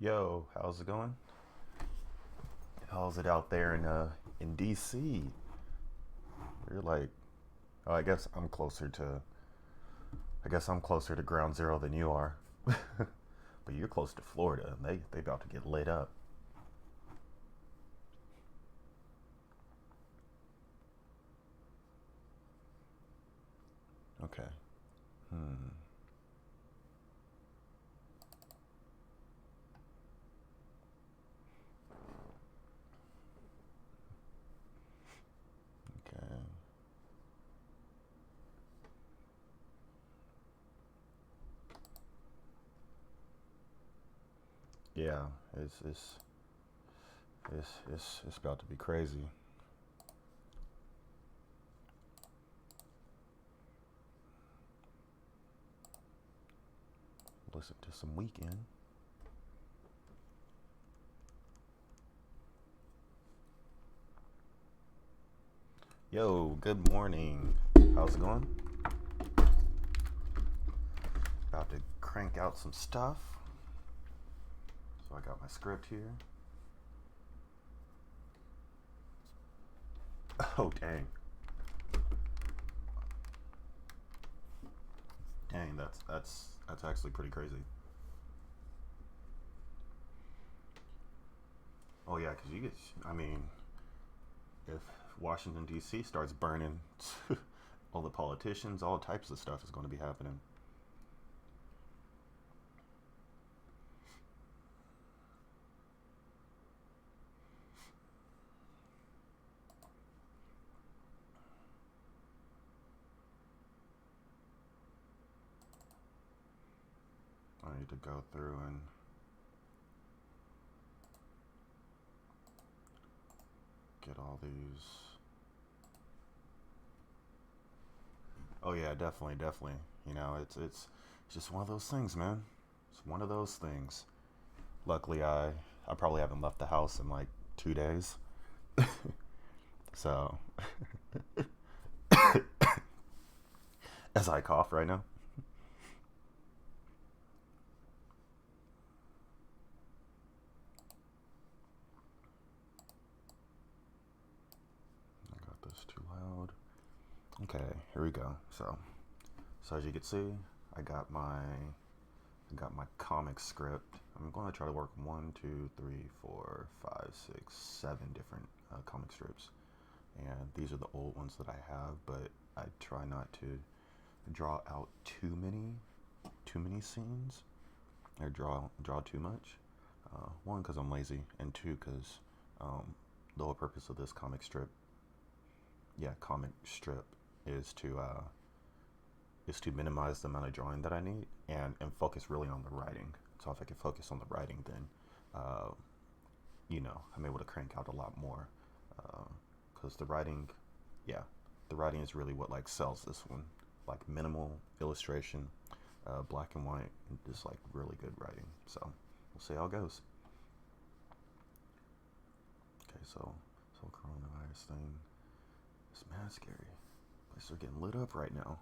Yo, how's it going? How's it out there in DC? You're like, oh, I guess I'm closer to ground zero than you are. But you're close to Florida, and they about to get lit up. Okay. Hmm. Okay. Yeah, it's about to be crazy. Listen to some weekend. Yo, good morning. How's it going? About to crank out some stuff. So I got my script here. Oh dang. Dang, that's actually pretty crazy. Oh yeah, because you get. I mean, if Washington D.C. starts burning, all the politicians, all types of stuff is going to be happening. I need to go through and get all these. Oh yeah, definitely, definitely. You know, it's just one of those things, man. It's one of those things. Luckily, I probably haven't left the house in like 2 days, so as I cough right now. I got this too loud. Okay, here we go. So as you can see, I got my I got my comic script. I'm going to try to work one, two, three, four, five, six, seven different comic strips, and these are the old ones that I have. But I try not to draw out too many scenes, or draw too much. One, because I'm lazy, and two, because um, the whole purpose of this comic strip, is to minimize the amount of drawing that I need and focus really on the writing. So if I can focus on the writing, then uh, I'm able to crank out a lot more. Because the writing, yeah, the writing is really what like sells this one. Like minimal illustration, black and white, and just like really good writing. So we'll see how it goes. Okay, so coronavirus thing is mad scary. Places are getting lit up right now.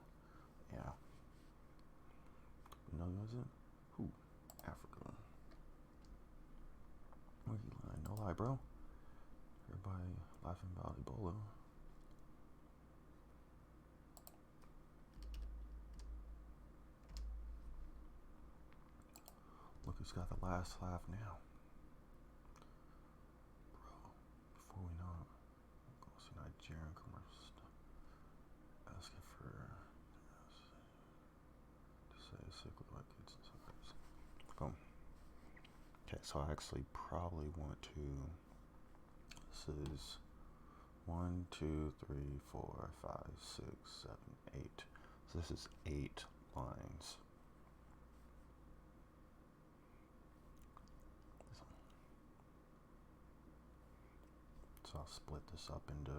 Yeah. No, is it? Who? Africa. Where you lying? No lie, bro. Everybody laughing about Ebola. Look who's got the last laugh now. Bro, before we know it, I'm gonna see Nigerian commercial stuff. Asking for to say sick with white kids and suckers. Boom. Okay, so I actually probably want to. This is one, two, three, four, five, six, seven, eight. So this is 8 lines. So I'll split this up into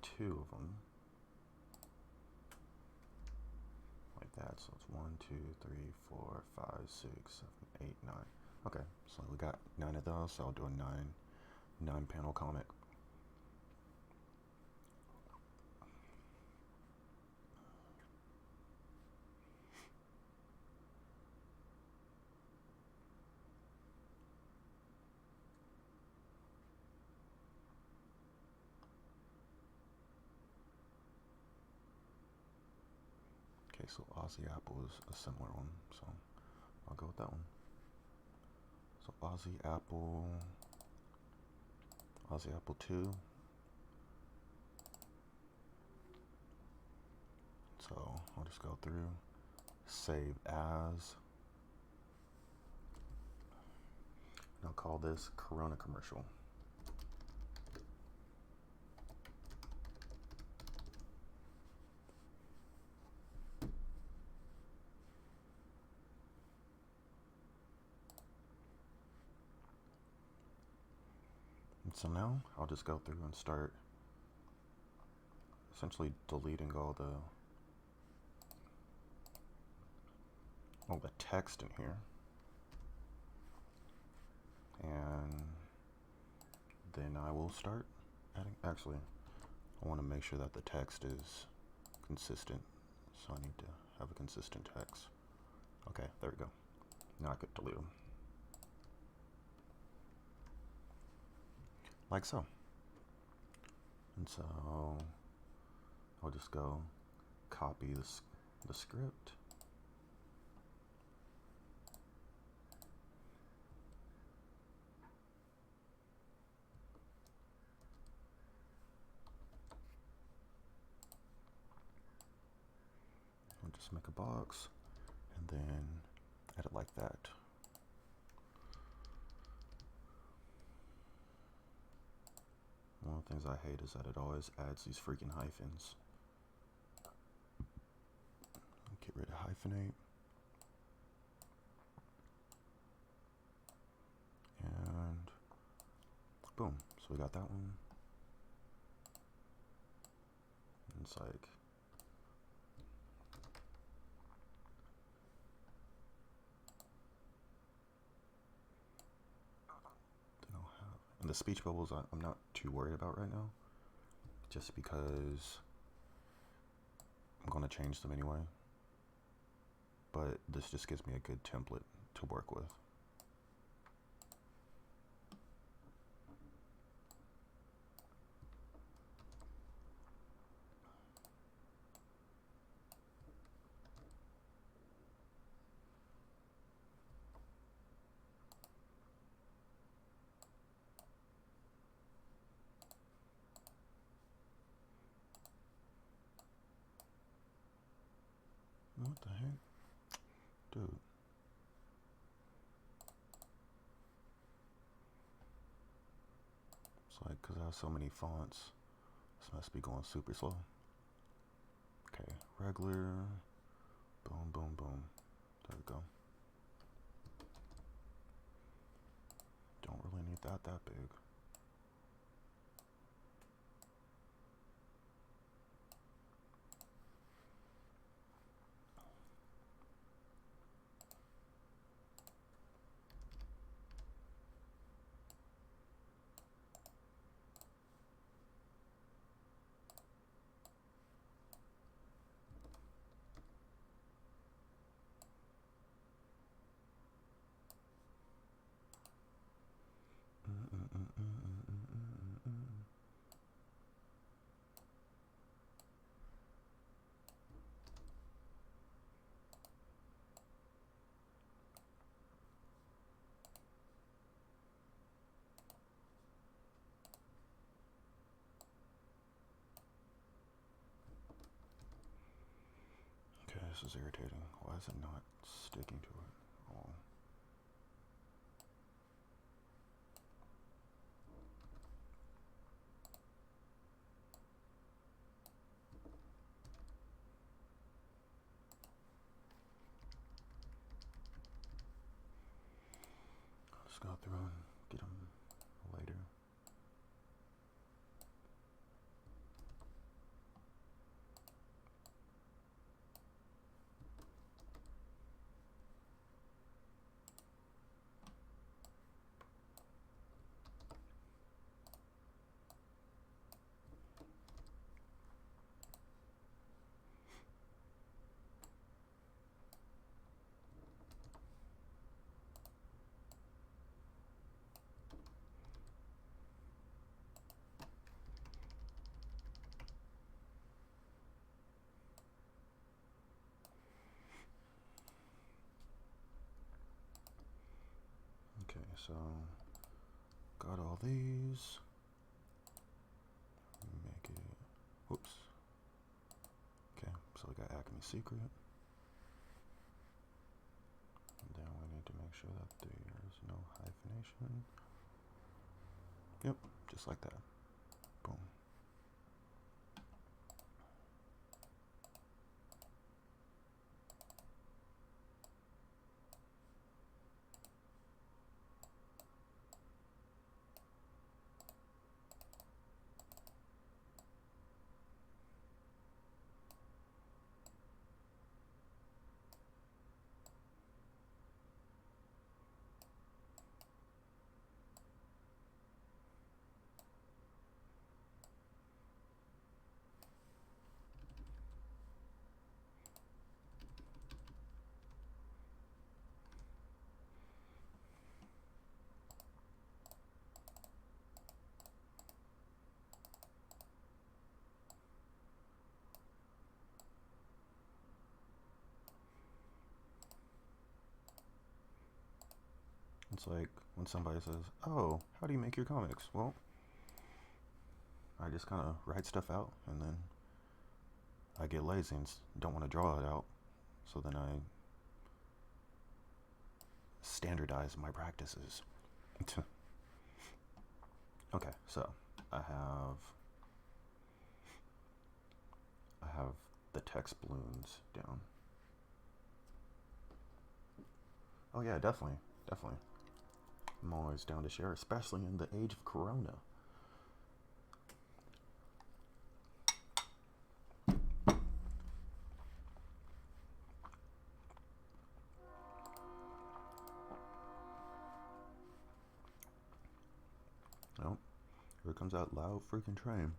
two of them. Like that. So it's one, two, three, four, five, six, seven, eight, nine. Okay, so we got 9 of those. So I'll do a nine panel comic. so Aussie Apple is a similar one, so I'll go with that one. So Aussie Apple 2. So I'll just go through, save as, and I'll call this Corona commercial. And so now I'll just go through and start essentially deleting all the text in here, and then I will start adding. Actually, I want to make sure that the text is consistent, so I need to have a consistent text. Okay, there we go. Now I could delete them like so. And so I'll just go copy the script. I'll just make a box and then add it like that. One of the things I hate is that it always adds these freaking hyphens. Get rid of hyphenate. And boom. So we got that one. And it's like, and the speech bubbles I'm not too worried about right now, just because I'm going to change them anyway. But this just gives me a good template to work with. What the heck? Dude. It's like, because I have so many fonts, this must be going super slow. Okay, regular. Boom, boom, boom. There we go. Don't really need that big. Okay, this is irritating. Why is it not sticking to it? Oh. I'll just go through and get them later. so got all these. Make it. Whoops. Okay, so we got Acme Secret. And then we need to make sure that there's no hyphenation. Yep, just like that. Boom. It's like when somebody says, "Oh, how do you make your comics?" Well, I just kind of write stuff out, and then I get lazy and don't want to draw it out. So then I standardize my practices. Okay, so I have the text balloons down. Oh yeah, definitely. I'm always down to share, especially in the age of Corona. Well, here comes that loud freaking train.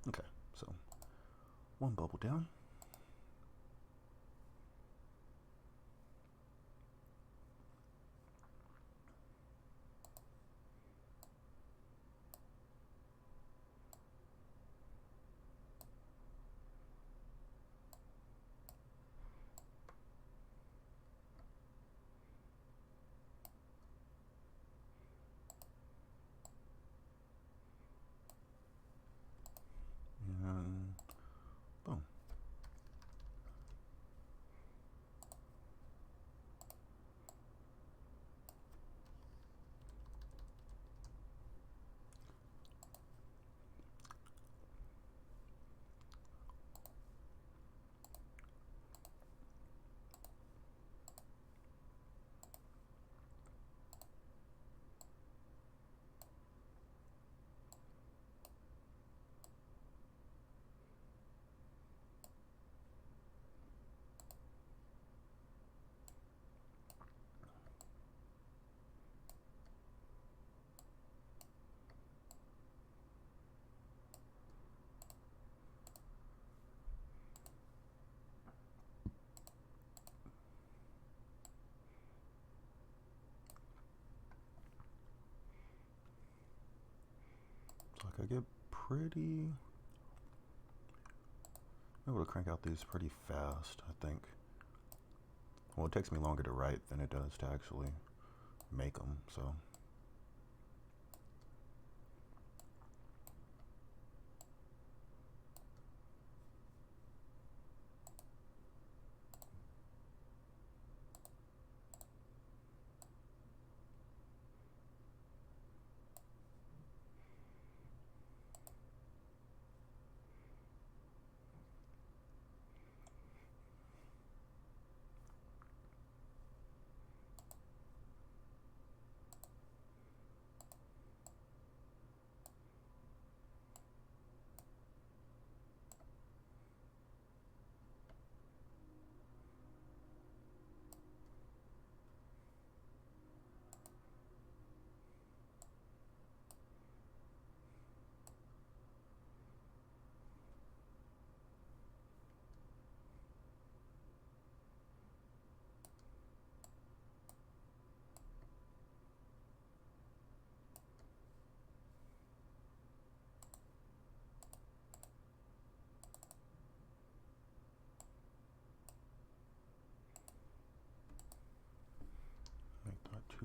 Okay, so one bubble down. And boom. So I get pretty able to crank out these pretty fast, I think. Well, it takes me longer to write than it does to actually make them, so.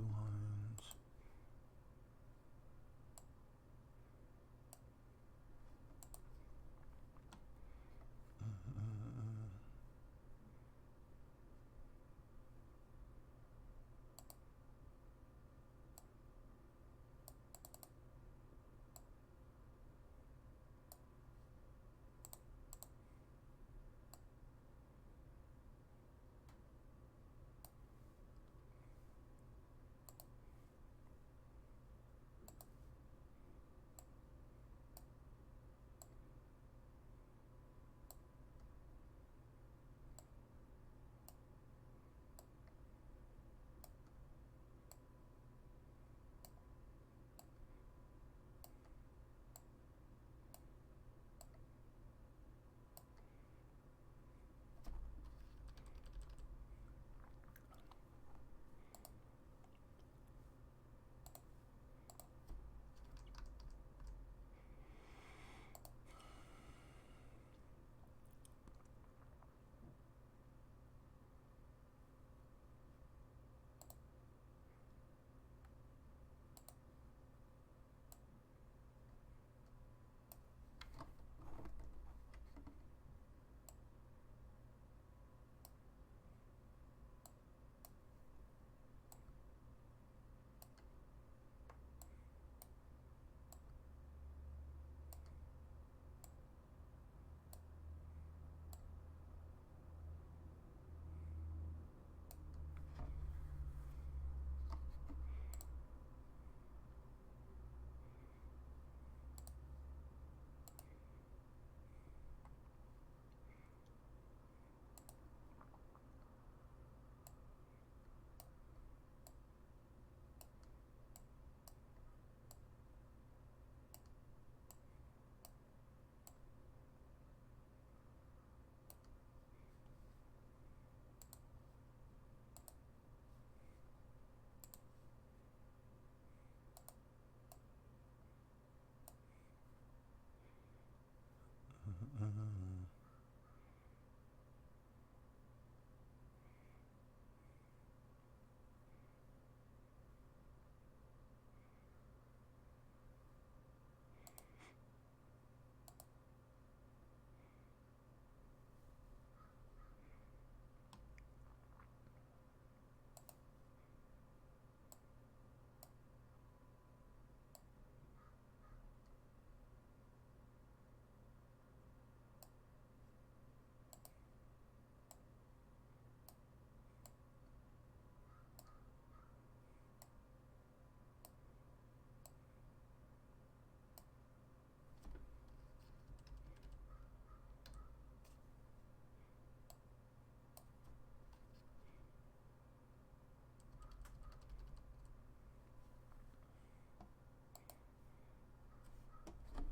2 lines.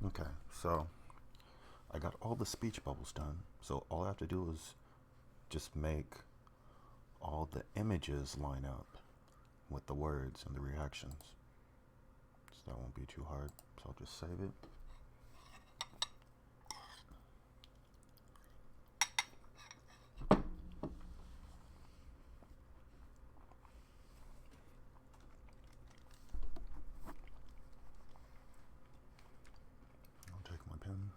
Okay, so I got all the speech bubbles done. So all I have to do is just make all the images line up with the words and the reactions. So that won't be too hard. So I'll just save it. I'll take my pen.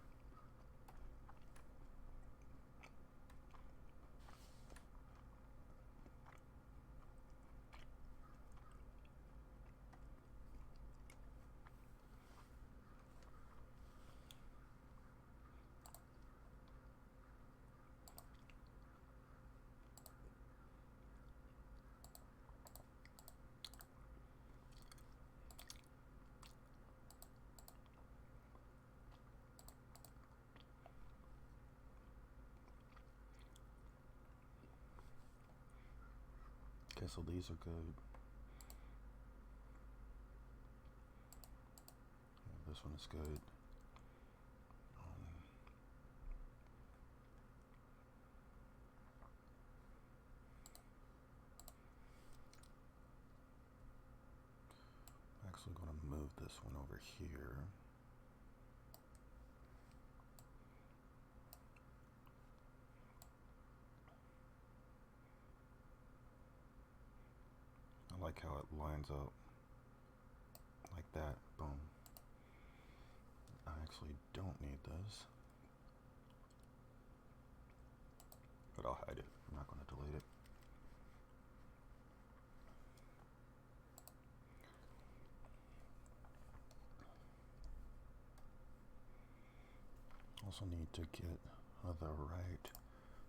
Okay, so these are good. Yeah, this one is good. I'm actually going to move this one over here. I like how it lines up like that. Boom. I actually don't need this, but I'll hide it. I'm not going to delete it. Also need to get the right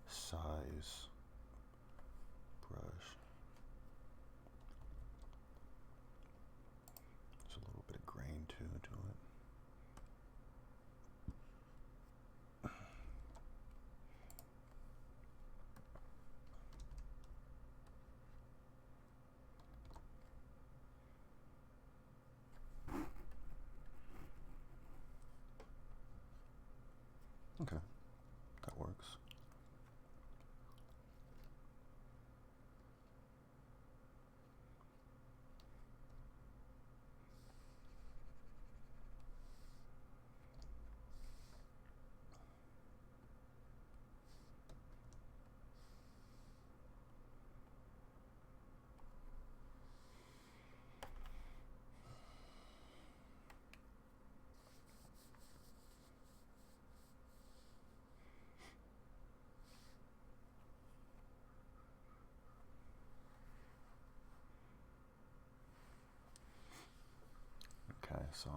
size brush. There's a little bit of grain to it. Okay, that works. Okay, so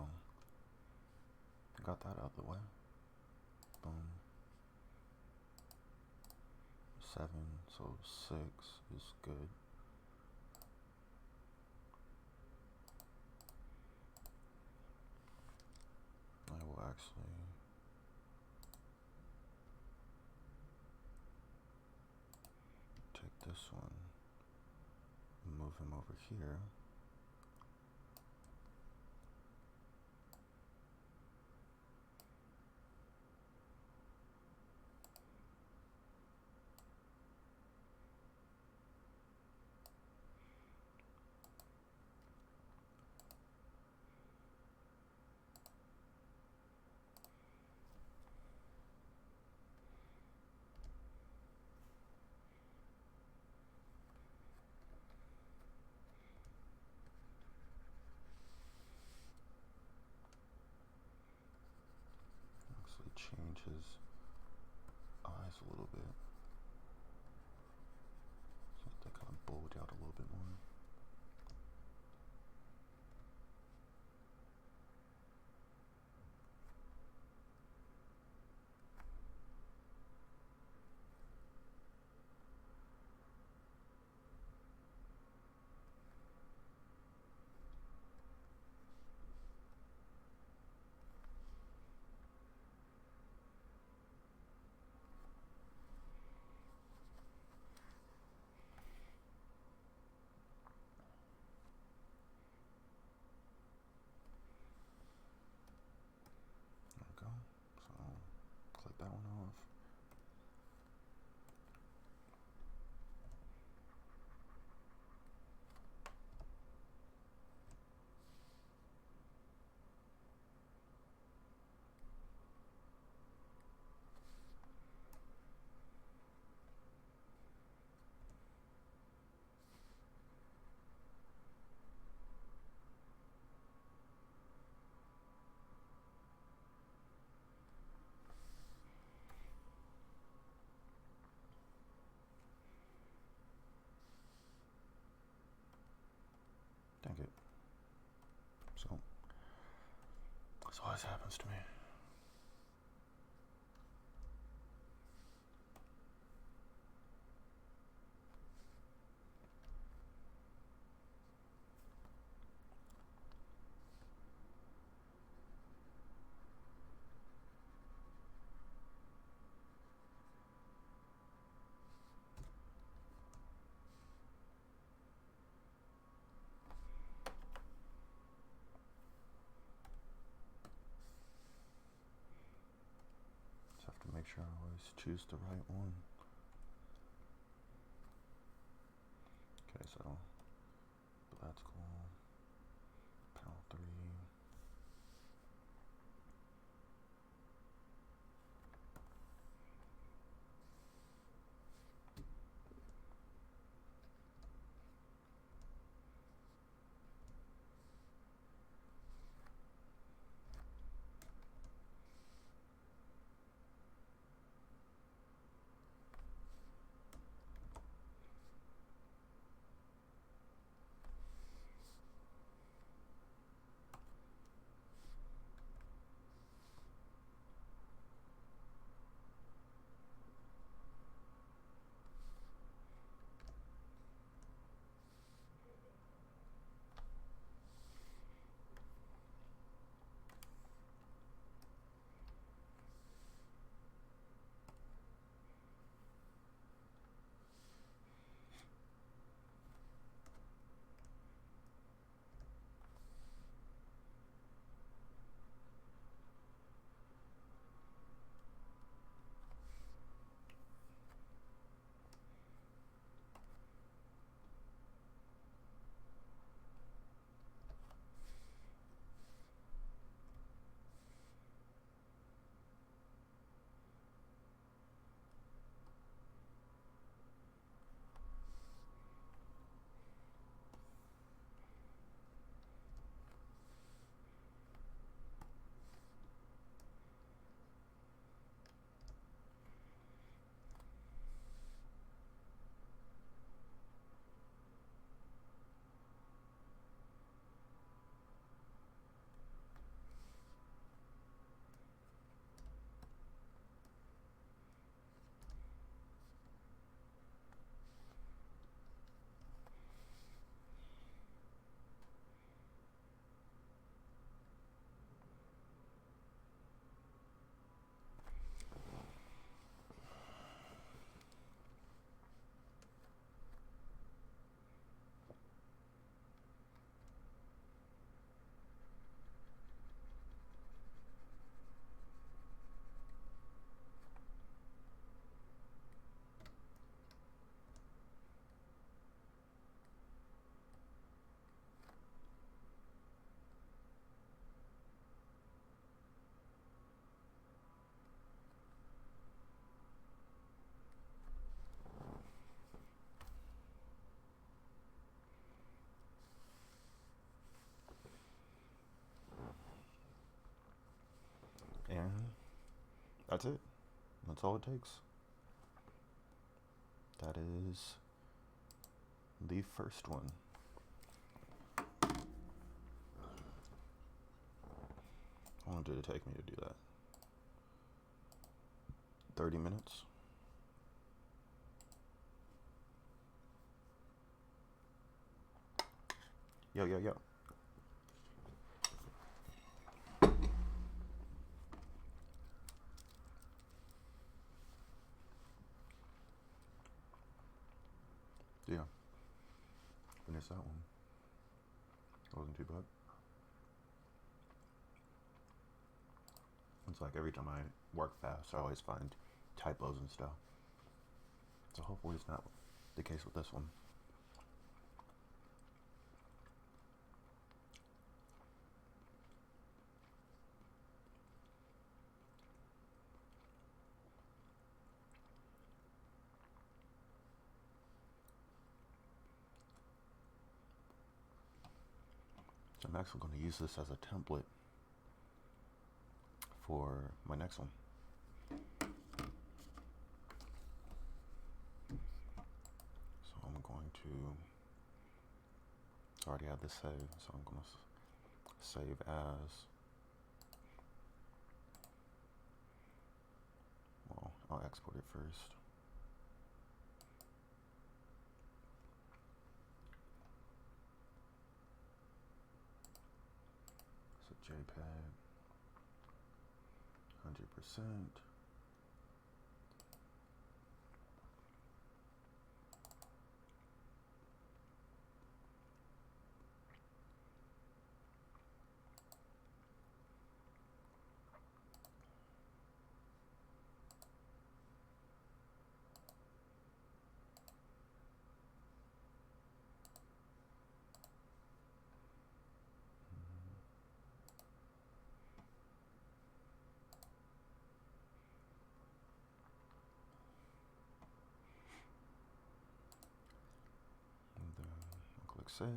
got that out of the way. Boom. 7, so 6 is good. I will actually take this one, move him over here. Actually change his eyes a little bit, so they kind of bulge out a little bit more. There we go. So click that one off. Dang it. So, this always happens to me. Just have to make sure I always choose the right one. Okay, so that's cool. Panel 3. That's it. That's all it takes. That is the first one. How long did it take me to do that? 30 minutes? Yo. Yeah. Finished that one. Wasn't too bad. It's like every time I work fast, I always find typos and stuff. So hopefully it's not the case with this one. So I'm actually going to use this as a template for my next one. So I'm going to, I already have this saved, so I'm going to save as, well, I'll export it first. So JPEG, 100%. And then I'll click save.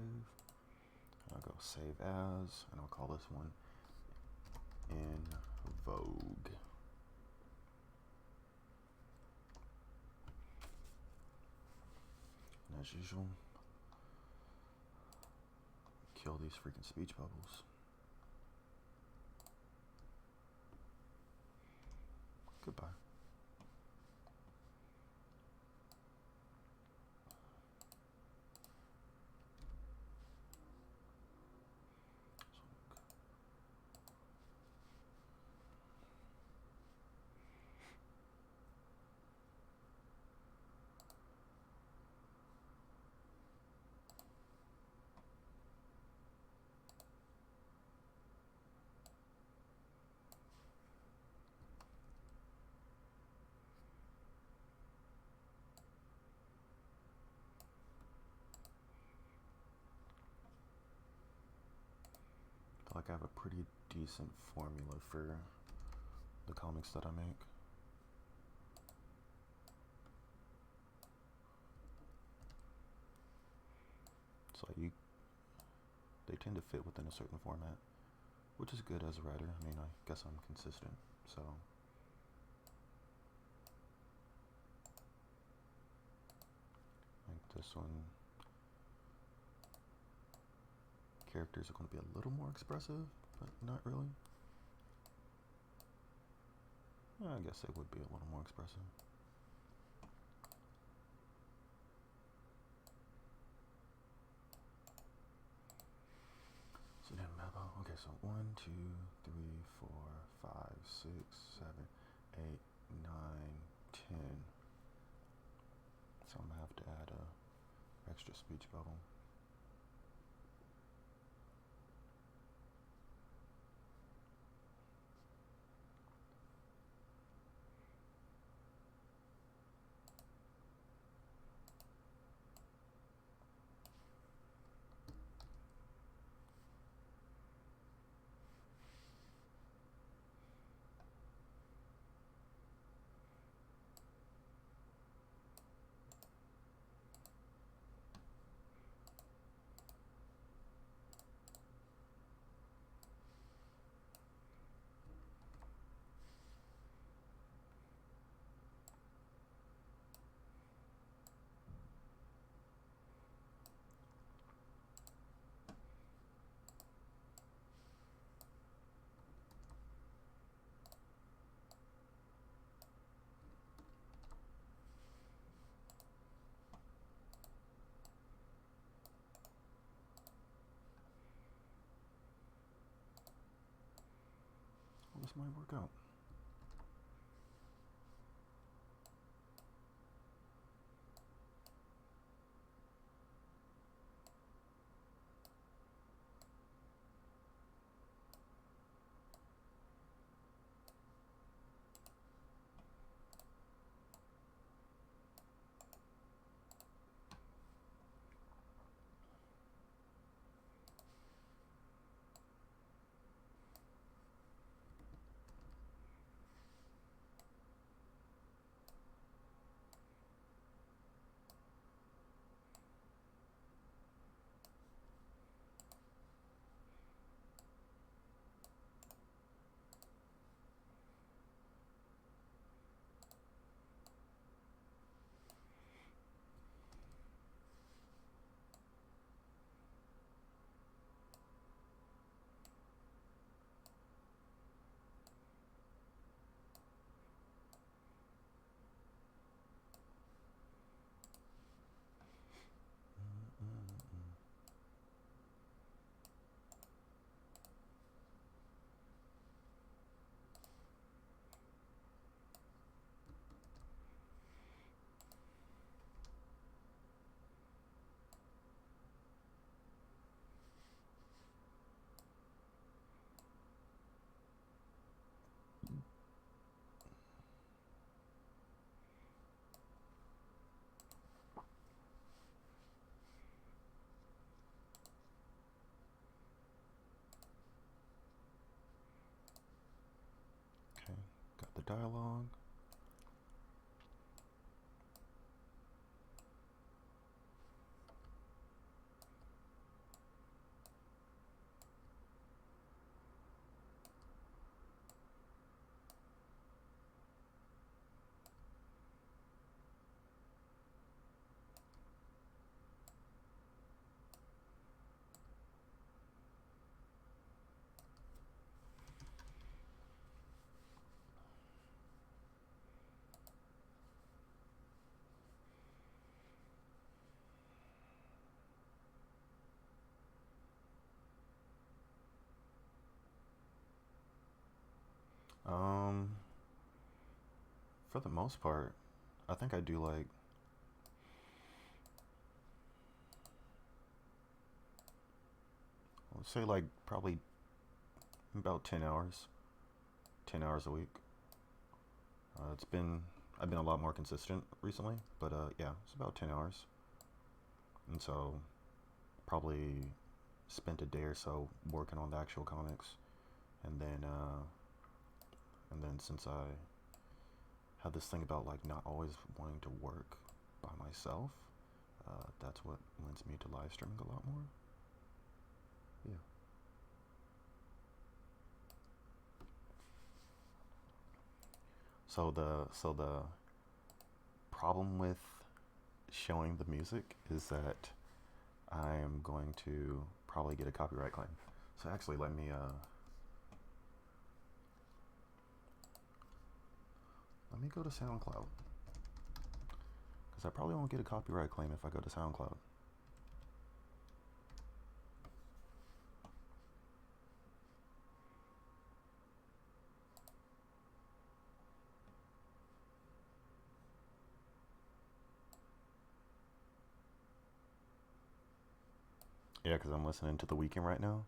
I'll go save as, and I'll call this one In Vogue. And as usual, kill these freaking speech bubbles. Goodbye. I feel like I have a pretty decent formula for the comics that I make. So they tend to fit within a certain format, which is good as a writer. I mean, I guess I'm consistent, so. Like this one, characters are going to be a little more expressive, but not really. Yeah, I guess they would be a little more expressive. So then memo. Okay, so 1, 2, 3, 4, 5, 6, 7, 8, 9, 10. So I'm gonna have to add a extra speech bubble. this might work out. Okay, got the dialogue. Um, for the most part, I think I do like, let's say like probably about 10 hours, 10 hours a week. I've been a lot more consistent recently, but yeah, it's about 10 hours. And so probably spent a day or so working on the actual comics. And then since I have this thing about like not always wanting to work by myself, that's what lends me to live streaming a lot more. Yeah. So the problem with showing the music is that I am going to probably get a copyright claim. So actually, let me go to SoundCloud, because I probably won't get a copyright claim if I go to SoundCloud. Yeah, because I'm listening to The Weeknd right now,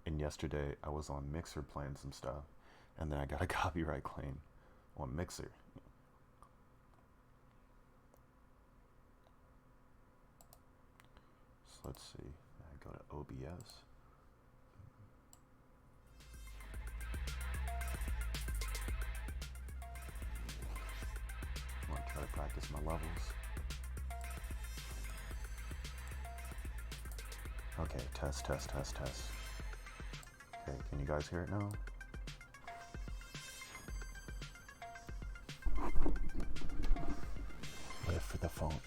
and yesterday I was on Mixer playing some stuff, and then I got a copyright claim on Mixer. So let's see. I go to OBS. I'm gonna try to practice my levels. Okay, test, test, test, test. Okay, can you guys hear it now? Live for the funk.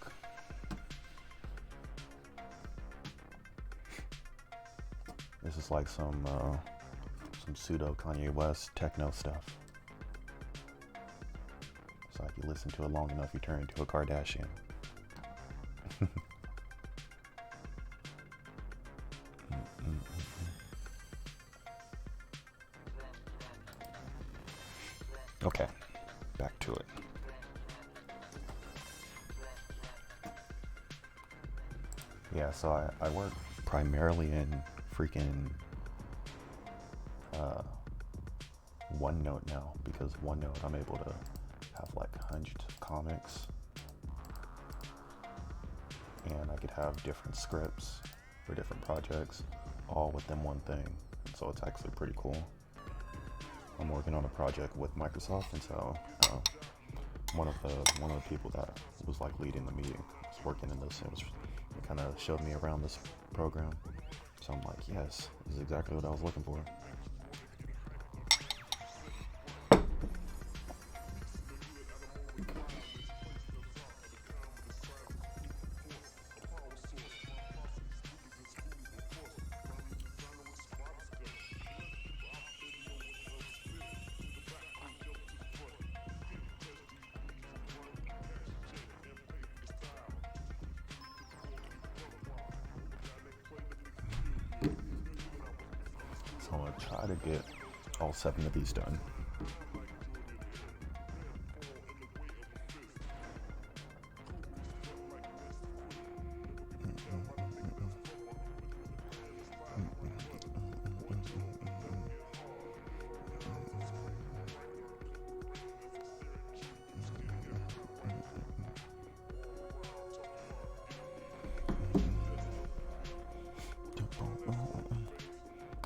This is like some pseudo Kanye West techno stuff. It's like you listen to it long enough, you turn into a Kardashian. Okay, back to it. Yeah, so I work primarily in freaking OneNote now, because OneNote I'm able to have like hundreds of comics, and I could have different scripts for different projects all within one thing. So it's actually pretty cool. I'm working on a project with Microsoft, and so one of the people that was like leading the meeting was working in this, and it kind of showed me around this program. So I'm like, yes, this is exactly what I was looking for. So I'm gonna try to get all 7 of these done.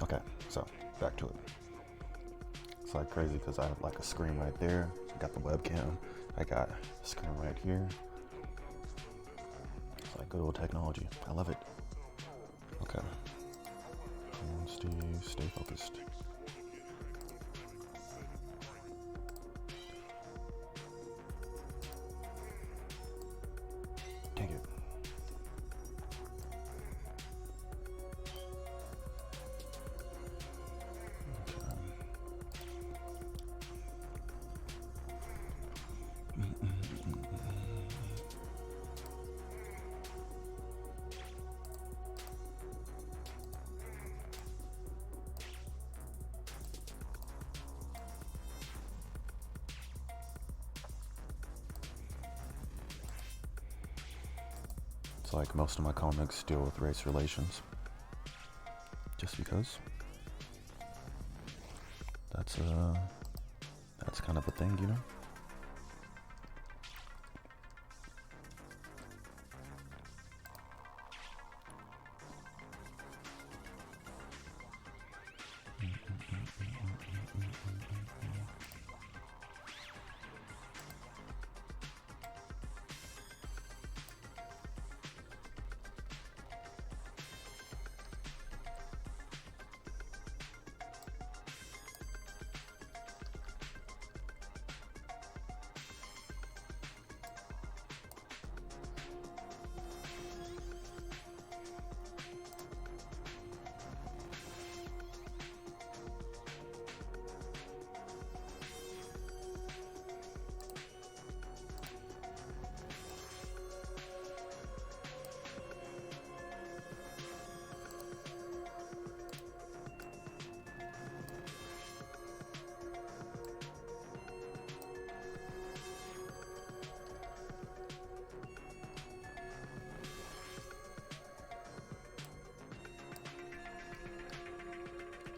Okay, so back to it. It's like crazy because I have like a screen right there. I got the webcam. I got a screen right here. It's like good old technology. I love it. Okay. Come on, Steve. Stay focused. Dang it. It's like most of my comics deal with race relations. Just because that's kind of a thing, you know?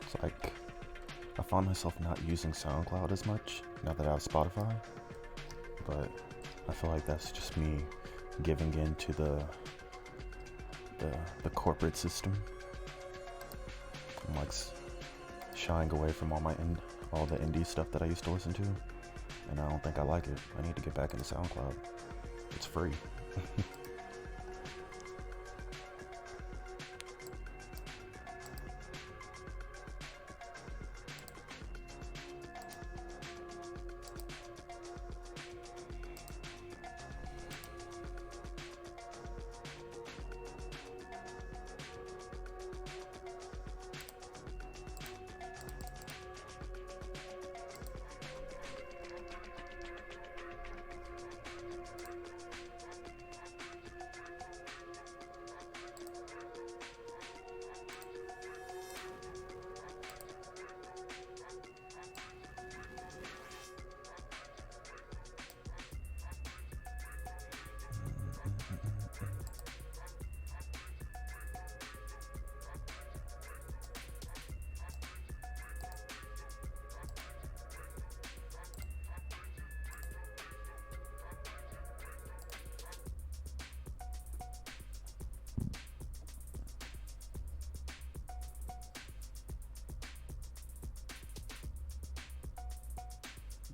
It's like I found myself not using SoundCloud as much now that I have Spotify, but I feel like that's just me giving in to the corporate system. I'm like shying away from all the indie stuff that I used to listen to, and I don't think I like it. I need to get back into SoundCloud. It's free.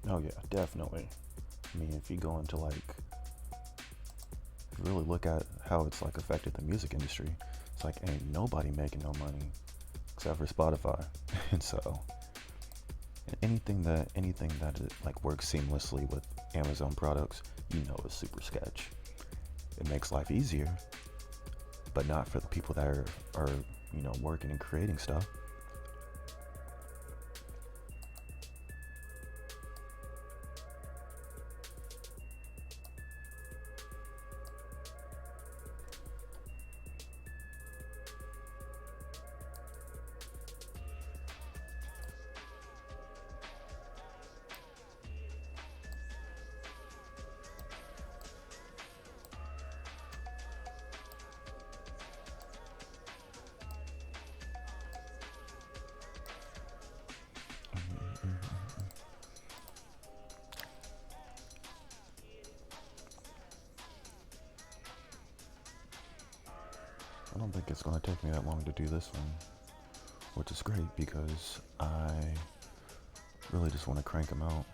Oh yeah, definitely. I mean, if you go into like, if you really look at how it's like affected the music industry, it's like ain't nobody making no money except for Spotify. And so anything that it, like works seamlessly with Amazon products, you know, is super sketch. It makes life easier, but not for the people that are working and creating stuff. I don't think it's going to take me that long to do this one, which is great because I really just want to crank them out.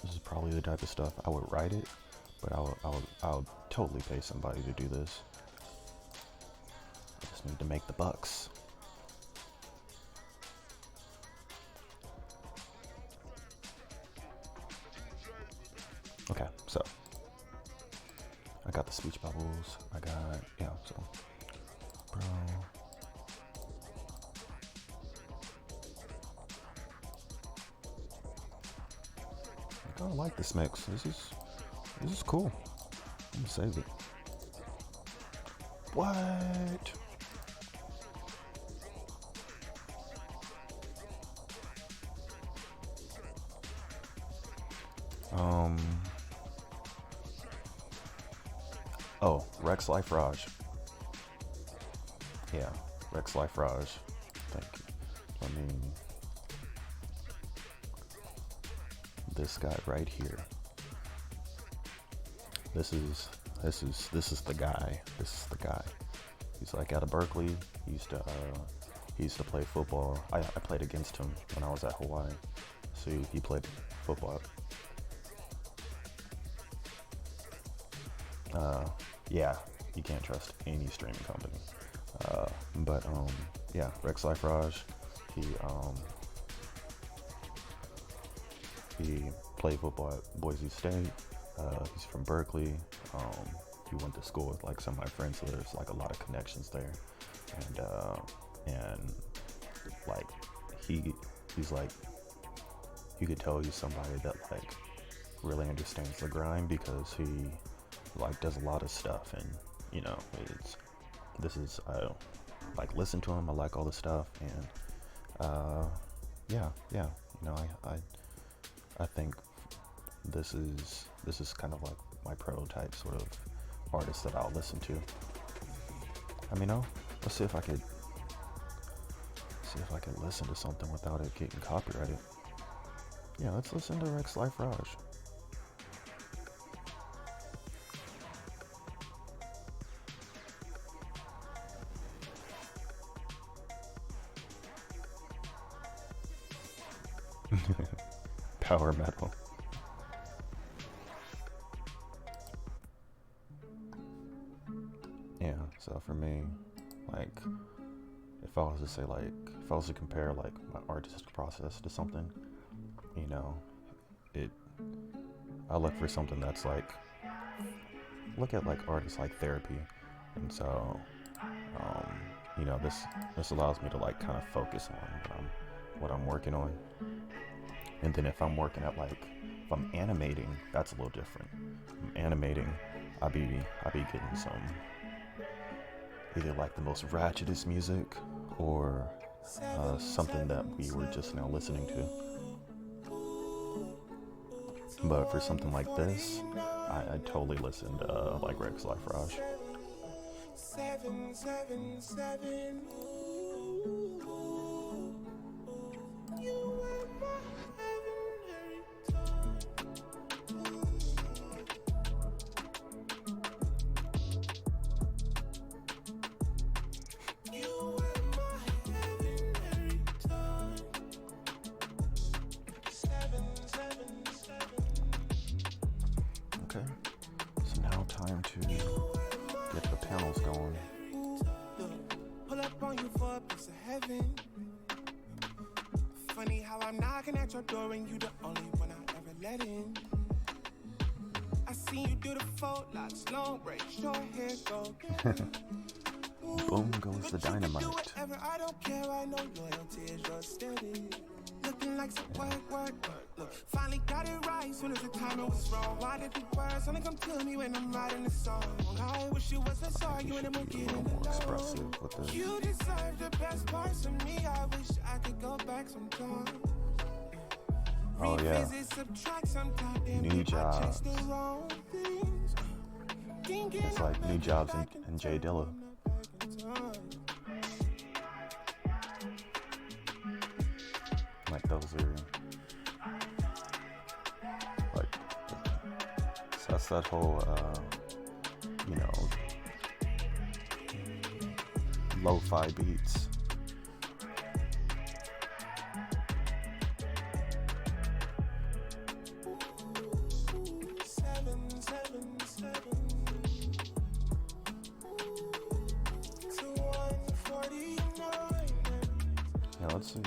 This is probably the type of stuff I would write it, but I'll totally pay somebody to do this. I just need to make the bucks. Okay, so I got the speech bubbles. So bro. I kind of like this mix. This is cool. I'm gonna save it. What? Oh, Rex Life Raj. Yeah, Rex Life Raj. Thank you. I mean, this guy right here. This is the guy. This is the guy. He's like out of Berkeley. He used to play football. I played against him when I was at Hawaii. So he played football. Yeah, you can't trust any streaming company. But yeah, Rex Life Raj. He played football at Boise State. He's from Berkeley. He went to school with like some of my friends, so there's like a lot of connections there. And like he's like, you could tell he's somebody that like really understands the grind because he like does a lot of stuff, and I like listen to him. I like all the stuff, and yeah, I think this is kind of like my prototype sort of artist that I'll listen to. I mean, let's see if I could listen to something without it getting copyrighted. Yeah, let's listen to Rex Life Raj. Power metal. Yeah, so for me, like, if I was to compare like my artistic process to something, I look for something that's like, look at like artists like therapy, and so, this allows me to like kind of focus on what I'm working on. And then if I'm animating, that's a little different. If I'm animating, I be getting some either like the most ratchetest music or something that we were just now listening to. But for something like this, I totally listen to like Rex Life Raj. 777. Okay. So now time to get the panels going. Pull up on you for a piece of heaven. Funny how I'm knocking at your door and you the only one I ever let in. I see you do the fold locks, long break, short hair go. Boom goes the dynamite. I don't care, I know loyalty is your steady. Looking like some work. Look, finally got it right, soon as the timing was wrong. Why did the words only come to me when I'm writing the song? I wish it was a song, you and them would get in the know. You deserve the best parts of me, I wish I could go back sometime. Oh yeah, new jobs. It's like new jobs and Jay Dilla. Like those are like, so that's that whole you know, lo-fi beats. Yeah, let's see.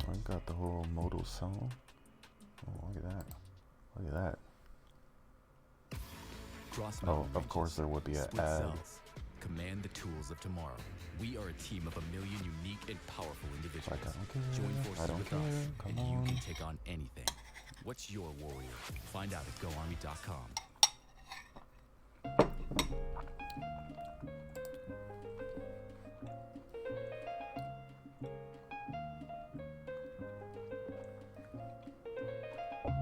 I got the whole modal song. Oh, look at that. Look at that. Oh, of course there would be an ad. Command the tools of tomorrow. We are a team of 1 million unique and powerful individuals. Like, I don't care. Join forces I don't with care. us, Come and on. you can take on anything. What's your warrior? Find out at GoArmy.com.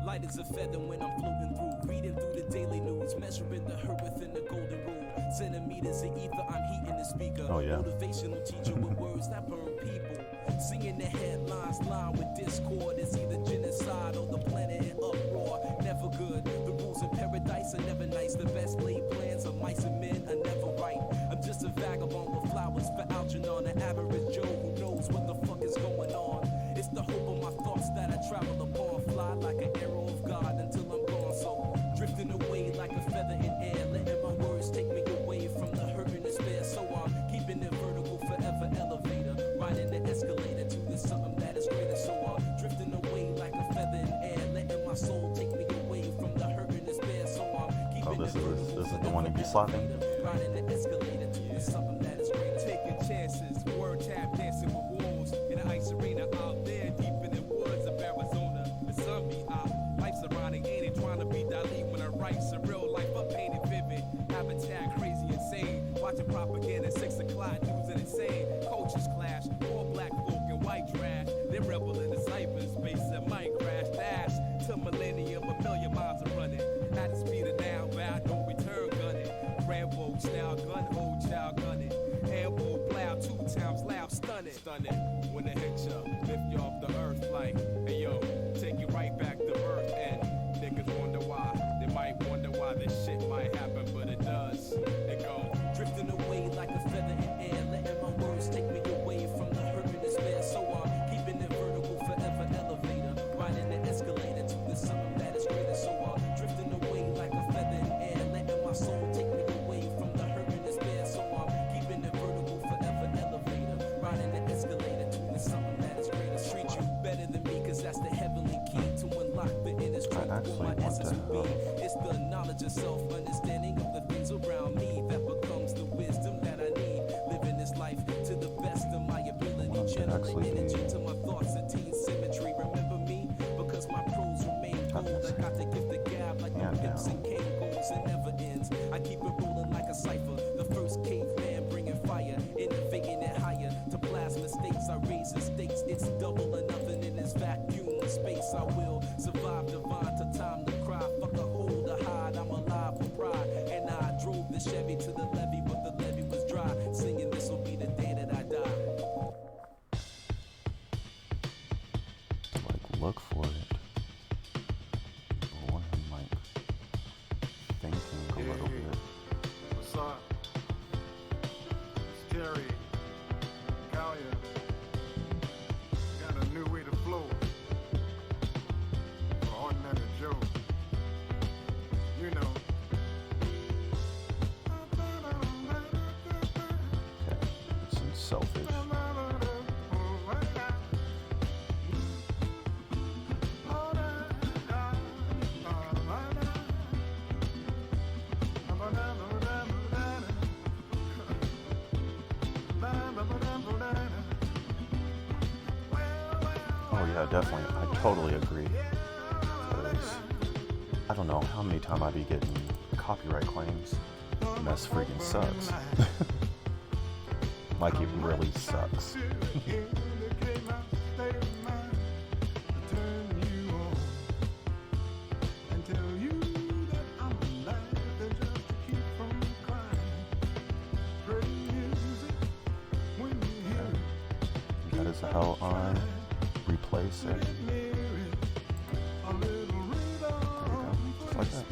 Light as a feather when I'm floating through, reading through the daily news, measuring the hurt within the golden rule. Centimeters of ether, I'm heating the speaker. Oh, yeah. Motivational teacher with words that burn people. Seeing the headlines line with discord. It's either genocide or the planet in uproar. Never good. The rules of paradise are never nice. The best laid plans of mice and men are never right. I'm just a vagabond with flowers for Algernon, an average Joe who knows what the fuck is going on. It's the hope of my thoughts that I travel upon. Fly like an arrow of God until I'm gone. So drifting away like a feather in air, letting my words take me away from the hurt and despair. So I'm keeping it vertical, forever elevator, riding the escalator to this something that is greater. So I'm drifting away like a feather in air, letting my soul take me away from the hurt and despair. So I'm keeping this is the one to be slapping. Riding the escalator to this something that is greater. Taking chances, word tap dancing with wolves in an ice arena out there deep in the woods of Arizona. The sun be out, life's ironic, ain't it? Trying to be Dali when I write surreal life up painted vivid. Habitat crazy insane, watching propaganda 6 o'clock news and insane. Cultures clash, all black folk and white trash. They rebel in the cyberspace and might crash dash to millennium, 1,000,000 miles are running. At the speed of now, bound no return gunning. Rambo style gun, old child gunning. Ambo plow 2 times loud, stunning. When they hit ya, lift you off the earth like, hey yo, take you right back to earth. And niggas wonder why, they might wonder why this shit might happen, but it does. It go. Drifting away like a feather in air, letting my words take me away from the hurt and despair. So I'm keeping it vertical, forever elevator, riding the escalator to this something that is greater. So I'm drifting away like a feather in air, letting my soul take me away from the hurt and despair. So I'm keeping it vertical, forever elevator, riding the escalator to this something that is greater. Treat you better than me, cause that's the heavenly key to unlock the inner strength of what my essence will be. It's the knowledge of self, understanding of the things around me that becomes the wisdom that I need. Living this life to the best of my ability, channeling energy to my thoughts, attain symmetry. Remember me, because my prose remain gold. I got the gift of gab like my hips and cane goals. It never ends. I keep it rolling like a cipher. The first caveman bringing fire, innovating it higher to plasma states. I raise the stakes. It's double or nothing in this vacuum space. I will survive divine to time to cry. Fuck a hold to hide. I'm alive for pride. And I drove the Chevy to the levee, but the levee was dry. Singing this will be the day that I die. Jerry Collier got a new way to flow for ordinary Joe. You know. Okay, it's some selfish. Oh yeah, definitely. I totally agree. 'Cause I don't know how many times I'd be getting copyright claims, and that's freaking sucks. Like it really sucks. That is how I replace it. There you go. Just like that.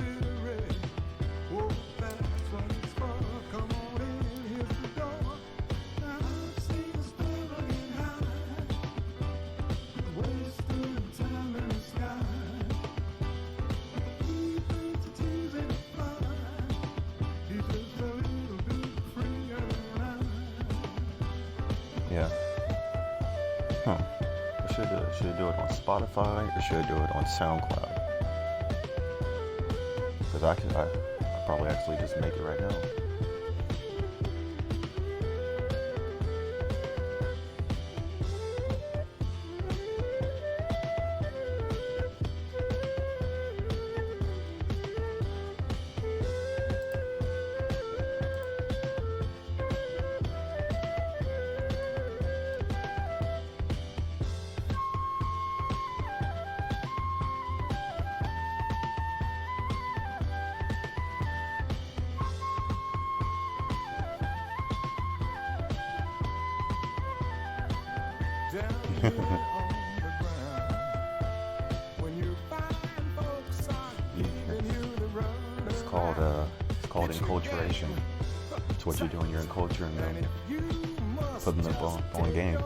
Yeah. Huh. Should I do it on Spotify or should I do it on SoundCloud? Because I probably actually just make it right now. It's called enculturation. It's what you're doing. You're enculturing them, putting them on game.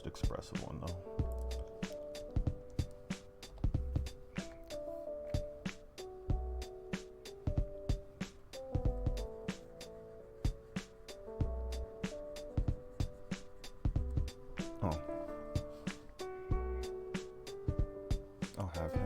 most expressive one though. Oh. I'll have him.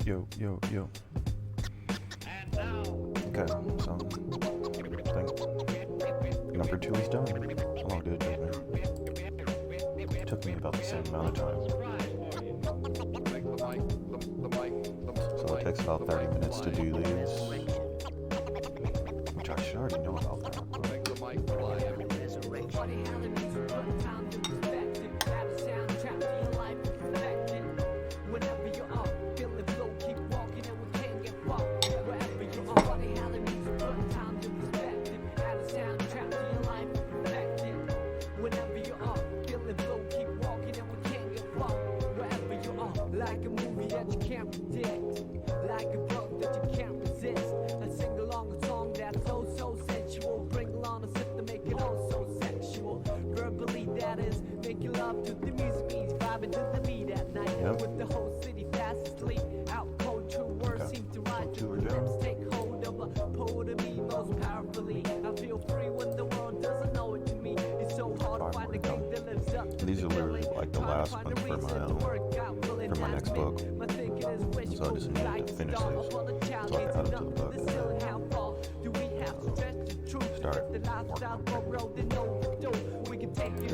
Yo. Okay, so I think number 2 is done. How long did it take me? It took me about the same amount of time. So it takes about 30 minutes to do these, which I should already know about that. Like a movie that you can't predict, like a book that you can't resist. I sing along a song that's so sensual. Bring along a sip to make it all so sexual. Verbally, that is making love to the music means vibing to the beat at night. Yep. With the whole city fast asleep. Out cold, true words seem to ride to the lips. Take hold of a poet of me most powerfully. I feel free when the world doesn't know it to me. It's so hard to find a king that lives up to These are literally like the last one for my next book. So I just need to finish this so I can add it to the book. Start working on it.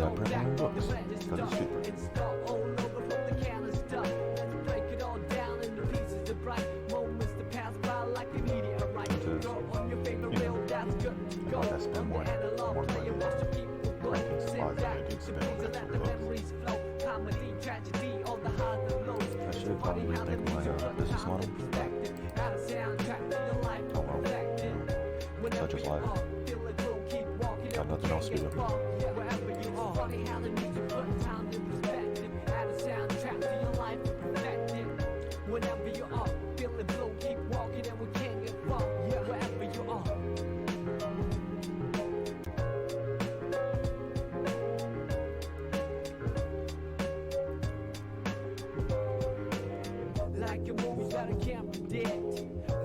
I print my own books because it's cheaper. I might have spent more money printing supplies than I do spend on extra books. I should probably rethink my business model. Oh well, such is life. Got nothing else to do. Whenever you are feeling blue, keep walking and we can't get far. Wherever you are. Like a movie that I can't predict,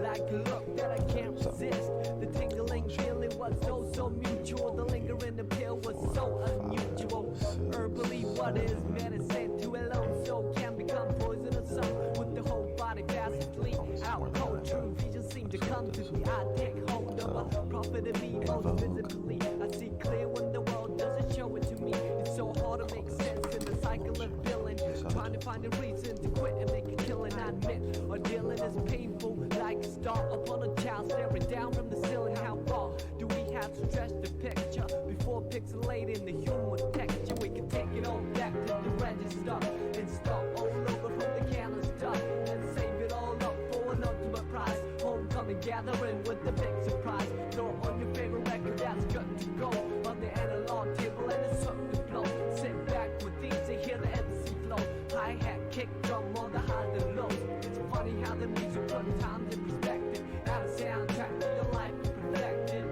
like a look that I can't resist. The tingling feeling was so mutual. The lingering appeal was so unusual. Herbally, what is medicine to a lone soul can become poisonous. Some with the whole body fast asleep. Out cold, true vision seem to come to me. I take hold of a prophet of me most visibly. I see clear when the world doesn't show it to me. It's so hard to make sense in the cycle of billing. Trying to find a reason to quit and make a killing. I admit, our dealing is painful. Like a star upon a child staring down from the ceiling. How far do we have to stretch the picture before pixelating the human texture? We can take it all back to the register. stuff and start all over from the can of stuff and save it all up for an ultimate prize. Homecoming gathering with the big surprise. Throw on your favorite record that's good to go on the analog table and it's something to blow. Sit back with these and hear the MC flow. Hi-hat, kick drum on the highs and lows. It's funny how the music put times in perspective. Add a soundtrack to your life to perfect it.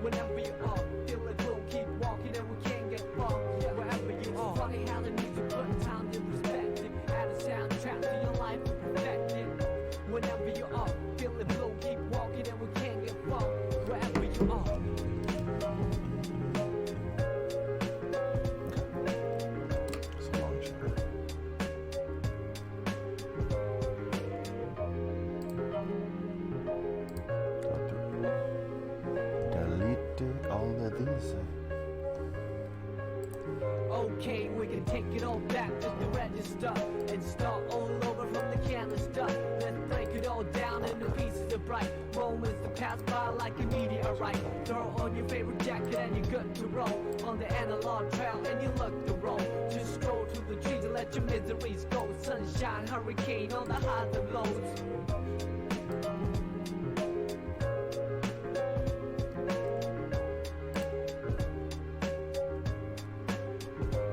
Whenever you are, feel it will keep walking and we can't get far. Wherever you are, funny how the music put times in perspective. Add a soundtrack to your life to perfect it. Whenever you are, feel it will keep walking and we can't get far. Wherever you are. It's a long shot. Go through. Delete all of these. Okay, we can take it all back to the register and start all over from the can of stuff. Let's break it all down into pieces of bright moments that pass by like a meteorite. Throw on your favorite jacket and you're good to roll on the analog trail and you look the roll. Just stroll through the trees and let your miseries go. Sunshine, hurricane on the highs and lows.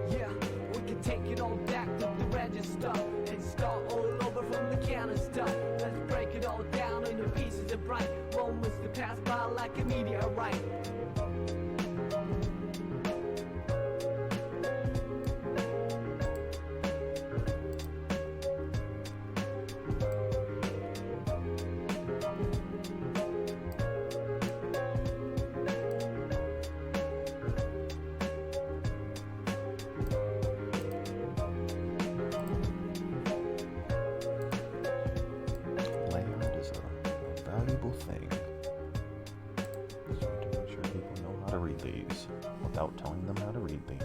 Yeah, we can take it all back to the register and start all over from the can of stuff. Let's break it all down into pieces of bright moments that pass by like a meteorite. Layout is a valuable thing. So we to make sure people know how to read these without telling them how to read these.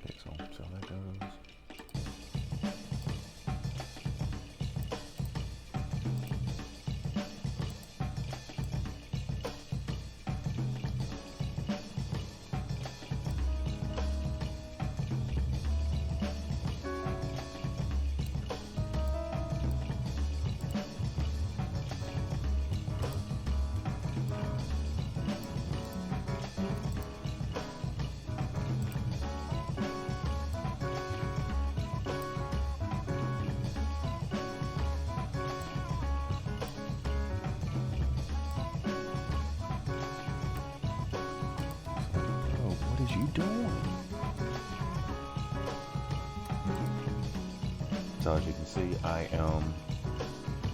Okay, so that goes. What is you doing? So as you can see, I am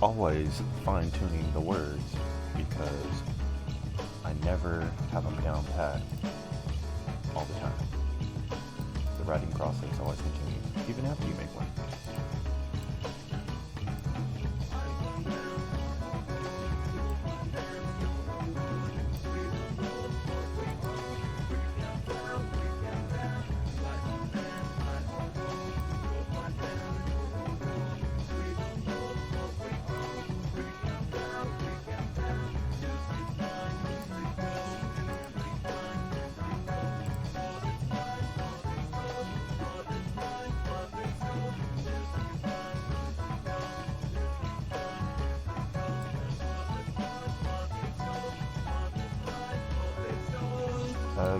always fine-tuning the words because I never have them down pat all the time. The writing process always continues, even after you make one.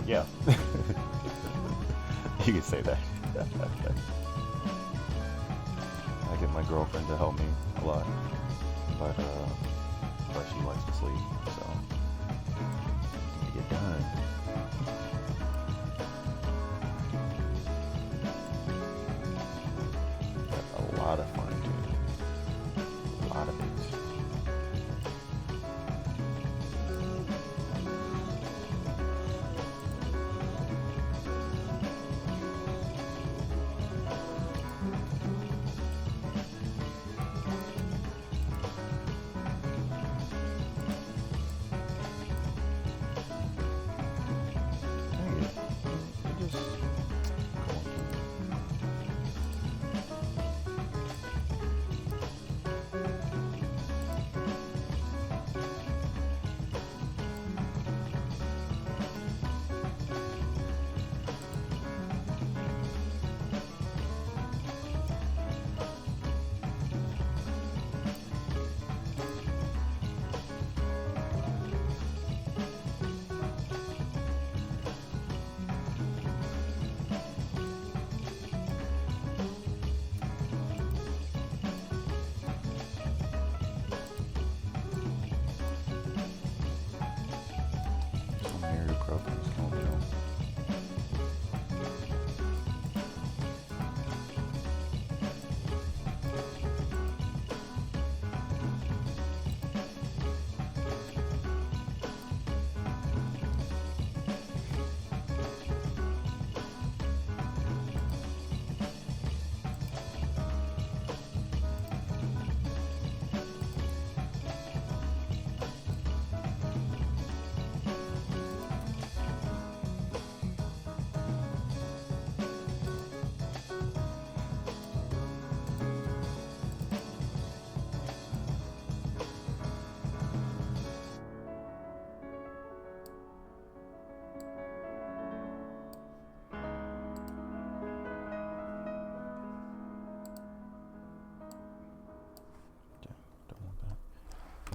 Yeah. You can say that. I get my girlfriend to help me a lot, but she likes to sleep, so need to get done. Got a lot of fun tuning, a lot of it.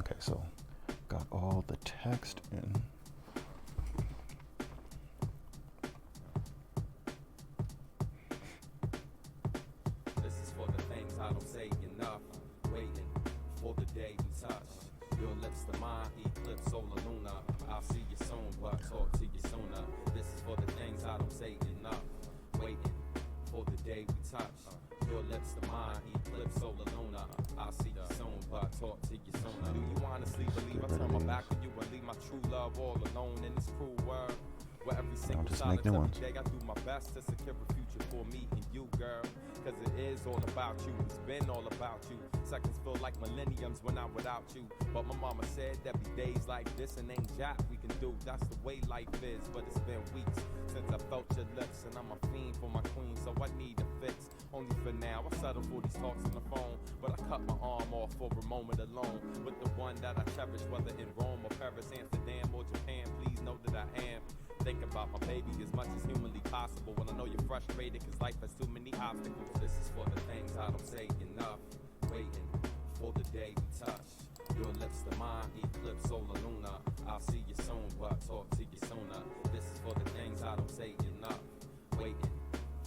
Okay, so got all the text in. This is for the things I don't say enough. Waiting for the day we touch. Your lips to mine, eclipse solar lunar. I'll see you soon, but talk to you sooner. This is for the things I don't say enough. Waiting for the day we touch. Your lips to mine, eclipse solar lunar. I'll see you soon, but talk to you sooner. Do you honestly believe I turn my back on you and leave my true love all alone in this cruel world? Where every single just silence make new every ones. day I do my best to secure a future for me and you, girl. Cause it is all about you, it's been all about you. Seconds feel like millenniums when I'm without you. But my mama said there'd be days like this and ain't jack we can do. That's the way life is, but it's been weeks since I felt your lips. And I'm a fiend for my queen, so I need a fix. Only for now, I settle for these talks on the phone. But I cut my arm off for a moment alone with the one that I cherish, whether in Rome or Paris, Amsterdam or Japan. Please know that I am. Think about my baby as much as humanly possible. When I know you're frustrated cause life has too many obstacles. This is for the things I don't say enough. Waiting for the day we touch. Your lips to mine, eclipse solar lunar. I'll see you soon, but talk to you sooner. This is for the things I don't say enough. Waiting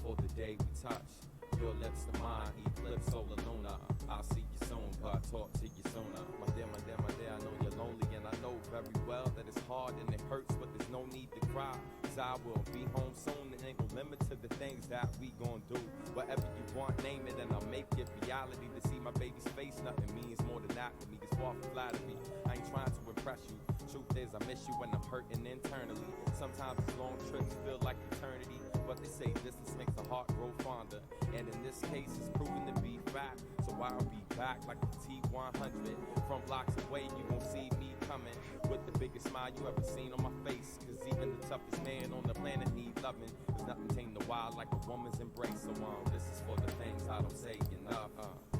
for the day we touch. Your lips to mine, eclipse solar lunar. I'll see you soon, but talk to you sooner. My dear, I know you're lonely and I know very well that it's hard and it hurts, but there's no need to cry. Cause I will be home soon and ain't no limit to the things that we gon' do. Whatever you want, name it and I'll make it reality. To see my baby's face, nothing means more than that to me. It's far from flattery. I ain't trying to impress you. Truth is, I miss you when I'm hurting internally. Sometimes these long trips feel like eternity, but they say distance makes the heart grow fonder. And in this case, it's proven to be fact. So I'll be back like the T-100. From blocks away, you gon' see me coming with the biggest smile you ever seen on my face. Cause even the toughest man on the planet need loving. There's nothing tame the wild like a woman's embrace. So this is for the things I don't say enough.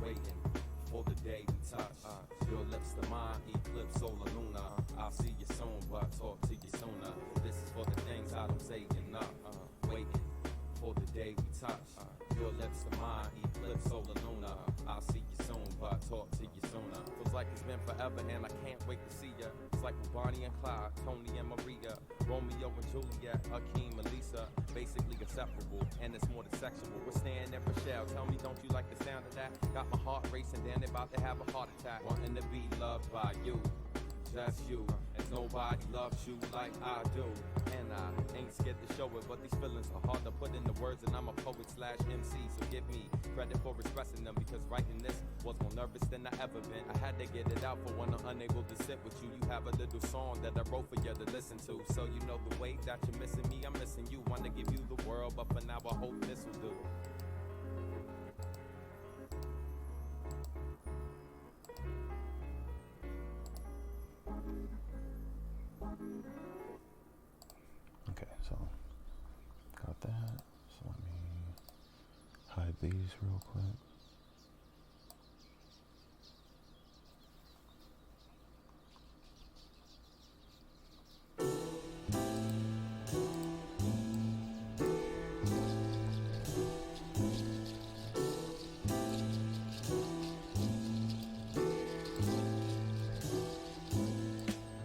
Waiting for the day we touch. Your lips to mine, eclipse solar lunar. I'll see you soon, but talk to you sooner. This is for the things I don't say enough. Waiting for the day we touch. Your lips to mine, eclipse solar lunar. I'll see you soon, but talk to you sooner. Feels like it's been forever and I can't wait to see ya. It's like with Bonnie and Clyde, Tony and Maria, Romeo and Juliet, Hakeem and Lisa. Basically inseparable, and it's more than sexual. We're staying at Rochelle. Tell me, don't you like the sound of that? Got my heart racing, then about to have a heart attack. Wanting to be loved by you, just you. And nobody loves you like I do. And I ain't scared to show it, but these feelings are hard to put into words. And I'm a poet/MC, so give me credit for expressing them. Because writing this was more nervous than I ever been. I had to get it out for when I'm unable to sit with you. You have a little song that I wrote for you to listen to. So you know the way that you're missing me, I'm missing you. Wanna give you the world, but for now I hope this will do. Okay, so got that. So let me hide these real quick.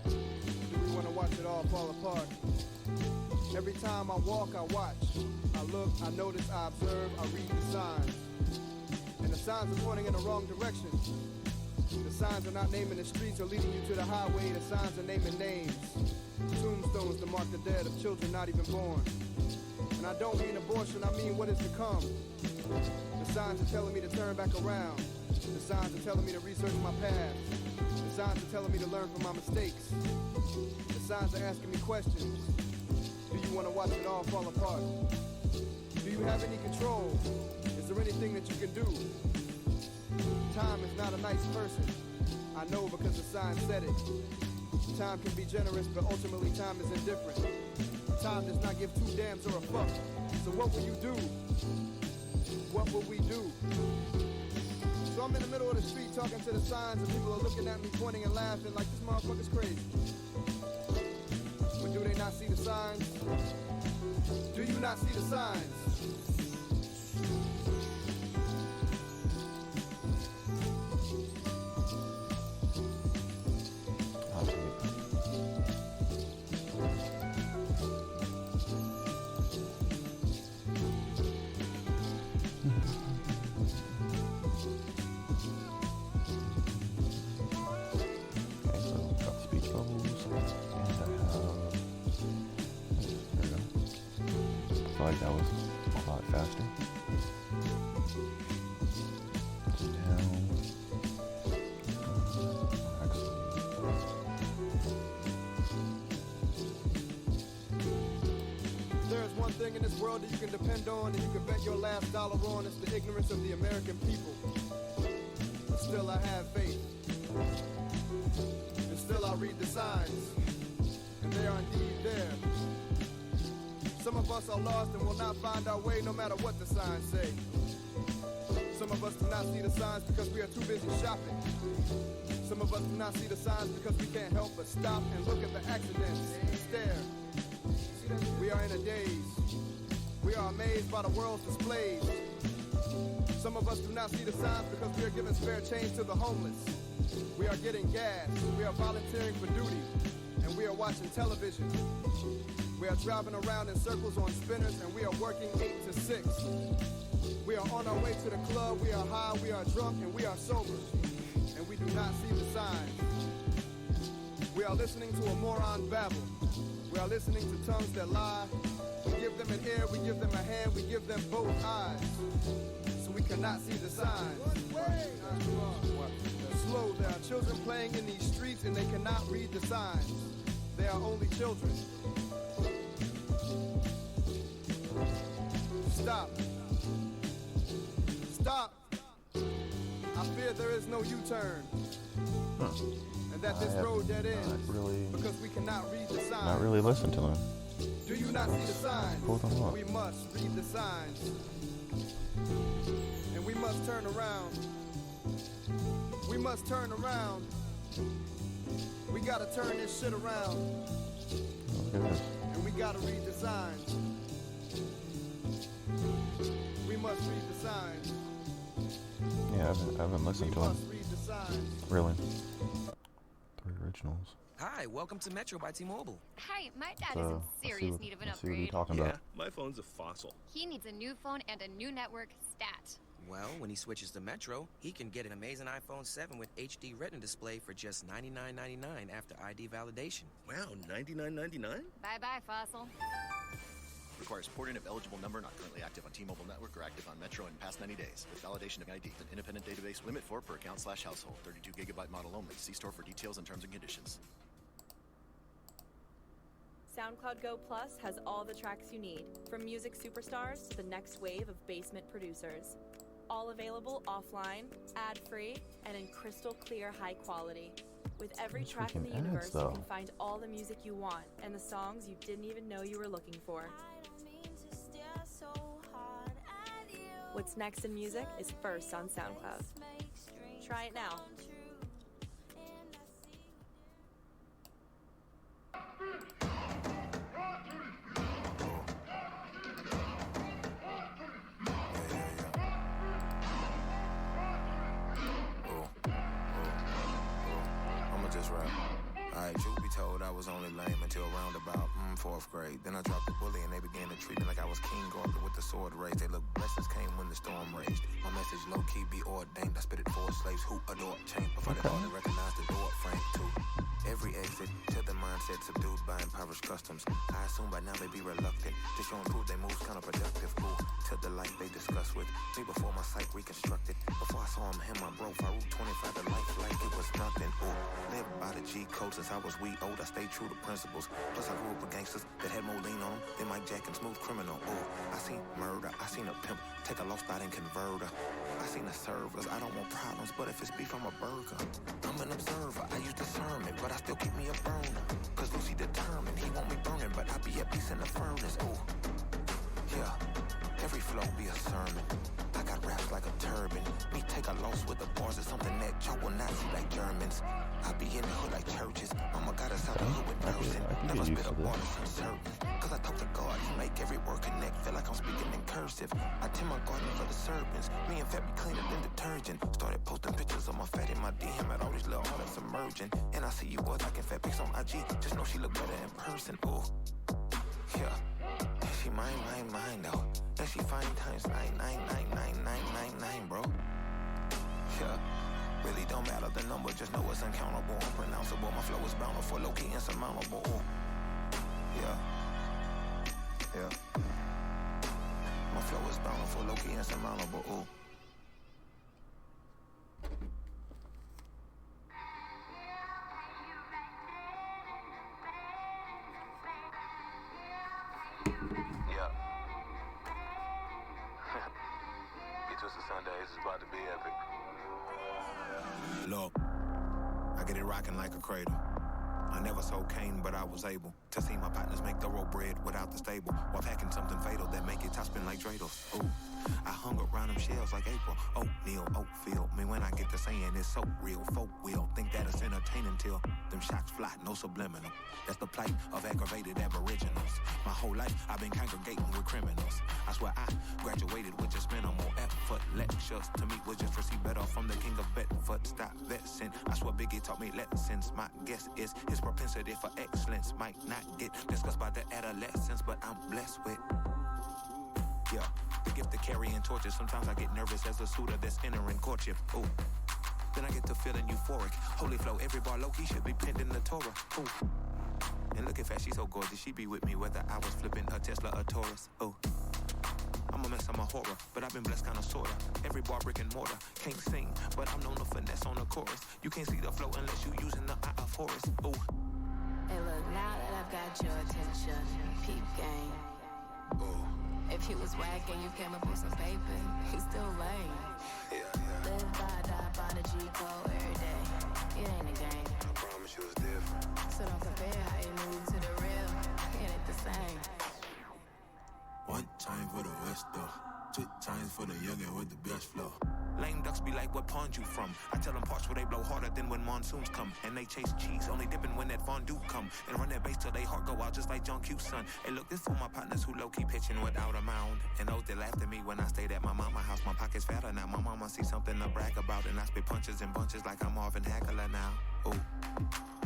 Do we want to watch it all fall apart? Every time I walk, I watch. I look, I notice, I observe, I read the signs. And the signs are pointing in the wrong direction. The signs are not naming the streets or leading you to the highway. The signs are naming names. Tombstones to mark the dead of children not even born. And I don't mean abortion, I mean what is to come. The signs are telling me to turn back around. The signs are telling me to research my past. The signs are telling me to learn from my mistakes. The signs are asking me questions. Do you want to watch it all fall apart? Do you have any control? Is there anything that you can do? Time is not a nice person. I know because the sign said it. Time can be generous, but ultimately time is indifferent. Time does not give two damns or a fuck. So what will you do? What will we do? So I'm in the middle of the street talking to the signs, and people are looking at me, pointing and laughing like this motherfucker's crazy. But do they not see the signs? Do you not see the signs? feel like that was a lot faster. Down. There's one thing in this world that you can depend on and you can bet your last dollar on. It's the ignorance of the American people. But still I have faith. And still I read the signs. And they are indeed there. Some of us are lost and will not find our way no matter what the signs say. Some of us do not see the signs because we are too busy shopping. Some of us do not see the signs because we can't help but stop and look at the accidents and stare. We are in a daze. We are amazed by the world's displays. Some of us do not see the signs because we are giving spare change to the homeless. We are getting gas. We are volunteering for duty. And we are watching television. We are driving around in circles on spinners and we are working 8 to 6. We are on our way to the club. We are high, we are drunk, and we are sober. And we do not see the signs. We are listening to a moron babble. We are listening to tongues that lie. We give them an ear, we give them a hand, we give them both eyes. So we cannot see the signs. Slow, there are children playing in these streets and they cannot read the signs. They are only children. Stop. Stop. I fear there is no U-turn. And that this road dead ends because we cannot read the signs. Not really listen to them. Do you not see the signs? Pull them up. We must read the signs. And we must turn around. We must turn around. We gotta turn this shit around. Look at this. And we gotta read the signs. We must read the signs. Yeah, I haven't listened to We them. must read the signs. Really. 3 originals. Hi, welcome to Metro by T-Mobile. Hi, my dad So, is in let's see serious what- need of an let's see what you're upgrade. talking about. My phone's a fossil. He needs a new phone and a new network stat. Well, when he switches to Metro, he can get an amazing iPhone 7 with HD Retina display for just $99.99 after ID validation. Wow, $99.99? Bye-bye, Fossil. Requires porting of eligible number not currently active on T-Mobile network or active on Metro in past 90 days. With validation of ID. An independent database limit for per account/household. 32 gigabyte model only. See store for details and terms and conditions. SoundCloud Go Plus has all the tracks you need, from music superstars to the next wave of basement producers. All available offline, ad-free, and in crystal clear high quality. With every Those track in the freaking ads, universe, though. you can find all the music you want and the songs you didn't even know you were looking for. What's next in music is first on SoundCloud. Try it now. I'ma just rap. Alright, truth be told, I was only lame until around about 4th grade. Then I dropped the bully and they began to treat me like I was King Arthur with the sword raised. They looked blessings came when the storm raged. My message low-key be ordained. I spit it for slaves who adore change. Before they hard to recognize the door frame too. Every exit to the mindset subdued by impoverished customs. I assume by now they be reluctant to show and prove they moves counterproductive. Ooh, to the life they discuss with me before my psych reconstructed. Before I saw him my bro, Farouk 25 to life like it was nothing. Ooh, lived by the G code since I was wee old. I stayed true to principles. Plus I grew up with gangsters that had more lean on them than Mike Jack and Smooth Criminal. Ooh, I seen murder, I seen a pimp take a lost thought and convert her. I seen the servers, I don't want problems, but if it's beef, I'm a burger. I'm an observer, I use discernment, but I still keep me a burner. Cause Lucy determined, he want me burning, but I be at peace in the furnace. Ooh, yeah, every flow be a sermon. I got raps like a turban. Me take a loss with the bars is something that y'all will not see like Germans. I be in the hood like churches. Mama got us out the hood with nursing. Never spit a bar that's uncertain. Cause I talk to God, he make every word connect. Feel like I'm speaking in cursive. I tend my garden for the serpents. Me and Fat be cleaner than detergent. Started posting pictures of my fat in my DM at all these little artists emerging. And I see you boys liking fat pics on IG. Just know she look better in person. Ooh, yeah. She mine though. And she fine times 9999999, bro. Yeah. Really don't matter the number, just know it's uncountable, unpronounceable. My flow is bountiful, low-key insurmountable. Ooh. Yeah. Yeah. flow is bountiful, low-key insurmountable, ooh. Yeah. Get twisted Sundays is about to be epic. Look, I get it rocking like a cradle. I never sold cane, but I was able to see my partners make thorough bread without the stable, while packing something fatal that make it top spin like dreidels. Ooh, I hung around them shells like April. Oatmeal, Oatfield. Me when I get to saying it's so real, folk will think that it's entertaining till them shots fly, no subliminal. That's the plight of aggravated aboriginals. My whole life I've been congregating with criminals. I swear I graduated with just minimal effort. Lectures to me was just receive better from the king of Bedford. Stop vexing. I swear Biggie taught me lessons. My guess is his propensity for excellence might not get discussed by the adolescents, but I'm blessed with, yeah, the gift of carrying torches. Sometimes I get nervous as a suitor that's entering courtship. Ooh. Then I get to feeling euphoric. Holy flow, every bar low-key should be pinned in the Torah. Ooh. And look at that, she's so gorgeous. She be with me whether I was flipping a Tesla or Taurus. Ooh. I'm a mess, I'm a horror, but I've been blessed kinda sorta. Every bar brick and mortar. Can't sing, but I'm known to finesse on the chorus. You can't see the flow unless you using the eye of Horus. Ooh. Hey look, now that I've got your attention, peep game. Ooh. If he was whack and you came up with some paper, he's still lame. Live by, die by the G code every day. It ain't a game. I promise you it's different. So don't compare how you move to the real. It ain't the same. One time for the West though, 2 times for the youngin' with the best flow. Lame ducks be like, what pond you from? I tell them parts where they blow harder than when monsoons come. And they chase cheese, only dipping when that fondue come. And run that bass till they heart go out just like John Q's son. Hey look, this for my partners who low-key pitching without a mound. And those that laughed at me when I stayed at my mama house. My pocket's fatter now, my mama see something to brag about. And I spit punches and bunches like I'm Marvin Hagler now. Ooh.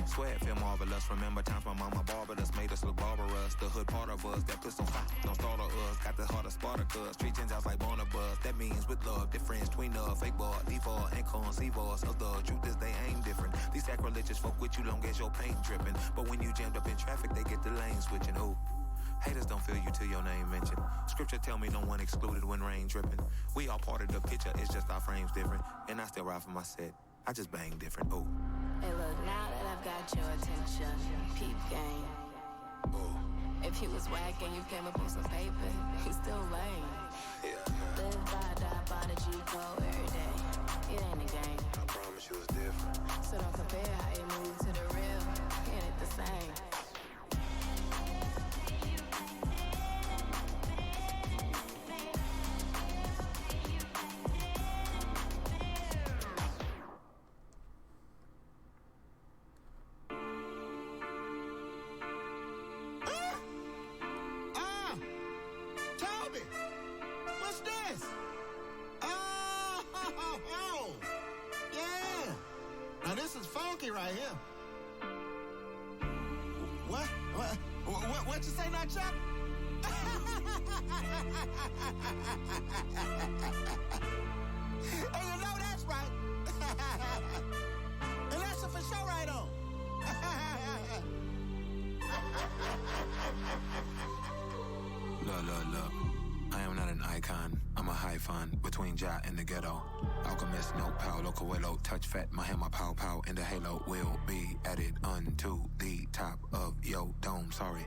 Swear it feel marvelous. Remember times my mama barbered us, made us look barbarous. The hood part of us, that pistol fire, don't startle us. Got the heart of Spartacus, street gens out like Barnabas. That means with love, difference between fake boy, default, and conceivers of the truth is they ain't different. These sacrilegious folk with you long as your paint dripping. But when you jammed up in traffic, they get the lane switching. Ooh. Haters don't feel you till your name mentioned. Scripture tell me no one excluded when rain dripping. We all part of the picture, it's just our frames different. And I still ride for my set, I just bang different. Ooh. Hey look, now that I've got your attention, peep game. Ooh. If he was whack and you came up with some paper, he's still lame. Live by, die by the G code every day. It ain't a game. I promise you it's different. So don't compare how you move to the real. It ain't the same. Toby, what's this? Oh, yeah. Now this is funky right here. What you say now, Chuck? Hey, you know that's right. And that's a for sure right on. Look. I am not an icon. I'm a hyphon between Ja and the ghetto. Alchemist, no Paulo Coelho. Touch fat, my hammer, pow pow, and the halo will be added unto the top of yo dome. Sorry.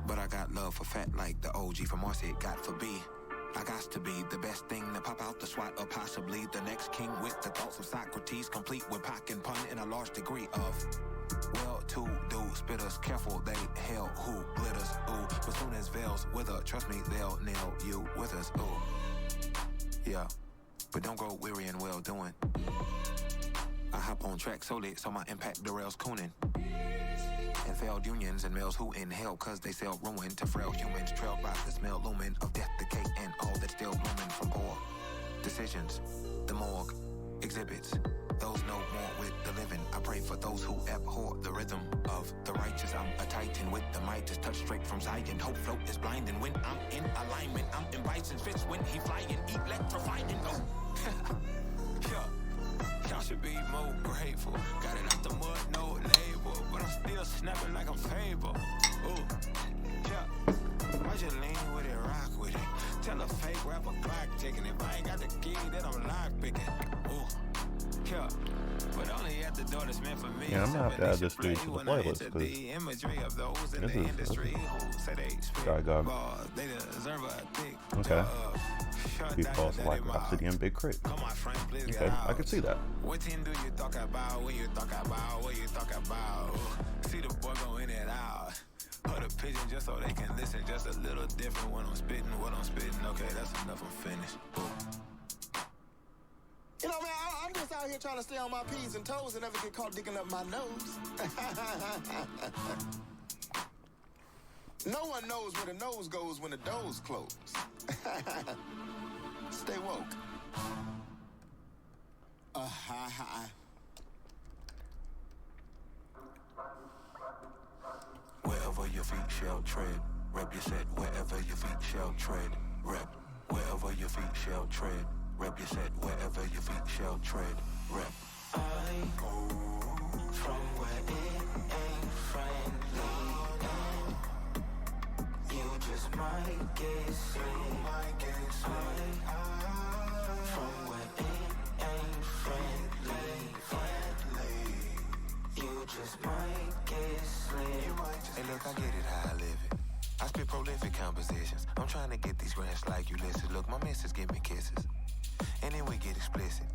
But I got love for fat like the OG from Marcy got for B. I got to be the best thing to pop out the SWAT or possibly the next king with the thoughts of Socrates, complete with pock and pun and a large degree of well-to-do spitters. Careful, they hell who glitters. Ooh, but soon as veils wither, trust me, they'll nail you with us. Ooh, yeah, but don't grow weary in well-doing. I hop on track solely so my impact derails cooning. And failed unions and males who inhale cause they sell ruin to frail humans trailed by the smell lumen of death, decay, and all that's still blooming from poor decisions. The morgue exhibits those no more with the living. I pray for those who abhor the rhythm of the righteous. I'm a titan with the Midas touch straight from Zion. Hope float is blinding when I'm in alignment. I'm in Bison's fist when he flying, electrifying. Oh, yeah. Y'all should be more grateful. Got it out the mud, no label, but I'm still snapping like I'm Fable. Ooh, yeah. I just lean with it, rock with it. Tell a fake rapper clock ticking. If I ain't got the key, then I'm lock picking. Ooh, yeah. But only at the door that's meant for me. Yeah, I'm gonna have to add this dude to the When I playlist enter because the imagery of those in this the is industry who say they guy spit got bars, they deserve a thick okay. shut Beat down Boss your like dirty mouth. Rhapsody and Big Crit. Come on, friend, please get Okay, I out. can see that. What team do you talk about when you talk about what you talk about? See the boy go in and out. Put a pigeon just so they can listen just a little different when I'm spitting what I'm spitting. Okay, that's enough, I'm finished. You know, man, I'm just out here trying to stay on my P's and toes and never get caught digging up my nose. No one knows where the nose goes when the doors close. Stay woke. Wherever your feet shall tread, rep your set. Wherever your feet shall tread, rep. Wherever your feet shall tread, rep your set. Wherever your feet shall tread, rep. I go from where it ain't friendly. You just might get slick. From where it ain't friendly. You just might get slick. Hey, look, I get it how I live it. I spit prolific compositions. I'm trying to get these grants like Ulysses. Look, my missus give me kisses. And then we get explicit.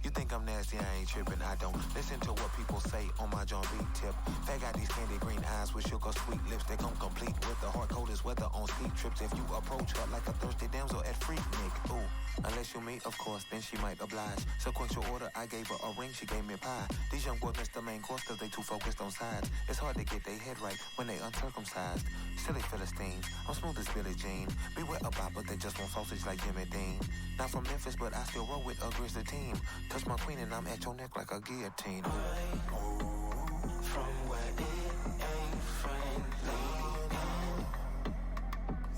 You think I'm nasty, I ain't tripping, I don't listen to what people say on my John beat tip. They got these candy green eyes with sugar sweet lips. They come complete with the hard coldest weather on ski trips. If you approach her like a thirsty damsel at Freaknik, ooh. Unless you meet, of course, then she might oblige. Sequential order, I gave her a ring, she gave me a pie. These young boys miss the main course cause they too focused on sides. It's hard to get their head right when they uncircumcised. Silly Philistines, I'm smooth as Billie Jean. Beware about, but they just want sausage like Jimmy Dean. Not from Memphis, but I still roll with a grizzly team. Touch my queen and I'm at your neck like a guillotine. I go from where it ain't friendly.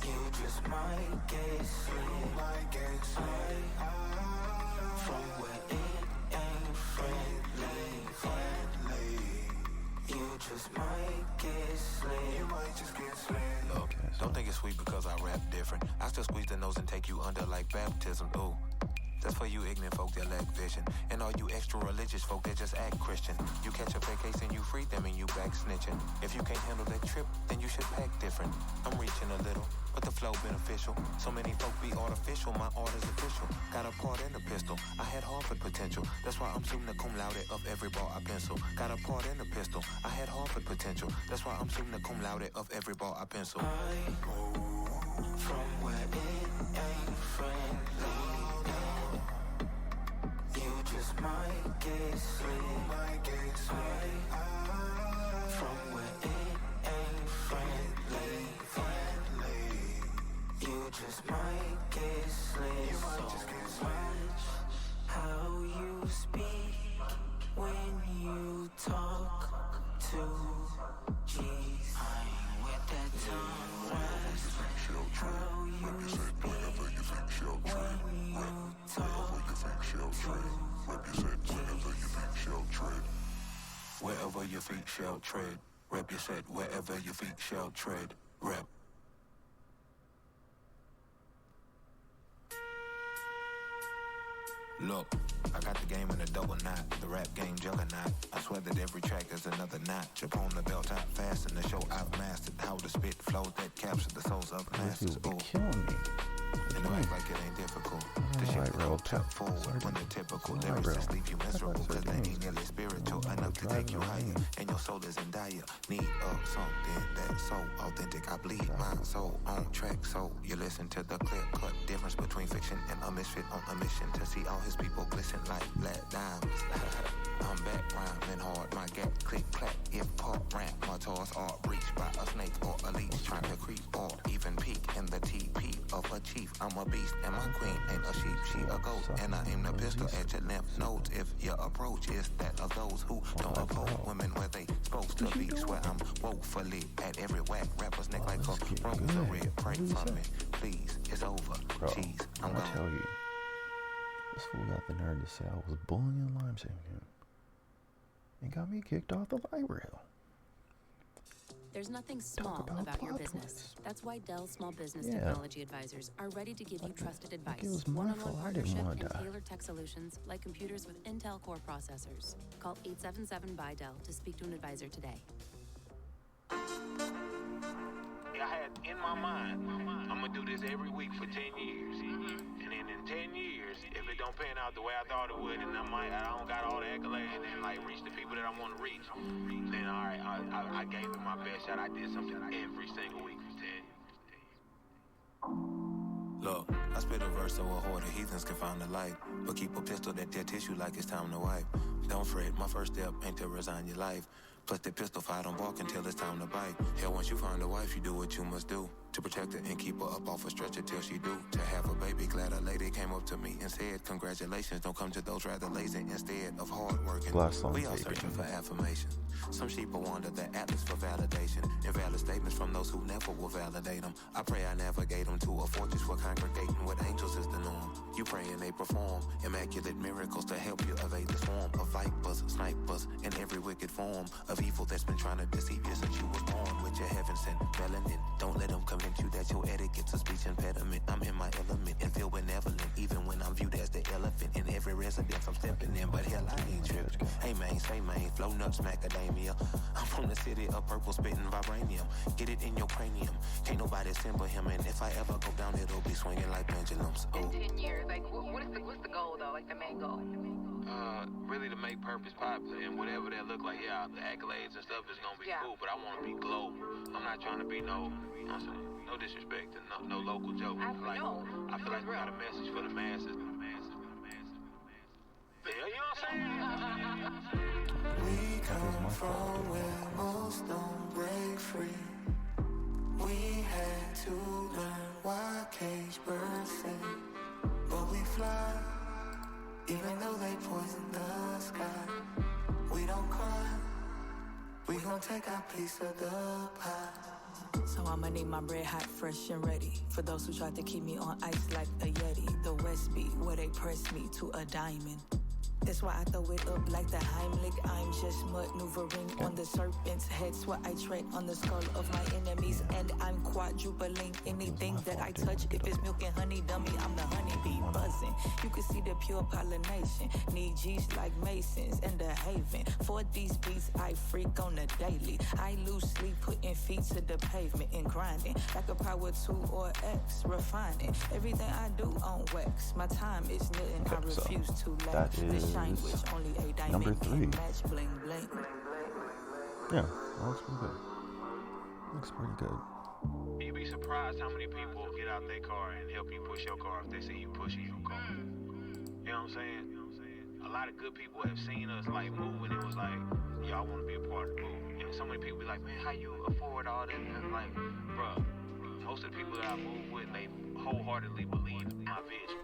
You just might get slick. From where it ain't friendly. You just might get slick. Look, don't think it's sweet because I rap different. I still squeeze the nose and take you under like baptism. Ooh. That's for you ignorant folk that lack vision. And all you extra religious folk that just act Christian. You catch a fake case and you free them and you back snitching. If you can't handle that trip, then you should pack different. I'm reaching a little, but the flow beneficial. So many folk be artificial, my art is official. Got a part in the pistol, I had Harvard potential. That's why I'm summa cum laude of every bar I pencil. Got a part in the pistol, I had Harvard potential. That's why I'm summa cum laude of every bar I pencil. I go from where it ain't friendly. You just might get slick. From where it ain't friendly. You just might get slick. So watch how you speak when you talk to G's. I ain't with that tongue rest. How you speak when you talk to Wherever your feet shall tread, rep your set. Wherever your feet shall tread, rep. Look, I got the game in a double knot, the rap game juggernaut. I swear that every track is another notch. Upon the belt top fasten the show I've mastered. How to spit flows that capture the souls of masses. Ooh. Killing me. And don't act like it ain't difficult to shift the step forward when the typical lyricists leave you miserable cause they ain't nearly spiritual enough to take you higher. And your soul is in dire need of something that's so authentic. I bleed my soul on track, so you listen to the clear-cut difference between fiction and a misfit on a mission to see all his people glisten like black diamonds. I'm back rhyming hard, my gap click clack. If part rap, my tours are breached by a snake or a leech trying to creep or even peek in the TP of a chief. I'm a beast and my queen ain't a sheep, she a goat. And I aim the pistol at your lymph nodes. If your approach is that of those who don't oppose women where they supposed to be, swear I'm woefully at every whack rapper's neck like a rosary. Pray from me, please, it's over. Jeez, I'm gone. Tell you, this fool got the nerve to say I was bullying and lime shaming him. And got me kicked off the light rail. There's nothing small about your business. That's why Dell Small Business Yeah. Technology Advisors are ready to give you trusted advice, it was my one-on-one fault. I partnership, didn't wanna and die. tailored tech solutions like computers with Intel Core processors. Call 877-BY-DELL to speak to an advisor today. I had in my mind, I'm gonna do this every week for 10 years. And then in 10 years, if it don't pan out the way I thought it would, and I don't got all the accolades and like reach the people that I want to reach, then all right, I gave it my best shot. I did something every single week for 10. Look, I spit a verse so a horde of heathens can find the light. But keep a pistol that tear tissue like it's time to wipe. Don't fret, my first step ain't to resign your life. Plus that pistol fight don't bark until it's time to bite. Hell, once you find a wife, you do what you must do. To protect her and keep her up off a stretcher till she do. To have a baby, glad a lady came up to me and said, congratulations, don't come to those rather lazy instead of hard working. We all searching for affirmation. Some sheep will wander the atlas for validation. Invalid statements from those who never will validate them. I pray I navigate them to a fortress where congregating with angels is the norm. You pray and they perform immaculate miracles to help you evade the swarm of vipers, snipers, and every wicked form of evil that's been trying to deceive you since you was born with your heaven sent melanin. Don't let them convince you that your etiquette's a speech impediment. I'm in my element and feel benevolent, even when I'm viewed as the elephant in every residence I'm stepping in. But hell, I ain't tripped. Hey man, say man, flow nuts, macadamia. I'm from the city of purple spitting vibranium. Get it in your cranium. Can't nobody assemble him, and if I ever go down, it'll be swinging like pendulums. Oh. In 10 years, like what's the goal though? Like the main goal? Really to make purpose popular and whatever that look like. Yeah, the accolades and stuff is gonna be cool, but I want to be global. I'm not trying to be no disrespect to no local joke. I feel like we got a message for the masses. Yeah, you know what I'm saying? We come from where most don't break free. We had to learn why cage birds sing, but we fly. Even though they poison the sky, we don't cry. We gon' take our piece of the pie. So I'ma need my bread hot, fresh and ready. For those who tried to keep me on ice like a Yeti. The West Beat, where they press me to a diamond. That's why I throw it up like the Heimlich. I'm just maneuvering on the serpent's head. Swear I tread on the skull of my enemies. And I'm quadrupling anything that I touch. If it's milk and honey, dummy, I'm the honeybee buzzing. You can see the pure pollination. Need G's like Masons in the haven. For these beats, I freak on the daily. I lose sleep putting feet to the pavement and grinding. Like a power 2 or X, refining. Everything I do on wax. My time is nothing, I refuse to lack. Shine which only a diamond number 3. can match. Bling bling. Yeah, that looks pretty good. Looks pretty good. You'd be surprised how many people get out their car and help you push your car if they see you pushing your car. You know what I'm saying? A lot of good people have seen us like move and it was like, yo, I want to be a part of the move. And so many people be like, man, how you afford all this? And I'm like, bruh, most of the people that I move with, they wholeheartedly believe in my vision.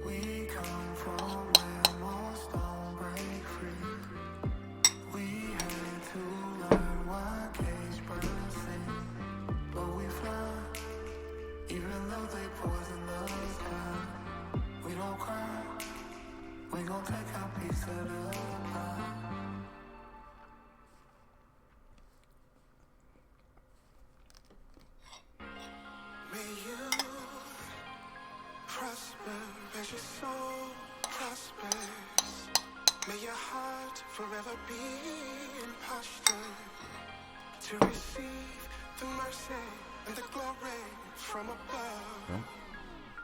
We come from where most don't break free. We had to learn why cage birds sing, but we fly. Even though they poison the sky, we don't cry. We gon' take our piece of the pie. May you prosper as your soul prospers. May your heart forever be in posture to receive the mercy and the glory from above.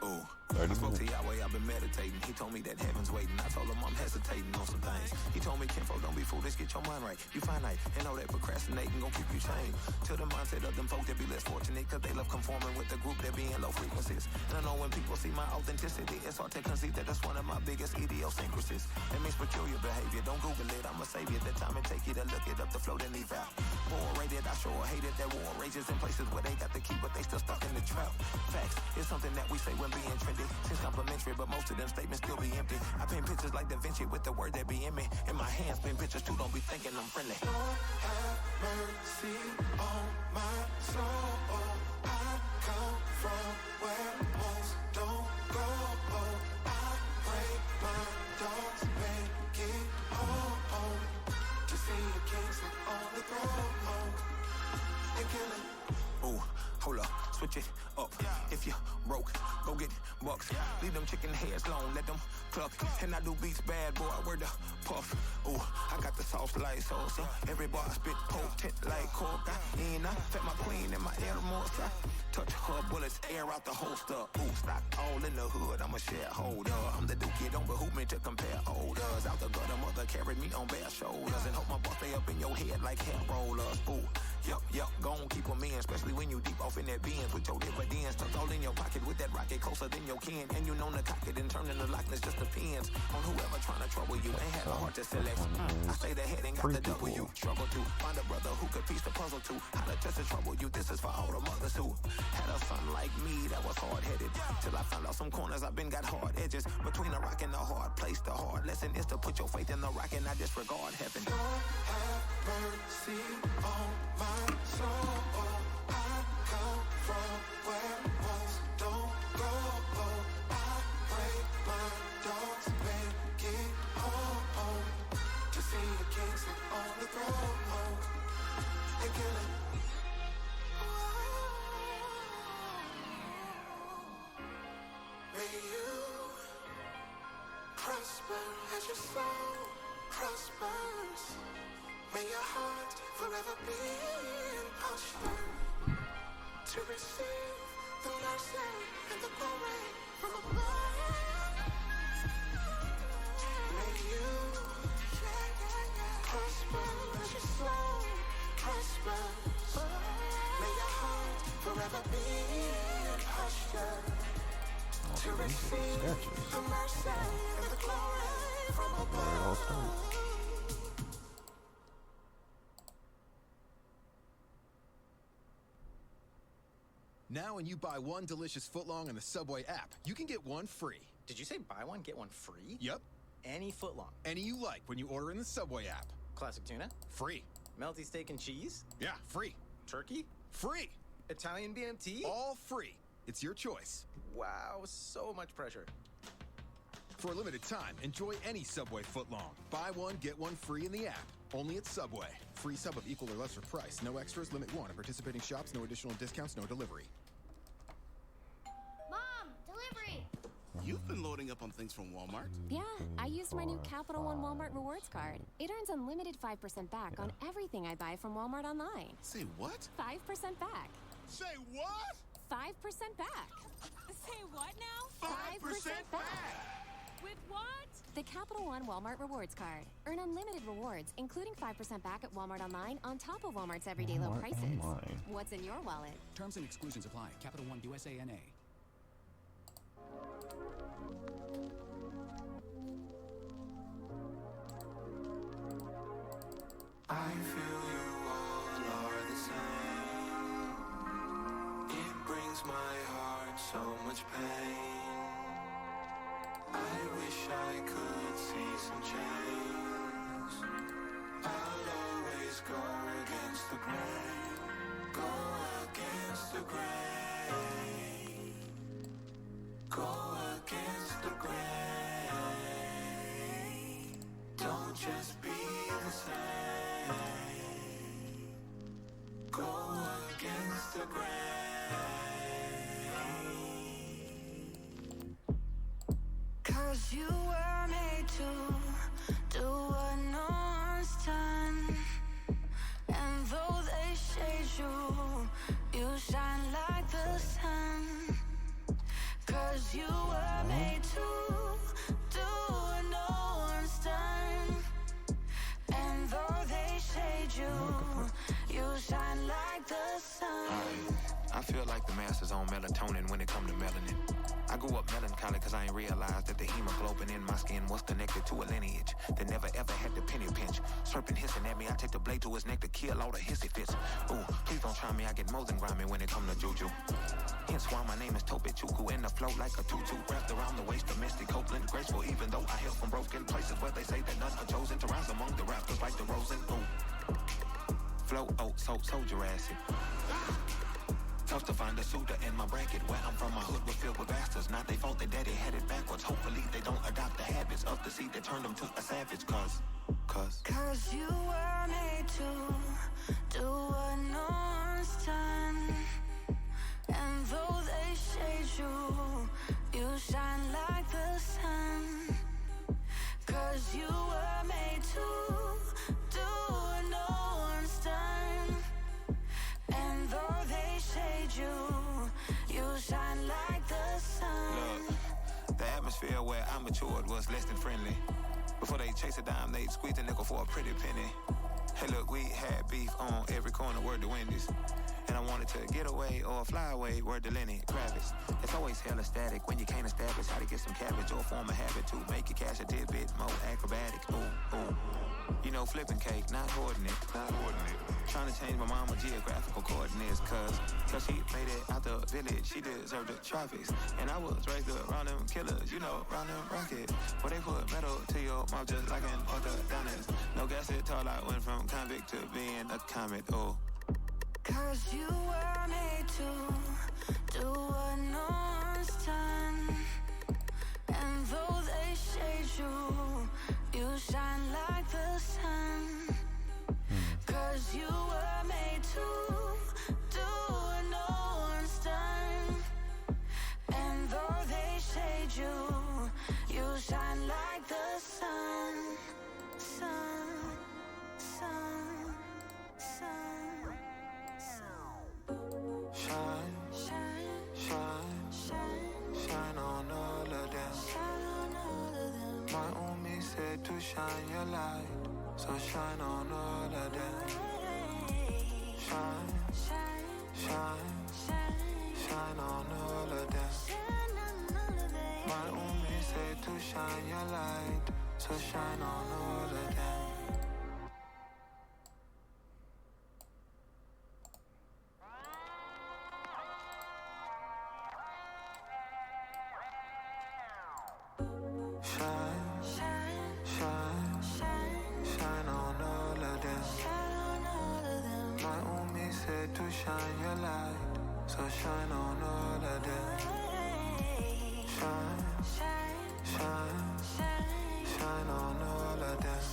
Ooh, I spoke to Yahweh, I've been meditating. He told me that heaven's waiting. I told him I'm hesitating on some things. He told me, Kinfolk, don't be foolish, get your mind right. You finite, and know that procrastinating gon' keep you chained to the mindset of them folk that be less fortunate, cause they love conforming with the group that be in low frequencies. And I know when people see my authenticity, it's hard to conceive that that's one of my biggest idiosyncrasies. That means peculiar behavior, don't Google it, I'm a savior. The time it take you to look it up, the flow that leave out. War rated, I sure hated that war rages in places where they got the key, but they still stuck in the trap. Facts, it's something that we say when being trendy. Seems complimentary, but most of them statements still be empty. I paint pictures like Da Vinci with the word that be in me. In my hands, paint pictures too, don't be thinking I'm friendly. Lord, have mercy on my soul. I come from where most don't go. I pray my dogs make it home to see the king sit on the throne. switch it up. If you broke, go get bucks. Leave them chicken heads long, let them cluck. And I do beats bad, boy, word the puff. Ooh, I got the sauce like salsa. Every bar I spit potent like coca. And I fed my queen in my hermosa. Touch her bullets, air out the holster. Ooh, stock all in the hood, I'm a shareholder. I'm the dookie, don't behoove me to compare odors. Out the gutter, mother carried me on bare shoulders. And hope my boss stay up in your head like hair rollers. Ooh, yup, gon' keep them in. Especially when you deep off in that Benz with your dividends tucked all in your pocket with that rocket closer than your kin. And you know the cock it and turning the likeness just depends on whoever trying to trouble you. Ain't had a heart to select. I stay the head and got the W. Struggle to find a brother who could piece the puzzle to how to touch the trouble you. This is for all the mothers who had a son like me that was hard-headed. Till I found out some corners I've been got hard edges. Between a rock and a hard place, the hard lesson is to put your faith in the rock and not disregard heaven. Lord, have mercy on my soul. I come from where most don't go. I pray my dogs make it home to see the king sit on the throne and kill him. May you prosper as your soul prospers. May your heart forever be in posture to receive the mercy and the glory from above. May you prosper as your soul prospers. May your heart forever be in posture to receive the mercy and the glory from above. Now when you buy one delicious footlong on the Subway app, you can get one free. Did you say buy one, get one free? Yep. Any footlong? Any you like when you order in the Subway app. Classic tuna? Free. Melty steak and cheese? Yeah, free. Turkey? Free. Italian BMT? All free. It's your choice. Wow, so much pressure. For a limited time, enjoy any Subway footlong. Buy one, get one free in the app. Only at Subway. Free sub of equal or lesser price. No extras, limit one. At participating shops, no additional discounts, no delivery. Mom, delivery! You've been loading up on things from Walmart. Yeah, I used my new Capital One Walmart Rewards card. It earns unlimited 5% back on everything I buy from Walmart online. Say what? 5% back. Say what? 5% back. Say what now? 5% back. With what? The Capital One Walmart Rewards card. Earn unlimited rewards, including 5% back at Walmart Online on top of Walmart's everyday low prices. Online. What's in your wallet? Terms and exclusions apply. Capital One USA NA. I feel you all are the same. It brings my heart so much pain. I wish I could see some change. I'll always go against the grain. Go against the grain. Go against the grain. Don't just be the same. Go against the grain. 'Cause you were made to do what no one's done. And though they shade you, you shine like the sun. 'Cause you were made to do what no one's done. And though they shade you, you shine like the sun. I feel like the masters on melatonin when it come to melanin. I grew up melancholy cause I ain't realized that the hemoglobin in my skin was connected to a lineage that never ever had the penny pinch. Serpent hissing at me, I take the blade to his neck to kill all the hissy fits. Ooh, please don't try me, I get more than grimy when it come to juju. Hence why my name is Tope Chuku, in the flow like a tutu, wrapped around the waist of Misty Copeland, graceful even though I hail from broken places where they say that none are chosen to rise among the rappers like the Rosen. Ooh, flow, so Jurassic. Tough to find a suitor in my bracket. Where I'm from, my hood was filled with bastards. Not they fault, their daddy had it backwards. Hopefully they don't adopt the habits of the seed that turned them to a savage. Cause you were made to do what no one's done. And though they shade you shine like the sun. 'Cause you were made to do what no one's done. And though they shade you shine like the sun. Look, the atmosphere where I matured was less than friendly. Before they chase a dime, they'd squeeze a nickel for a pretty penny. Hey look, we had beef on every corner, word to Wendy's. And I wanted to get away or fly away, word to Lenny Kravitz. It's always hella static when you can't establish how to get some cabbage or form a habit to make your cash a tidbit more acrobatic. Ooh, ooh. You know, flipping cake, not hoarding it. Trying to change my mama geographical coordinates, cause till she made it out the village, she deserved the tropics. And I was raised around them killers, you know, around them rockets. Where they put metal to your mouth just like an orthodontist. No gas at all, I went from convict to being a comet, oh. 'Cause you were made to do what no one's done. And though they shade you shine like the sun. 'Cause you were made to do what no one's done. And though they shade you shine like the sun. Sun, sun, sun. Shine, shine on all of them. My Umi said to shine your light, so shine on all of them. Shine, shine on all of them. My Umi said to shine your light, so shine on all of them. Shine on all of them. My Umi said to shine your light, so shine on all of them.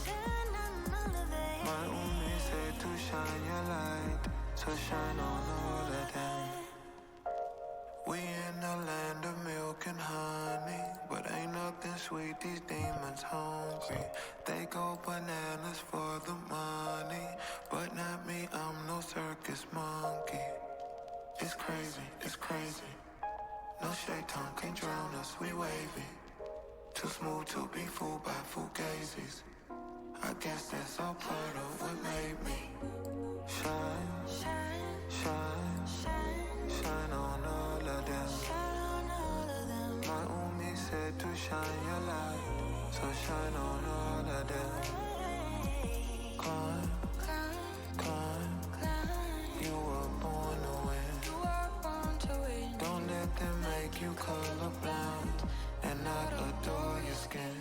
Shine on all of them. My Umi said to shine your light, so shine on all of them. We in the land of milk and honey, but ain't nothing sweet, these demons hungry. They go bananas for the money, but not me, I'm no circus monkey. It's crazy. No shaitan can drown us, we wavy. Too smooth to be fooled by fugazis. I guess that's all part of what made me. Shine on all of them. My Umi said to shine your light, so shine on all of them. Climb, you were born to win. Don't let them make you colorblind and not adore your skin.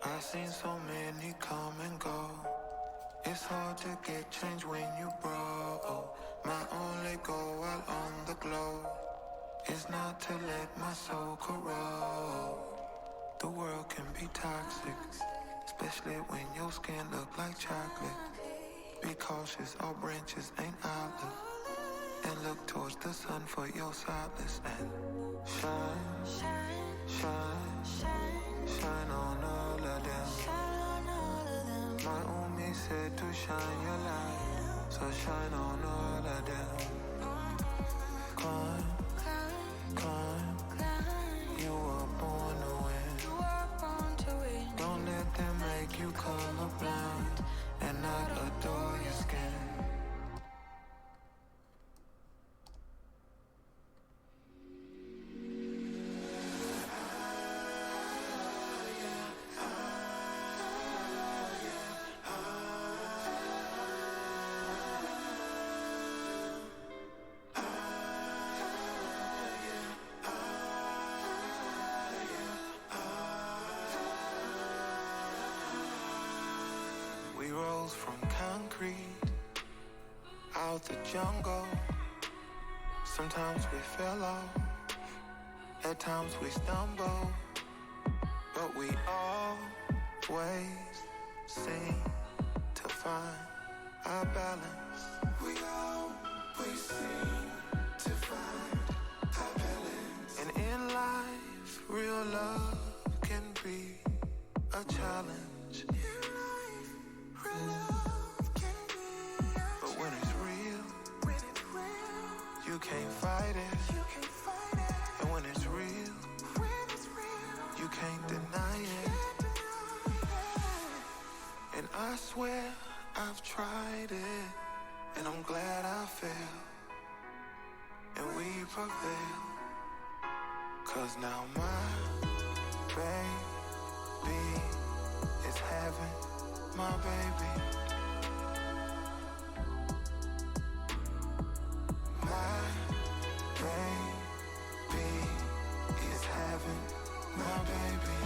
I've seen so many come and go. It's hard to get change when you broke. My only goal while on the globe is not to let my soul corrode. The world can be toxic, especially when your skin look like chocolate. Be cautious, all branches ain't olive. And look towards the sun for your solace. And shine on all of them. My Umi said to shine your light, so shine on all of them. Climb, you were born to win. Don't let them make you colorblind and not adore your skin. We rose from concrete out the jungle. Sometimes we fell off, at times we stumble, but we always seem to find our balance. We always seem to to find our balance. And in life, real love can be a challenge. In life, real love can be a challenge. But when it's real, you can't fight it. You can't fight it. And when it's real, you can't deny it. And I swear I've tried it, and I'm glad I failed. And we prevail. 'Cause now my baby is having my baby. My baby is having my baby.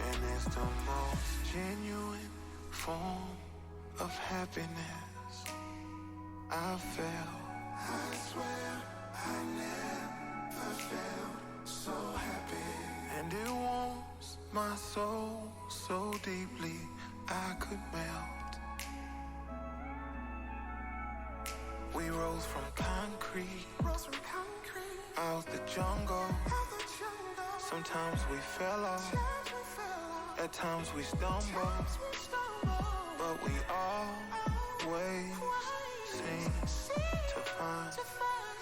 And it's the most genuine form of happiness I felt. I swear I never felt so happy. And it warms my soul so deeply I could melt. We rose from concrete, out the jungle. Sometimes we fell off, at times we stumbled, but we always seem to find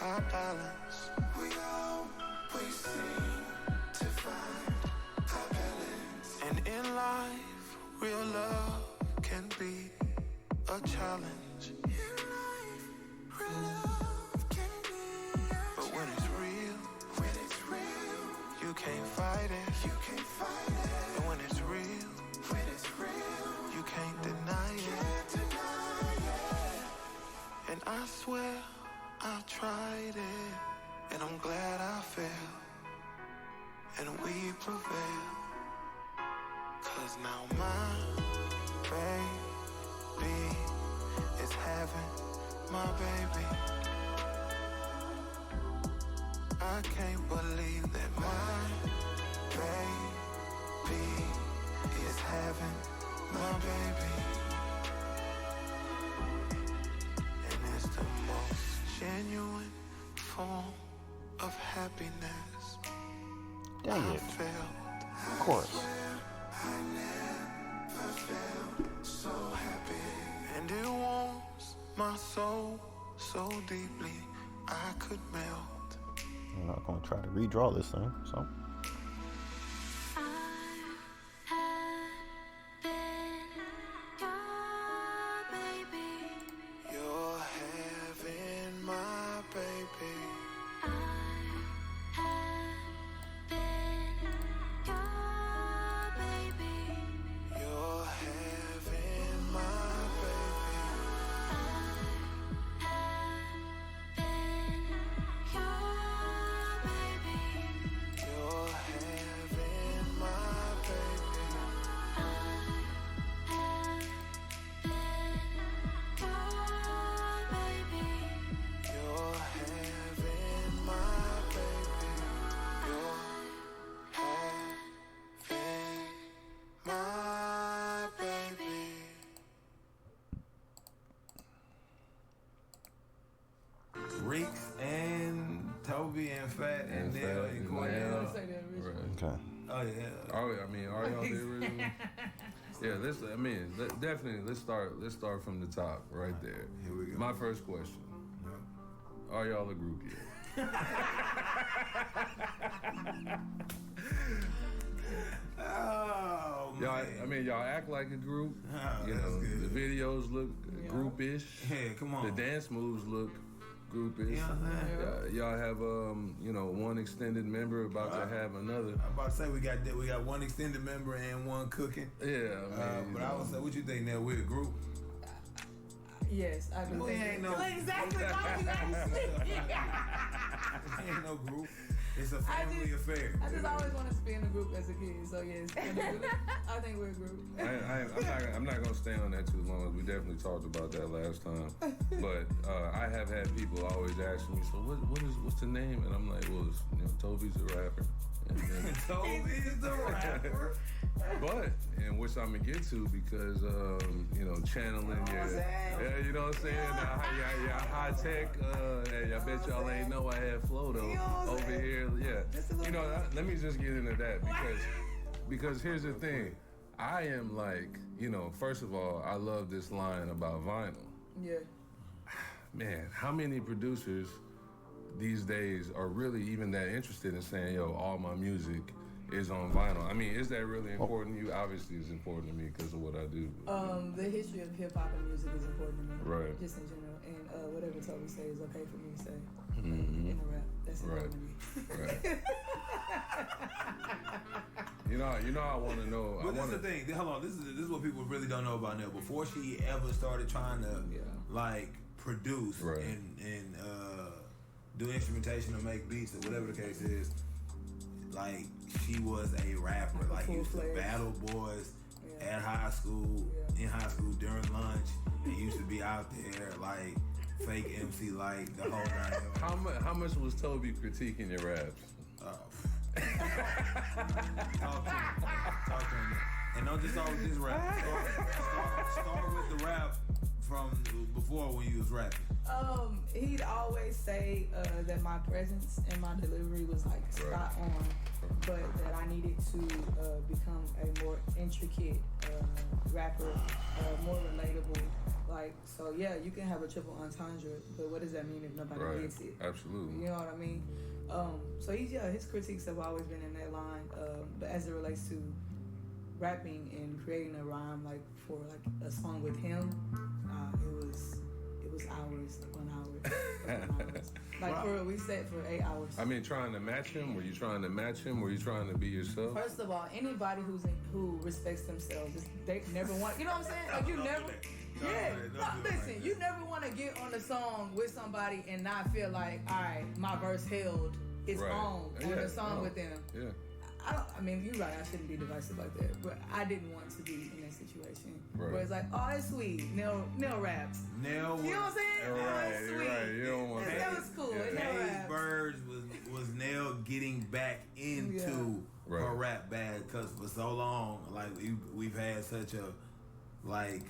our balance. We always seem to find our balance. And in life, real love can be a challenge. In life, real love can be a challenge. But when it's real, you can't fight it. You can't fight it. And when it's real, you can't deny it. And I swear I've tried it, and I'm glad I failed. And we prevail. 'Cause now my baby is having my baby. I can't believe that my baby is having my baby. And it's the most genuine form of happiness Dang I it. felt. Of course. I never felt so happy. And it warms my soul so deeply I could melt. I'm not going to try to redraw this thing, so. You're having my baby. You're having my baby. You're having my baby. You're having my baby. You're having my baby. Reeks and Toby and Fat and Nell and Cornell. Okay. Oh yeah. I mean, are y'all the original? Yeah, definitely. Let's start from the top, right there. Here we go. My first question: are y'all a group yet? Oh Y'all, man. y'all act like a group. Oh, you that's know, good. the videos look groupish. Yeah, come on. The dance moves look groupish. You know what I'm saying? Y'all have one extended member about to have another. I'm about to say we got one extended member and one cooking. Yeah, but I would say, what you think, Nell? We're a group. Yes, I do. We ain't no. Exactly. Ain't no group. It's a family affair. I just always wanted to be in a group as a kid, so yes, I think we're a group. I'm not gonna stay on that too long. We definitely talked about that last time. But I have had people always ask me, so what's the name? And I'm like, well, Toby's the rapper. And Toby is the rapper. But, and which I'm gonna get to because, you know, channeling your, you know what I'm saying? Your high tech, I bet y'all ain't know I had flow though over here. Yeah, you know, let me just get into that because here's the thing. I am like, you know, first of all, I love this line about vinyl. Yeah. Man, how many producers these days are really even that interested in saying, yo, all my music is on vinyl? I mean, is that really important to you? Obviously, it's important to me because of what I do. The history of hip hop and music is important to me. Right. Just in general. And whatever Toby says is okay for me to say. In a rap. That's important to me. Right. You know, I want to know. But this is the thing. Hold on. This is what people really don't know about Nell. Before she ever started trying to like produce and do instrumentation or make beats or whatever the case is, like she was a rapper. Like used to battle boys at high school, in high school during lunch, and used to be out there like fake MC like the whole night. How much was Toby critiquing your raps? Talk to him. And don't just start with this rap. Start with the rap from before when you was rapping. He'd always say that my presence and my delivery was like spot on, but that I needed to become a more intricate rapper, more relatable. Like, so yeah, you can have a triple entendre, but what does that mean if nobody gets it? Absolutely. You know what I mean? So his critiques have always been in that line. But as it relates to rapping and creating a rhyme, like for like a song with him, it was hours, 1 hour. Like we sat for 8 hours. I mean, trying to match him? Were you trying to match him? Were you trying to be yourself? First of all, anybody who respects themselves, they never want. You know what I'm saying? Like you never. Listen, you never want to get on the song with somebody and not feel like, all right, my verse held its own on the song with them. Yeah. I mean, you're right. I shouldn't be divisive like that, but I didn't want to be in that situation where it's like, oh, it's sweet. Nell raps. Nell, you know what I'm saying? Right, sweet. Right. You don't want that was cool. Hayes Birds was Nell getting back into her rap bag because for so long, like we've had such a like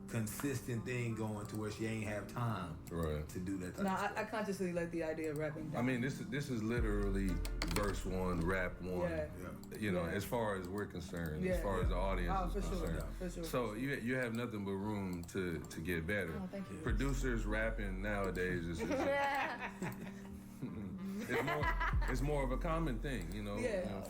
consistent thing going to where she ain't have time to do that type of stuff. I consciously let the idea of rapping down. I mean, this is literally verse 1, rap 1. You know, as far as we're concerned, as far as the audience is concerned. For sure. So you have nothing but room to get better. Oh, thank you. Producers rapping nowadays is it's more of a common thing, you know.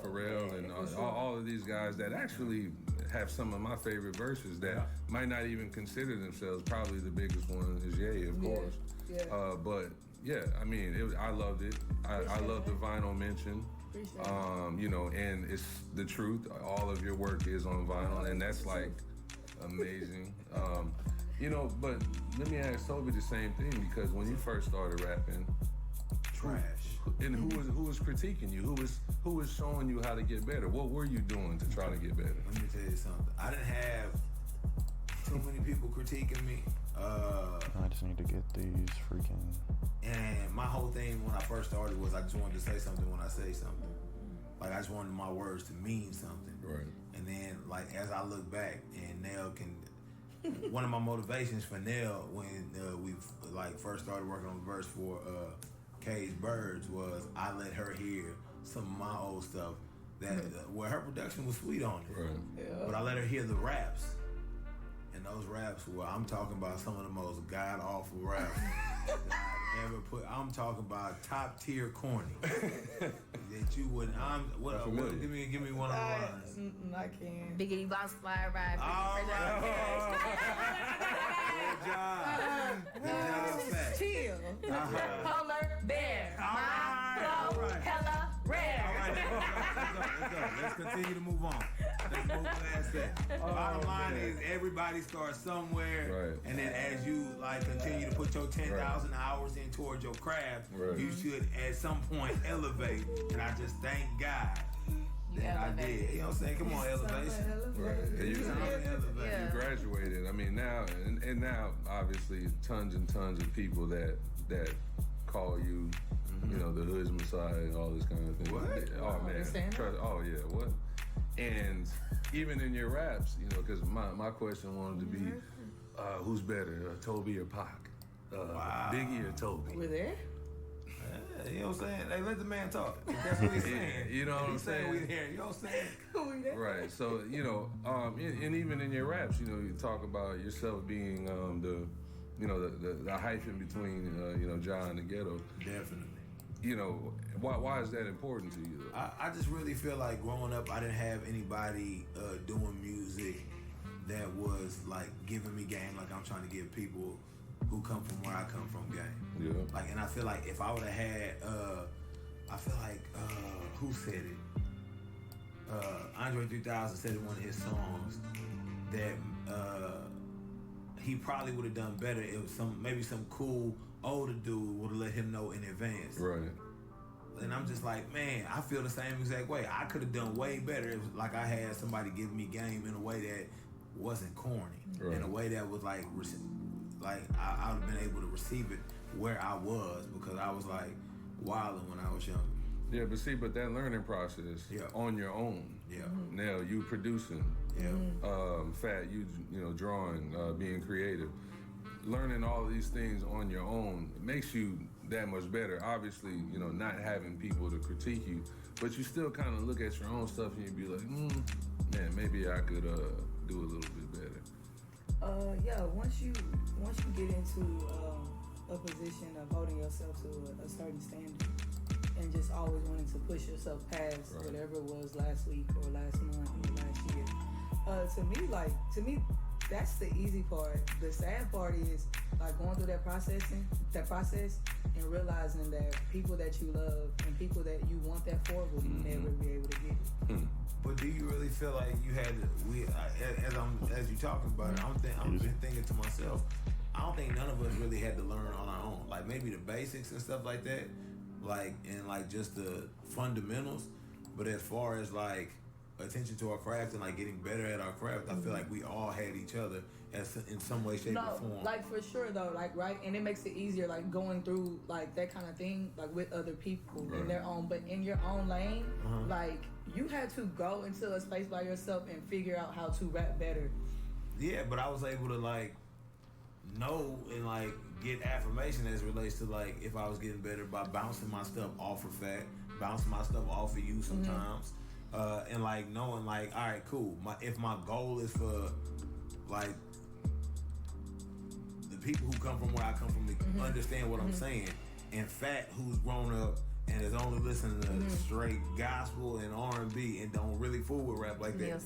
Pharrell and all of these guys that actually have some of my favorite verses that might not even consider themselves. Probably the biggest one is Ye, of course. But yeah, I mean, I loved it. I love the vinyl mention. You know, and it's the truth. All of your work is on vinyl, and that's like amazing. You know, but let me ask Toby the same thing, because when you first started rapping, trash. And who was critiquing you? Who was showing you how to get better? What were you doing to try to get better? Let me tell you something. I didn't have too many people critiquing me. I just need to get these freaking. And my whole thing when I first started was I just wanted to say something when I say something. Like I just wanted my words to mean something. Right. And then like as I look back, and Nell can. One of my motivations for Nell when we like first started working on the verse for Cage Birds was I let her hear some of my old stuff that where her production was sweet on it. Right. But I let her hear the raps. And those raps were, I'm talking about some of the most god awful raps that I've ever put. I'm talking about top tier corny. That you wouldn't. Give me one of the lines. I can't. Biggity boss fly ride. All right. Good job. Good job. Chill. Polar bear. My flow hella rare. All right, let's continue to move on. Let's move past that. Bottom line is everybody starts somewhere, and then as you like continue to put your 10,000 hours in towards your craft, you should at some point elevate. And I just thank God that I did. You know what I'm saying? Come on, elevation. Right. You graduated. I mean, now and now obviously tons and tons of people that call you, you know, the Hood's Messiah and all this kind of thing. What? Oh man. What? And even in your raps, you know, because my question wanted to be, who's better, Toby or Pac? Biggie or Toby? We're there? You know what I'm saying? Hey, let the man talk. That's what he's saying. You know what I'm saying? We here. You know what I'm saying? Right. So, you know, and even in your raps, you know, you talk about yourself being the hyphen between, Ja and the Ghetto. Definitely. You know, why is that important to you, though? I just really feel like growing up, I didn't have anybody doing music that was like giving me game like I'm trying to give people who come from where I come from game. Yeah. Like, and I feel like if I would have had, who said it? Andre 3000 said in one of his songs that he probably would have done better if maybe some cool older dude would have let him know in advance. Right. And I'm just like, man, I feel the same exact way. I could have done way better if like I had somebody give me game in a way that wasn't corny. Right. In a way that was like I would have been able to receive it where I was, because I was like wilding when I was young. Yeah, but that learning process on your own. Yeah. Now you producing. Yeah. Fat, you drawing, being creative. Learning all these things on your own makes you that much better. Obviously, not having people to critique you, but you still kind of look at your own stuff and you be like, man, maybe I could do a little bit better. Once you get into a position of holding yourself to a certain standard and just always wanting to push yourself past whatever it was last week or last month or last year, to me, that's the easy part. The sad part is like going through that process and realizing that people that you love and people that you want that for will never be able to get it. But do you really feel like you had to, as you talking about it, I'm been thinking to myself, I don't think none of us really had to learn on our own. Like maybe the basics and stuff like that, and just the fundamentals. But as far as like attention to our craft and like getting better at our craft, I feel like we all had each other in some way, shape, or form. Like for sure though, like right, and it makes it easier like going through like that kind of thing like with other people in their own, but in your own lane, like you had to go into a space by yourself and figure out how to rap better. Yeah, but I was able to like know and like get affirmation as it relates to like if I was getting better by bouncing my stuff off of Fat, bouncing my stuff off of you sometimes. And like knowing like, all right, cool. If my goal is for like the people who come from where I come from to understand what I'm saying, and Fat who's grown up and is only listening to straight gospel and R&B and don't really fool with rap like that.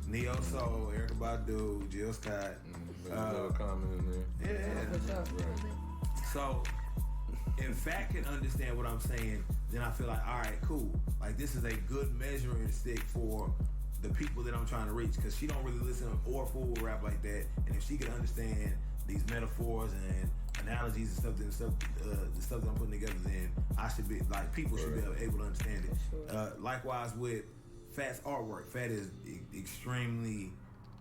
Neo Soul, Erykah Badu, Jill Scott. A little comment in there. Yeah. Right. So if Fat can understand what I'm saying, then I feel like, all right, cool. Like this is a good measuring stick for the people that I'm trying to reach, because she don't really listen or fool with rap like that. And if she can understand these metaphors and analogies and the stuff that I'm putting together, then I should be like people should be able to understand it. Likewise with Fat's artwork. Fat is extremely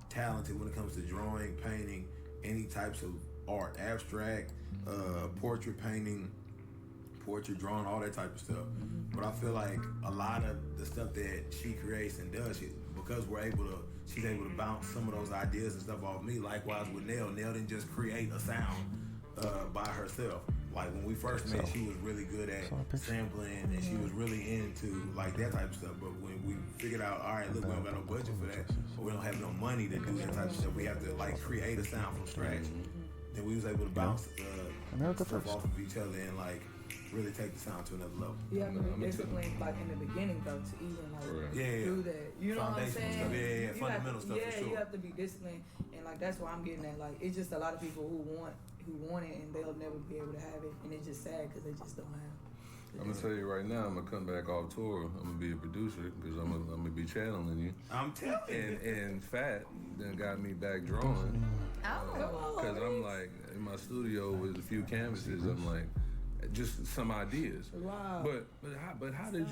talented when it comes to drawing, painting, any types of art, abstract, portrait painting, portrait drawing, all that type of stuff. But I feel like a lot of the stuff that she creates and does, because she's able to bounce some of those ideas and stuff off me. Likewise with Nell didn't just create a sound by herself. Like when we first met, she was really good at sampling and she was really into like that type of stuff. But when we figured out, all right, look, we don't got no budget for that, or we don't have no money to do that type of stuff, we have to like create a sound from scratch. Then we was able to bounce stuff off of each other and like really take the sound to another level. You have to be disciplined like in the beginning though to even like do that. You know what I'm saying? Stuff. Fundamental stuff for sure. You have to be disciplined, and like that's why I'm getting at. Like it's just a lot of people who want it and they'll never be able to have it, and it's just sad because they just don't have it. I'm gonna tell you right now, I'm gonna come back off tour. I'm gonna be a producer because I'm gonna be channeling you. I'm telling you. And Fat then got me back drawing. Oh. Because I'm like in my studio with a few canvases. I'm like, just some ideas. Wow. But how did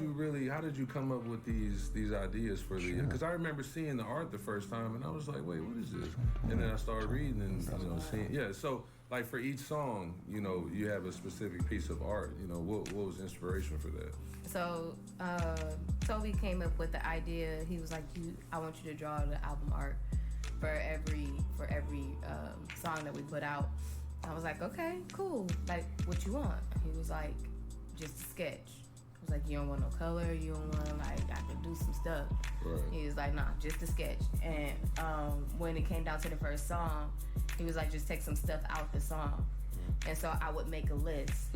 you come up with these ideas for the? Because I remember seeing the art the first time, and I was like, wait, what is this? And then I started reading and seeing. Yeah, so like for each song, you have a specific piece of art. What was the inspiration for that? So Toby came up with the idea. He was like, I want you to draw the album art for every song that we put out. I was like, okay, cool. Like, what you want? He was like, just a sketch. I was like, you don't want no color. You don't want, like, I could do some stuff. Right. He was like, nah, just a sketch. And when it came down to the first song, he was like, just take some stuff out the song. And so I would make a list.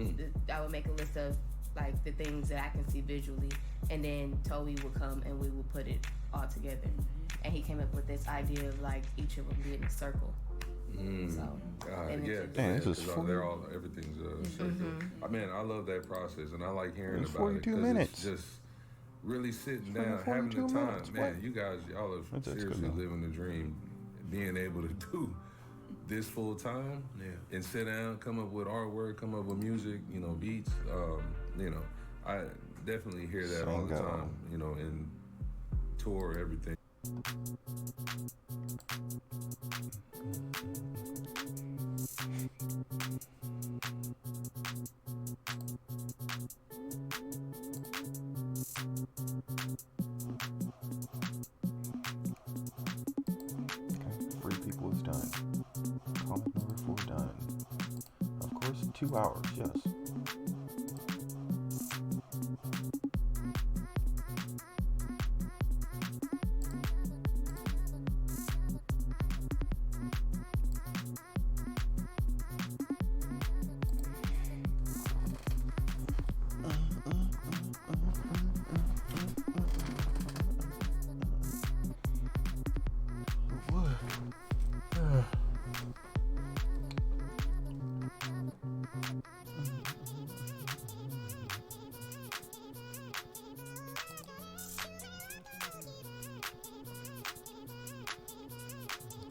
I would make a list of, like, the things that I can see visually. And then Toby would come and we would put it all together. And he came up with this idea of, like, each of them being a circle. This is they're all everything's man, I love that process, and I like hearing about 42 it. minutes. It's just really sitting down, having the time. Minutes. Man, y'all are seriously living the dream, being able to do this full time, and sit down, come up with artwork, come up with music, beats. I definitely hear that all the time, and tour everything. Free People is done. Comic number 4 done. Of course, 2 hours, yes.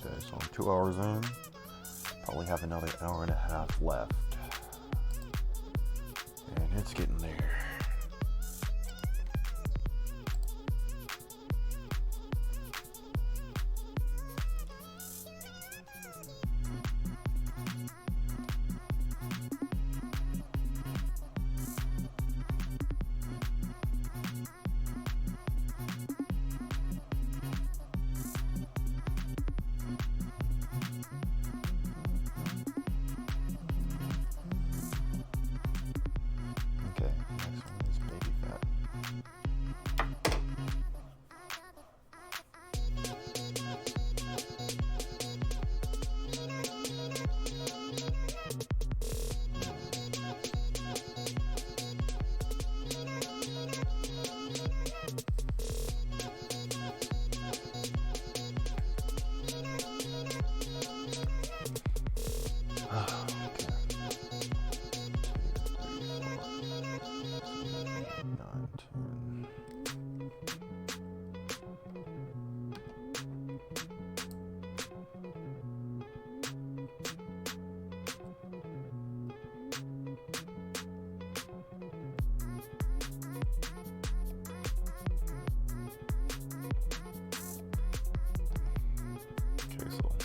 Okay, so I'm 2 hours in. Probably have another hour and a half left. And it's getting there.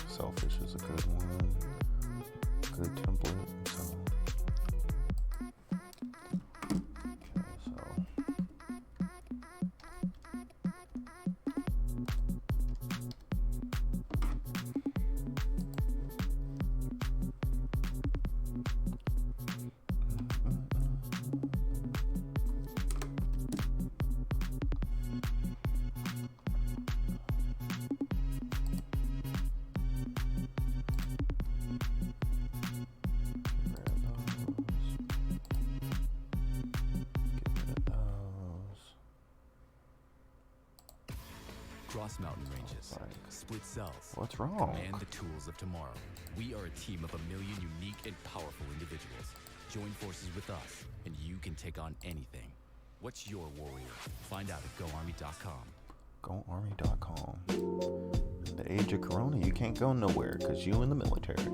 Selfish is a good one. Good template. Across mountain ranges, split cells. What's wrong? And the tools of tomorrow. We are a team of 1 million unique and powerful individuals. Join forces with us, and you can take on anything. What's your warrior? Find out at GoArmy.com. GoArmy.com. In the age of Corona, you can't go nowhere because you in the military.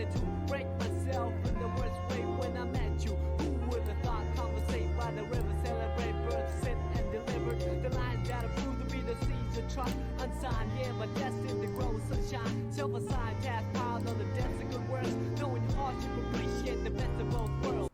wanted to break myself in the worst way when I met you. Who would have thought conversate by the river, celebrate birth, sit and deliver the lines that are proved to be the seeds of trust. Unsigned, yeah, but destined to grow sunshine. Self-assigned, task piled on the depths of good words. Knowing hardship, appreciate the best of both worlds.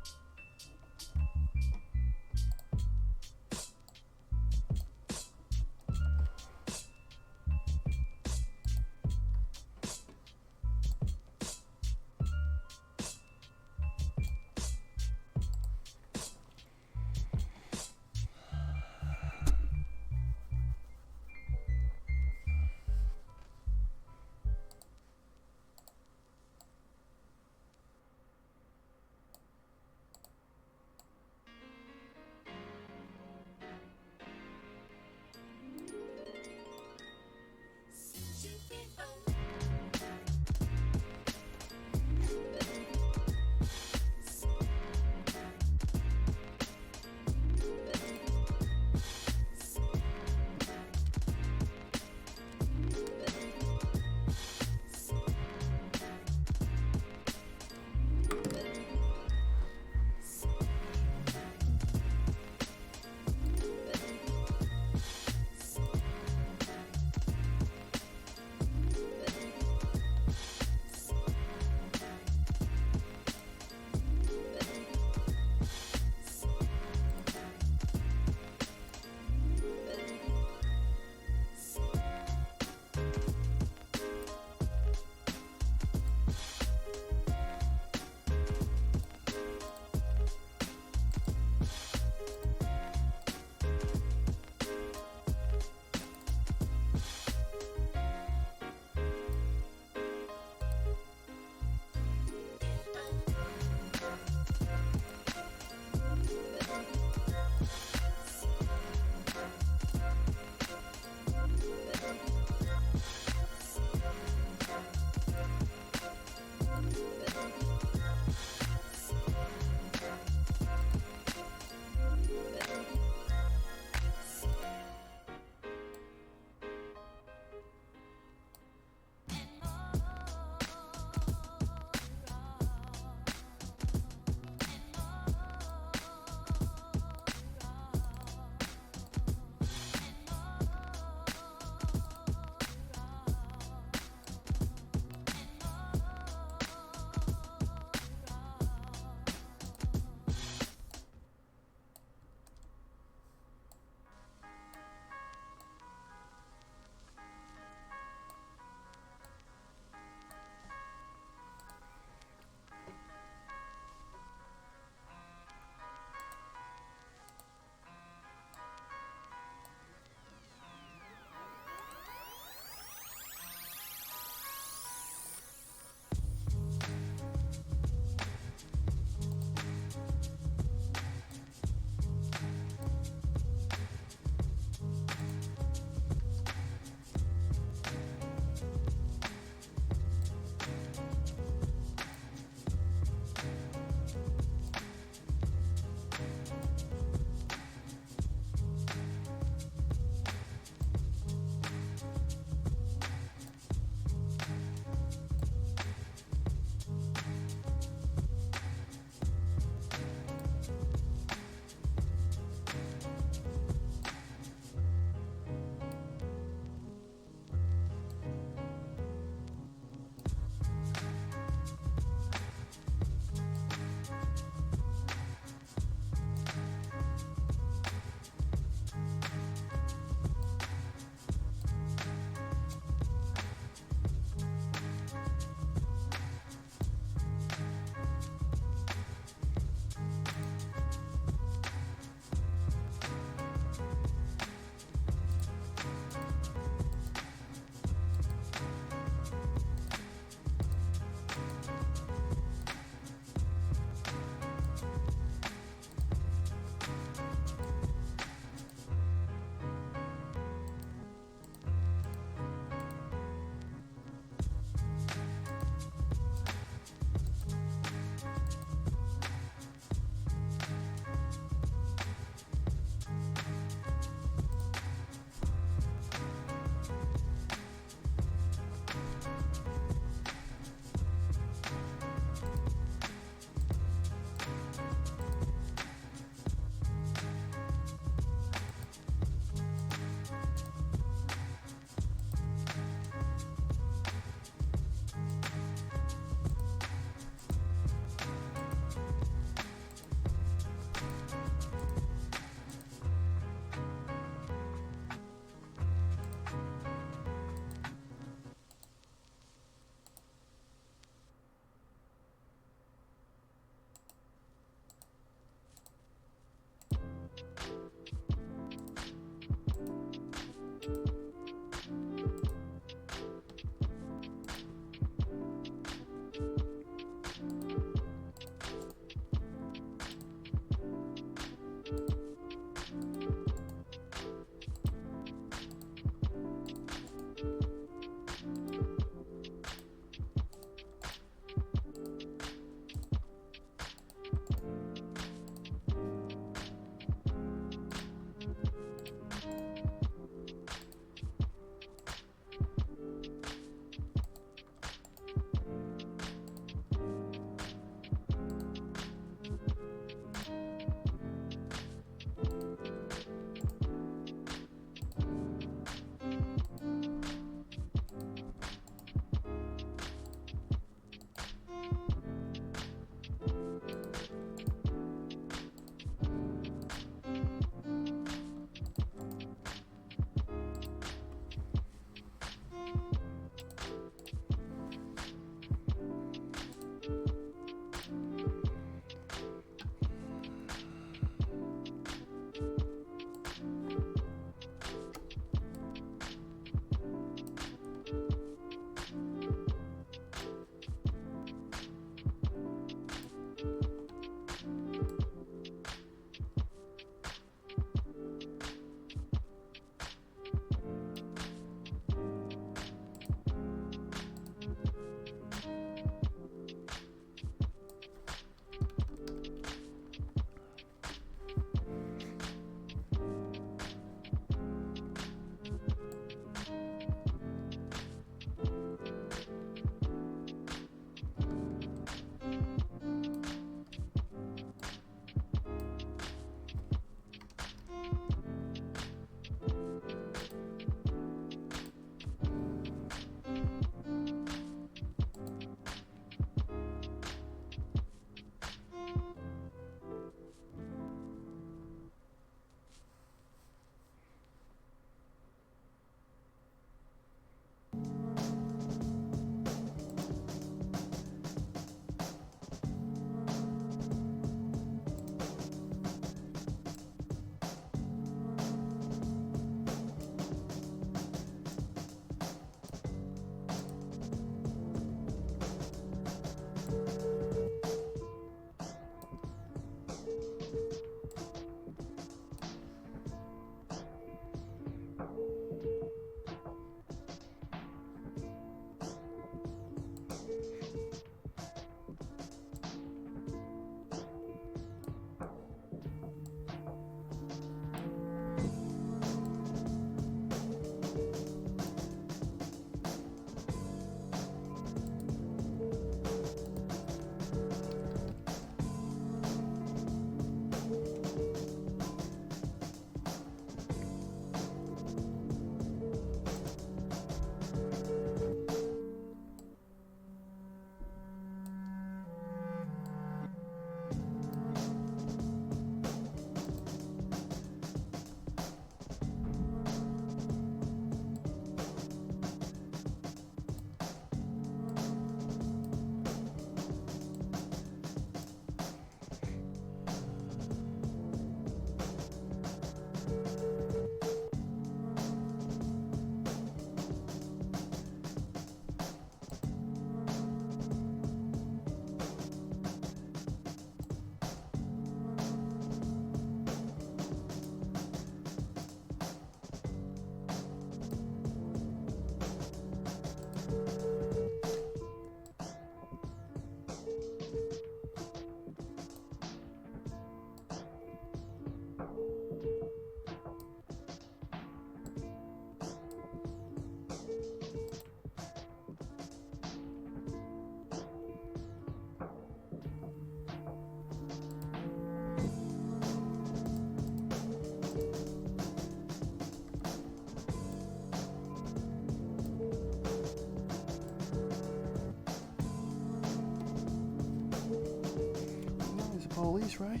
police, right?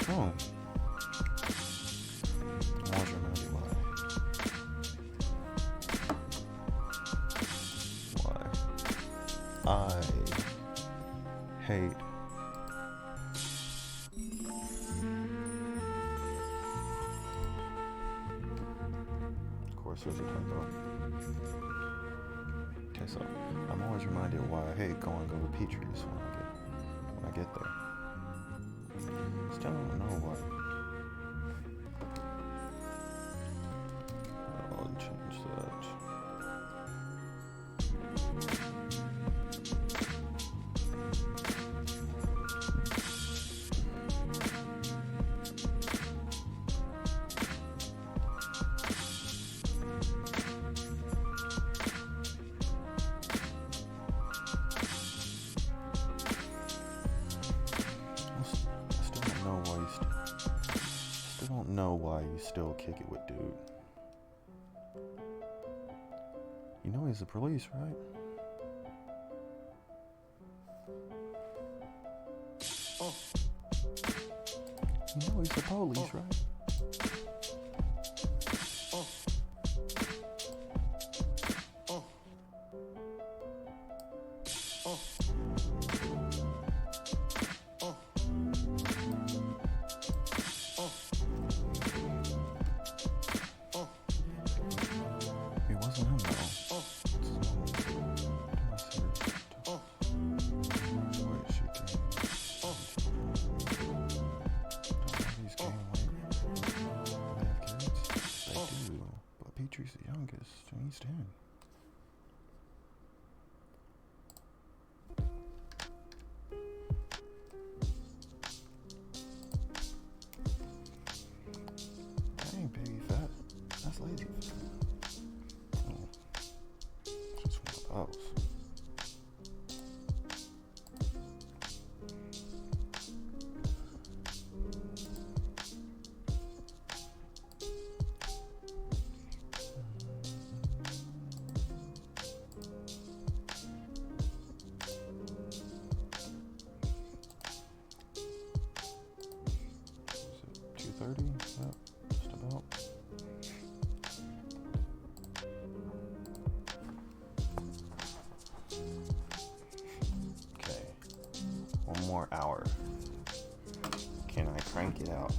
Oh. Why? I hate of course there's a typo. Okay, so I'm always reminded why I hate going over Petrie's when I get there. Still don't know what. I'll change that. Know why you still kick it with dude. You know he's the police, right? You know he's the police, right? It wasn't him though. Petrie's the youngest, and he's 10. Dang, baby fat. That's lazy fat. Oh. Just one of those. Yep, just about. Okay, one more hour. Can I crank it out?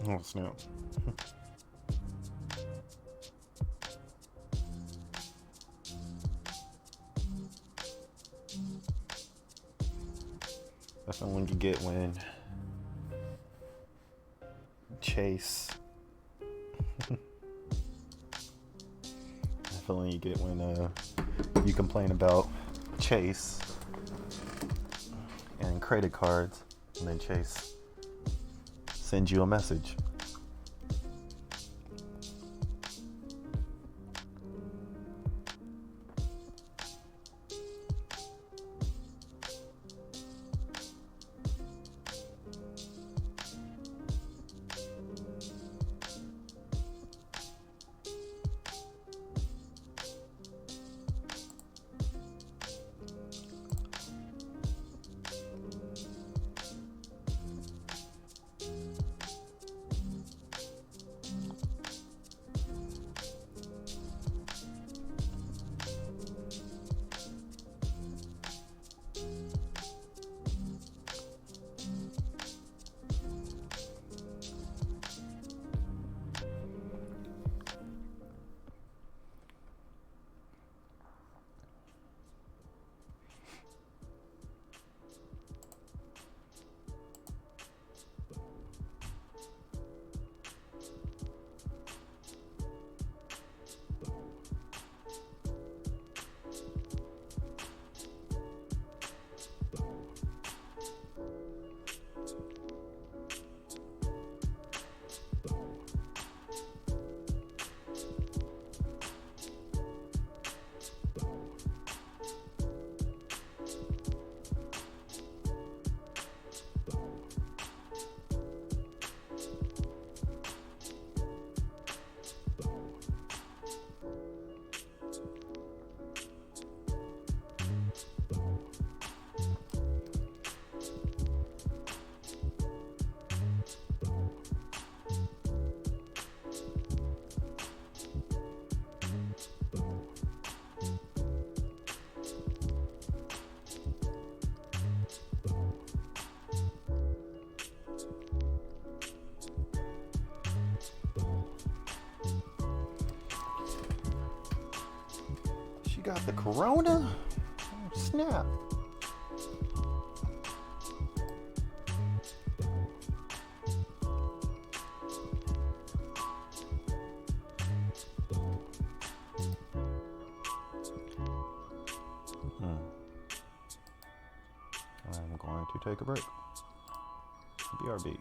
Oh snap. That's the one you get when Chase. That feeling you get when you complain about Chase and credit cards, and then Chase sends you a message. Got the corona? Oh, snap. I'm going to take a break. BRB.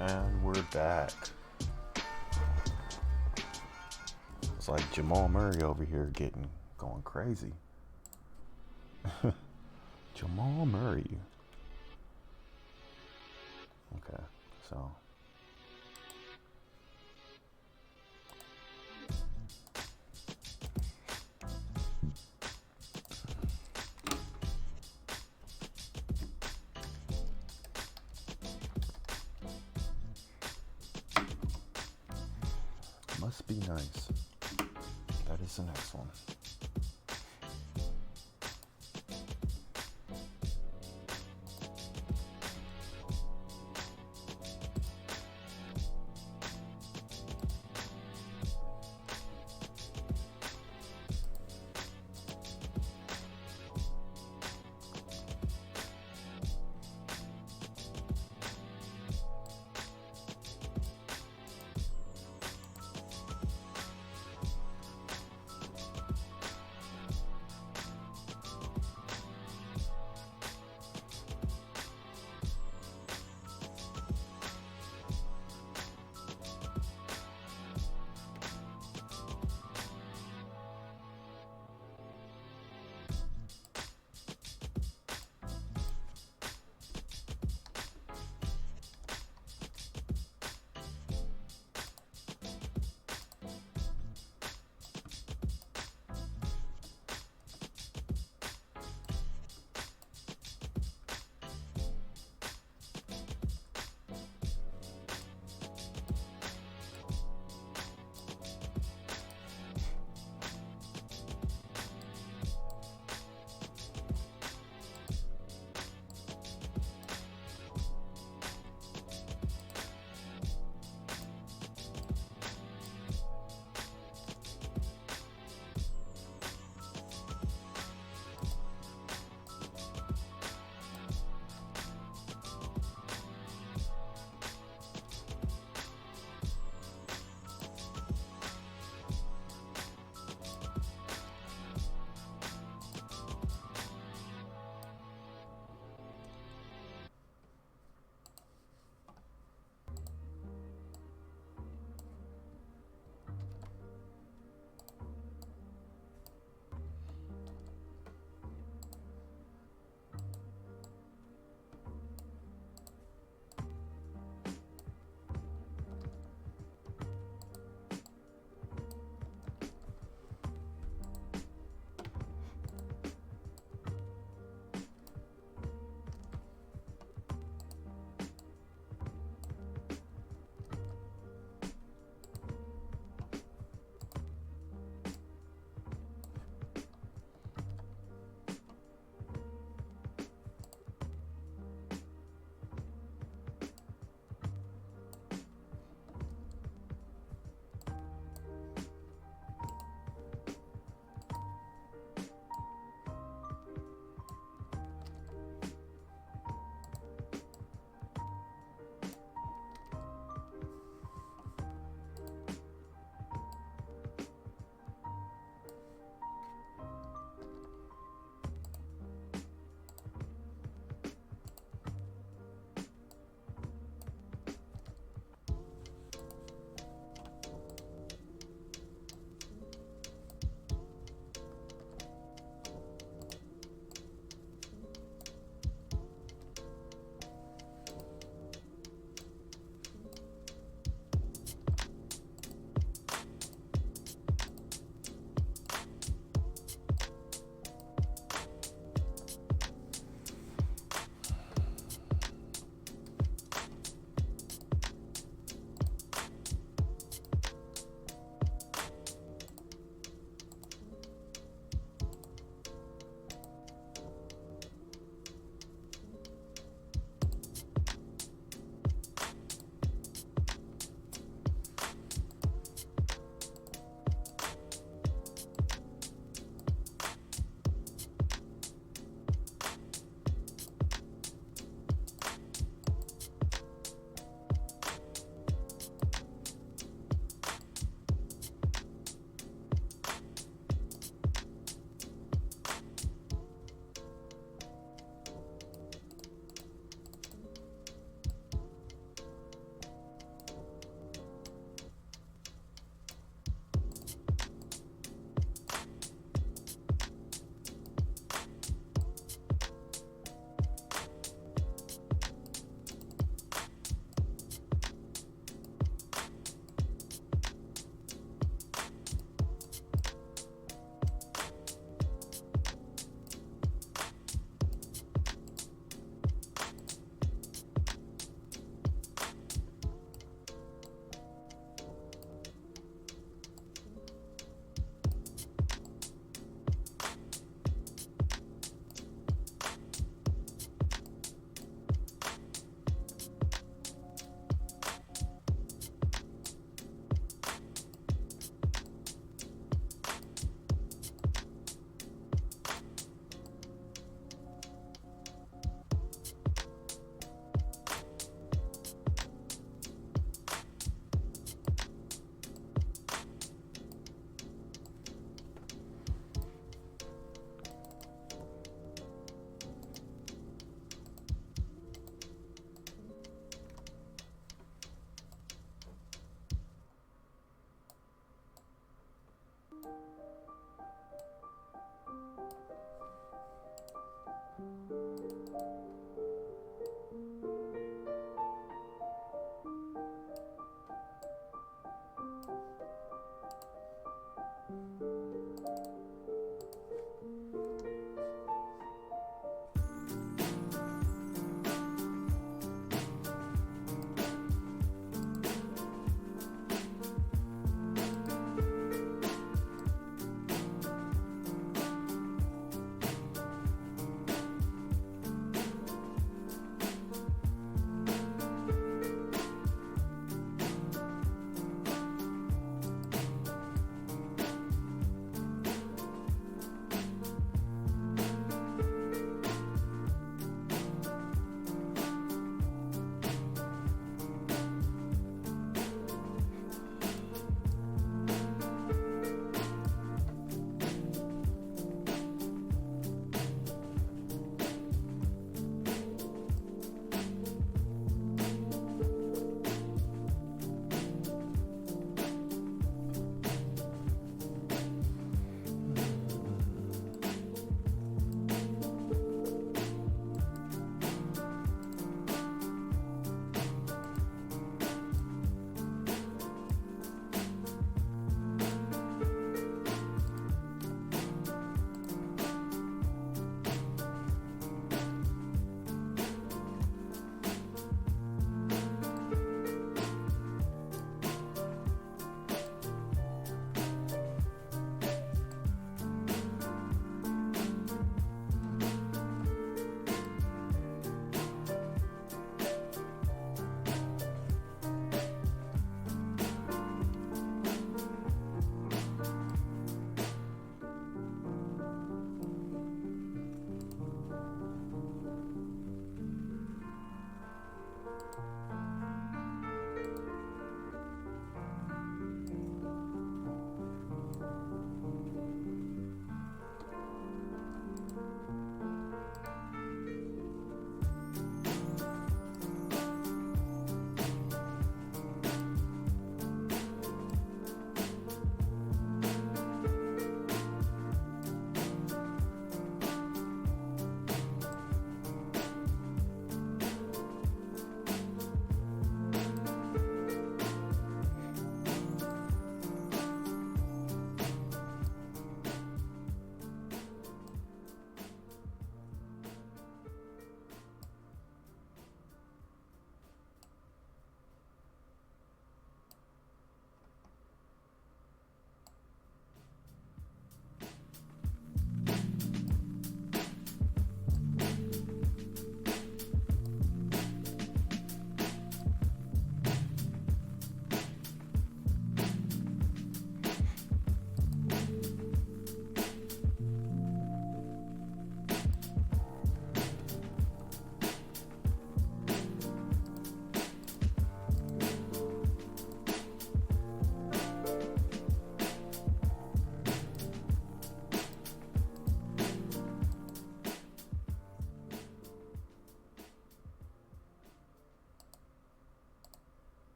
And we're back. It's like Jamal Murray over here going crazy. Jamal Murray. Okay, so. Must be nice. That is the next one.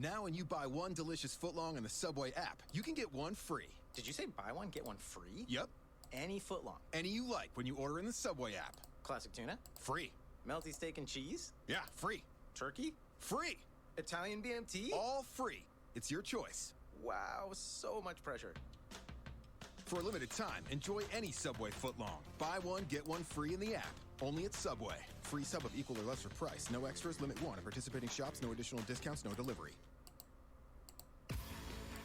Now when you buy one delicious footlong in the Subway app, you can get one free. Did you say buy one, get one free? Yep. Any footlong? Any you like when you order in the Subway app. Classic tuna? Free. Melty steak and cheese? Yeah, free. Turkey? Free. Italian BMT? All free. It's your choice. Wow, so much pressure. For a limited time, enjoy any Subway footlong. Buy one, get one free in the app. Only at Subway. Free sub of equal or lesser price. No extras, limit one. At participating shops, no additional discounts, no delivery.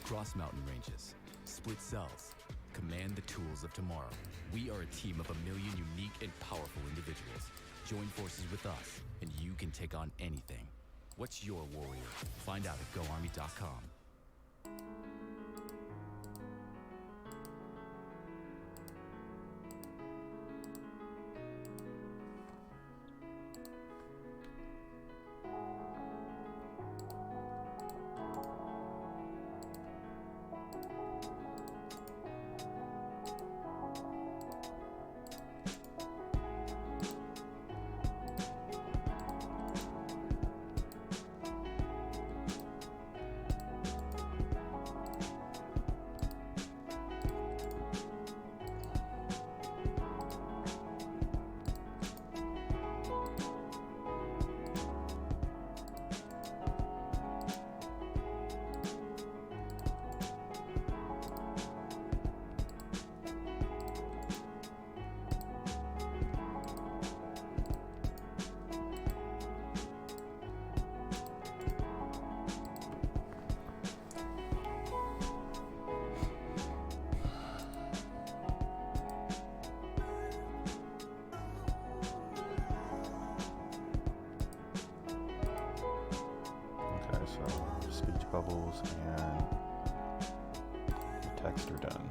Cross mountain ranges, split cells, command the tools of tomorrow. We are a team of 1 million unique and powerful individuals. Join forces with us, and you can take on anything. What's your warrior? Find out at GoArmy.com. So speech bubbles and the text are done.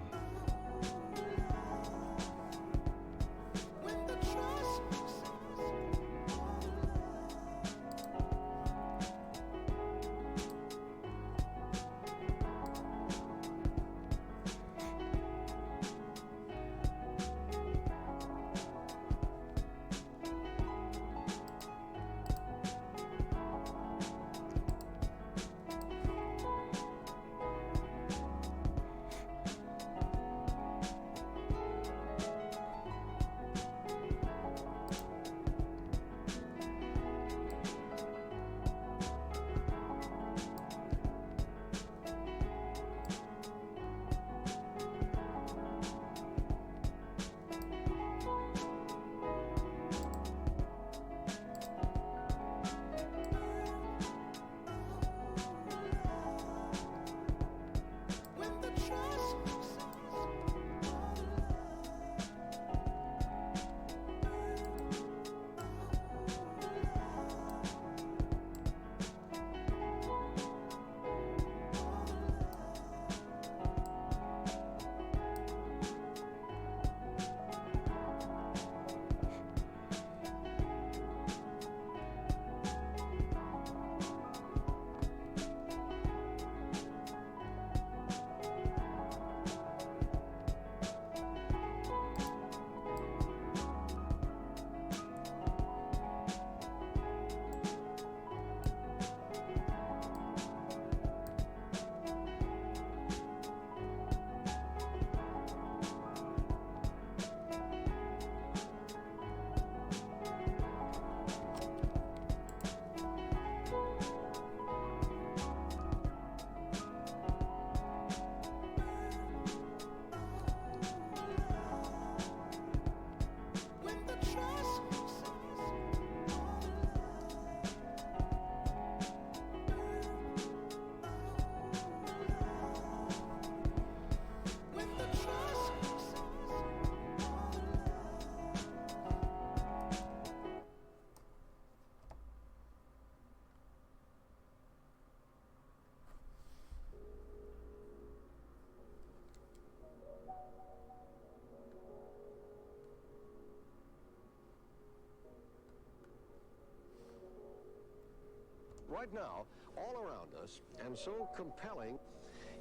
Right now, all around us, and so compelling,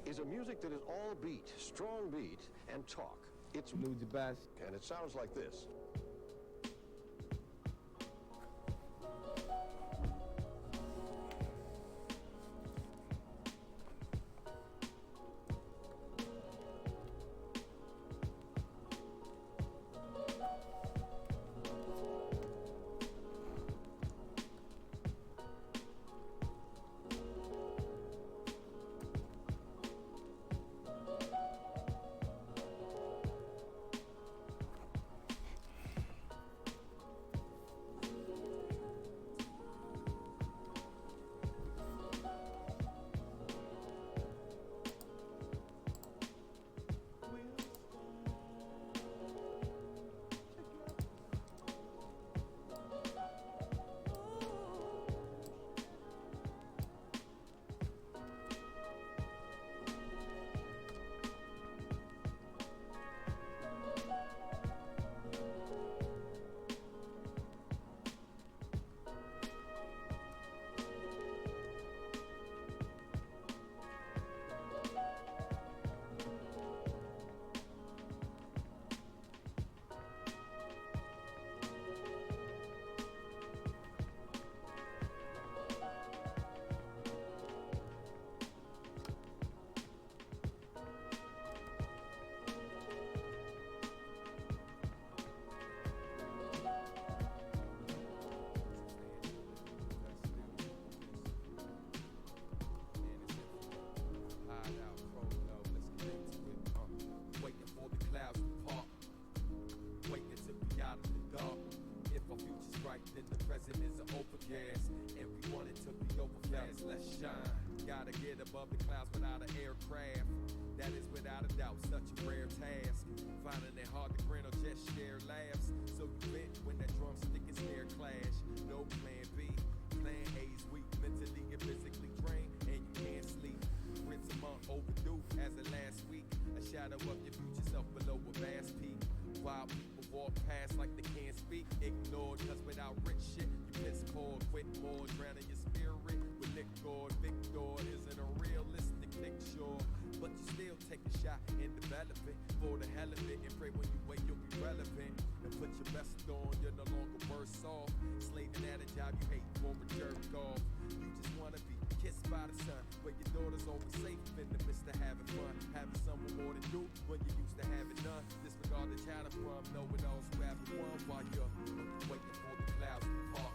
is a music that is all beat, strong beat, and talk. It's new the best, and it sounds like this. try to get above the clouds without an aircraft. That is without a doubt such a rare task. Finding it hard to grin or just share laughs. So you vent when that drumstick and snare clash. No plan B, plan A's weak, mentally and physically drained, and you can't sleep. Rinse a month overdue as of last week. A shadow of your future self below a vast peak. While people walk past like they can't speak, ignored, cause without rich shit, you piss poor, quit more, drowning your spirit with liquor. Victor isn't a realistic picture, but you still take a shot and develop it for the hell of it, and pray when you wake you'll be relevant. And put your best on, you're no longer worse off. Slaving at a job you hate for a jerk off. You just wanna be kissed by the sun, where your daughter's always safe in the midst of having fun. Having someone more to do when you used to having none. Disregard the chatter from knowing those who haven't won while you're waiting for the clouds to part.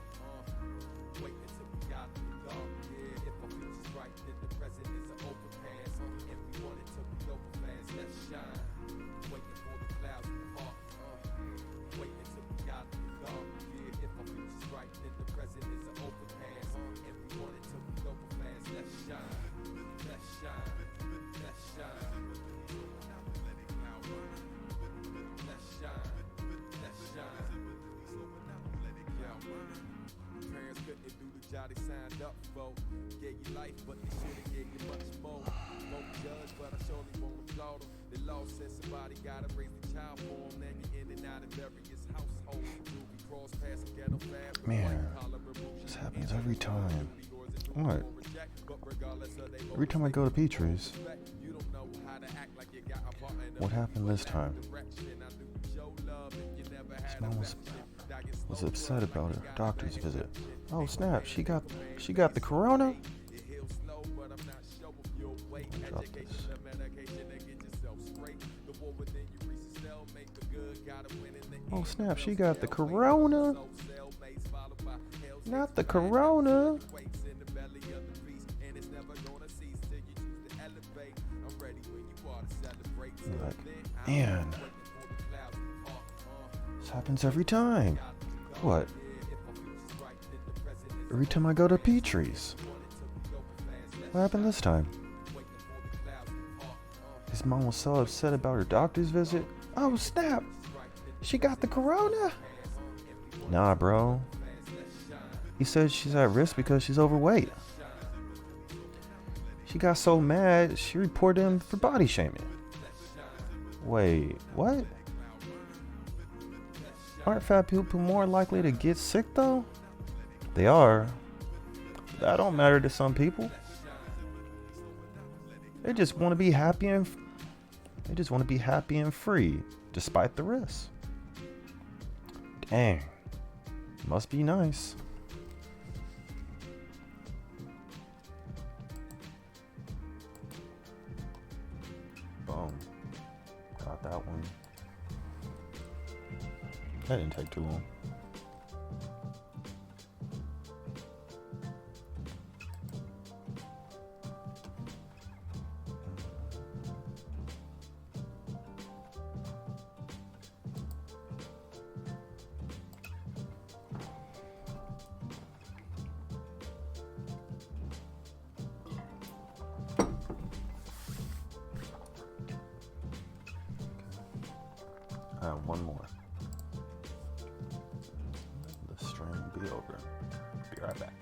Waiting till we got the dark. Yeah, if our future's right, then the present is an open pass. If we want it to be over fast, let's shine. Waiting for the clouds to part. Waiting till we got the dark. Yeah, if our future's right, then the present is an open pass. If we want it to be over fast, let's shine. Let's shine. Let's shine. Let's shine. Let's shine. Parents couldn't do the job they signed up for. Gave you life, but they should've gave you much more. Won't judge, but I surely won't applaud them. The law says somebody gotta raise the child for them. Now you're in and out of various households. Ruby cross past a ghetto fab. Man, this happens every time. What? Every time I go to Petrie's. What happened this time? His mom was upset about her doctor's visit. Oh snap! She got the corona. Drop this. Oh snap! She got the corona. Not the corona. Like, man, this happens every time. What? Every time I go to Petrie's. What happened this time? His mom was so upset about her doctor's visit. Oh snap! She got the corona? Nah, bro. He said she's at risk because she's overweight. She got so mad, she reported him for body shaming. Wait, what? Aren't fat people more likely to get sick though? They are. That don't matter to some people. They just want to be happy and free, despite the risks. Dang, must be nice. Boom, got that one. That didn't take too long. One more. The stream will be over. Be right back.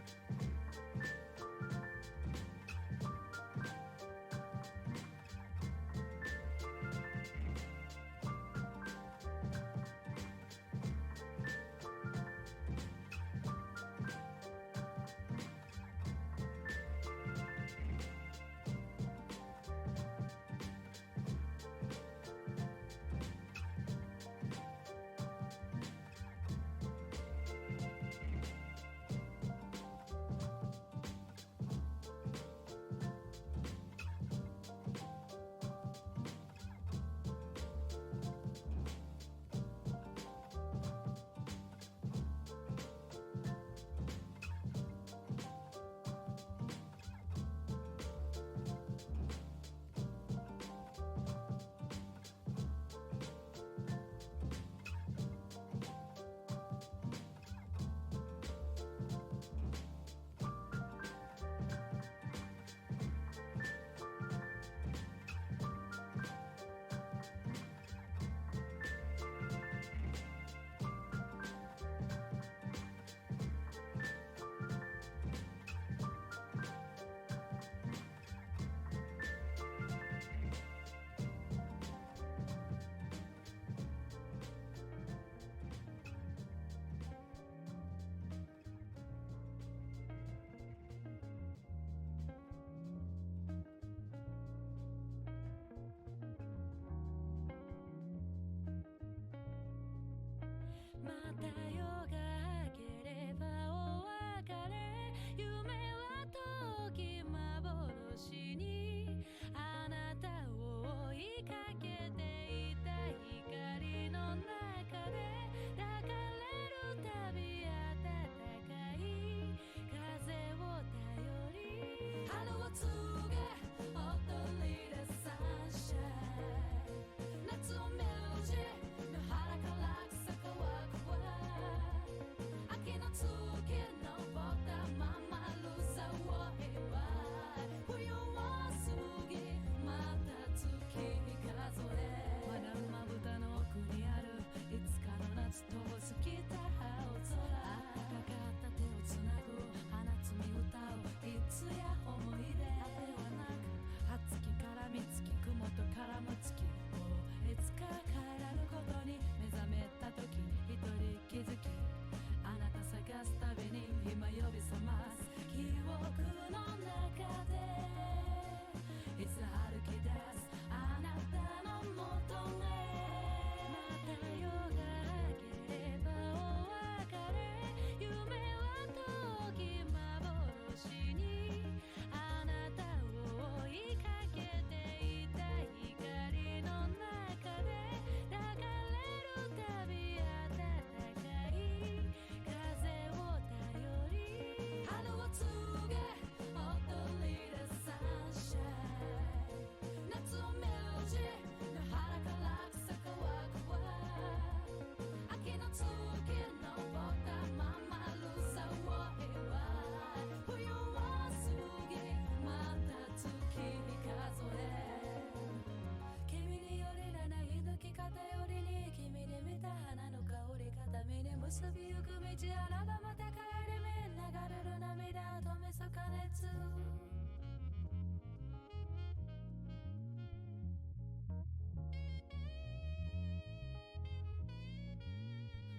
日あらばまた帰りみんながるる涙止めそ加熱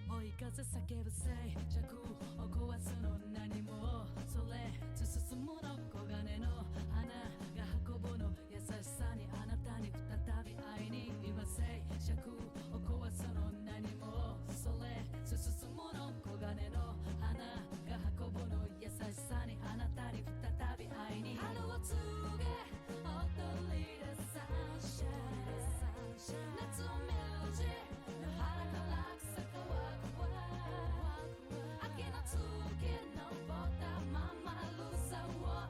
追い風叫ぶ静寂を壊すの何もそれ進むの黄金の花が運ぶの優しさにあなたに再び会いに今静寂を壊すの何もそれ進むの黄金の花が運ぶの優しさにあなたに再び会いに春を告げ踊り出サンシャイン夏を見るじ腹から草かわくわ秋の月のぼったままるさを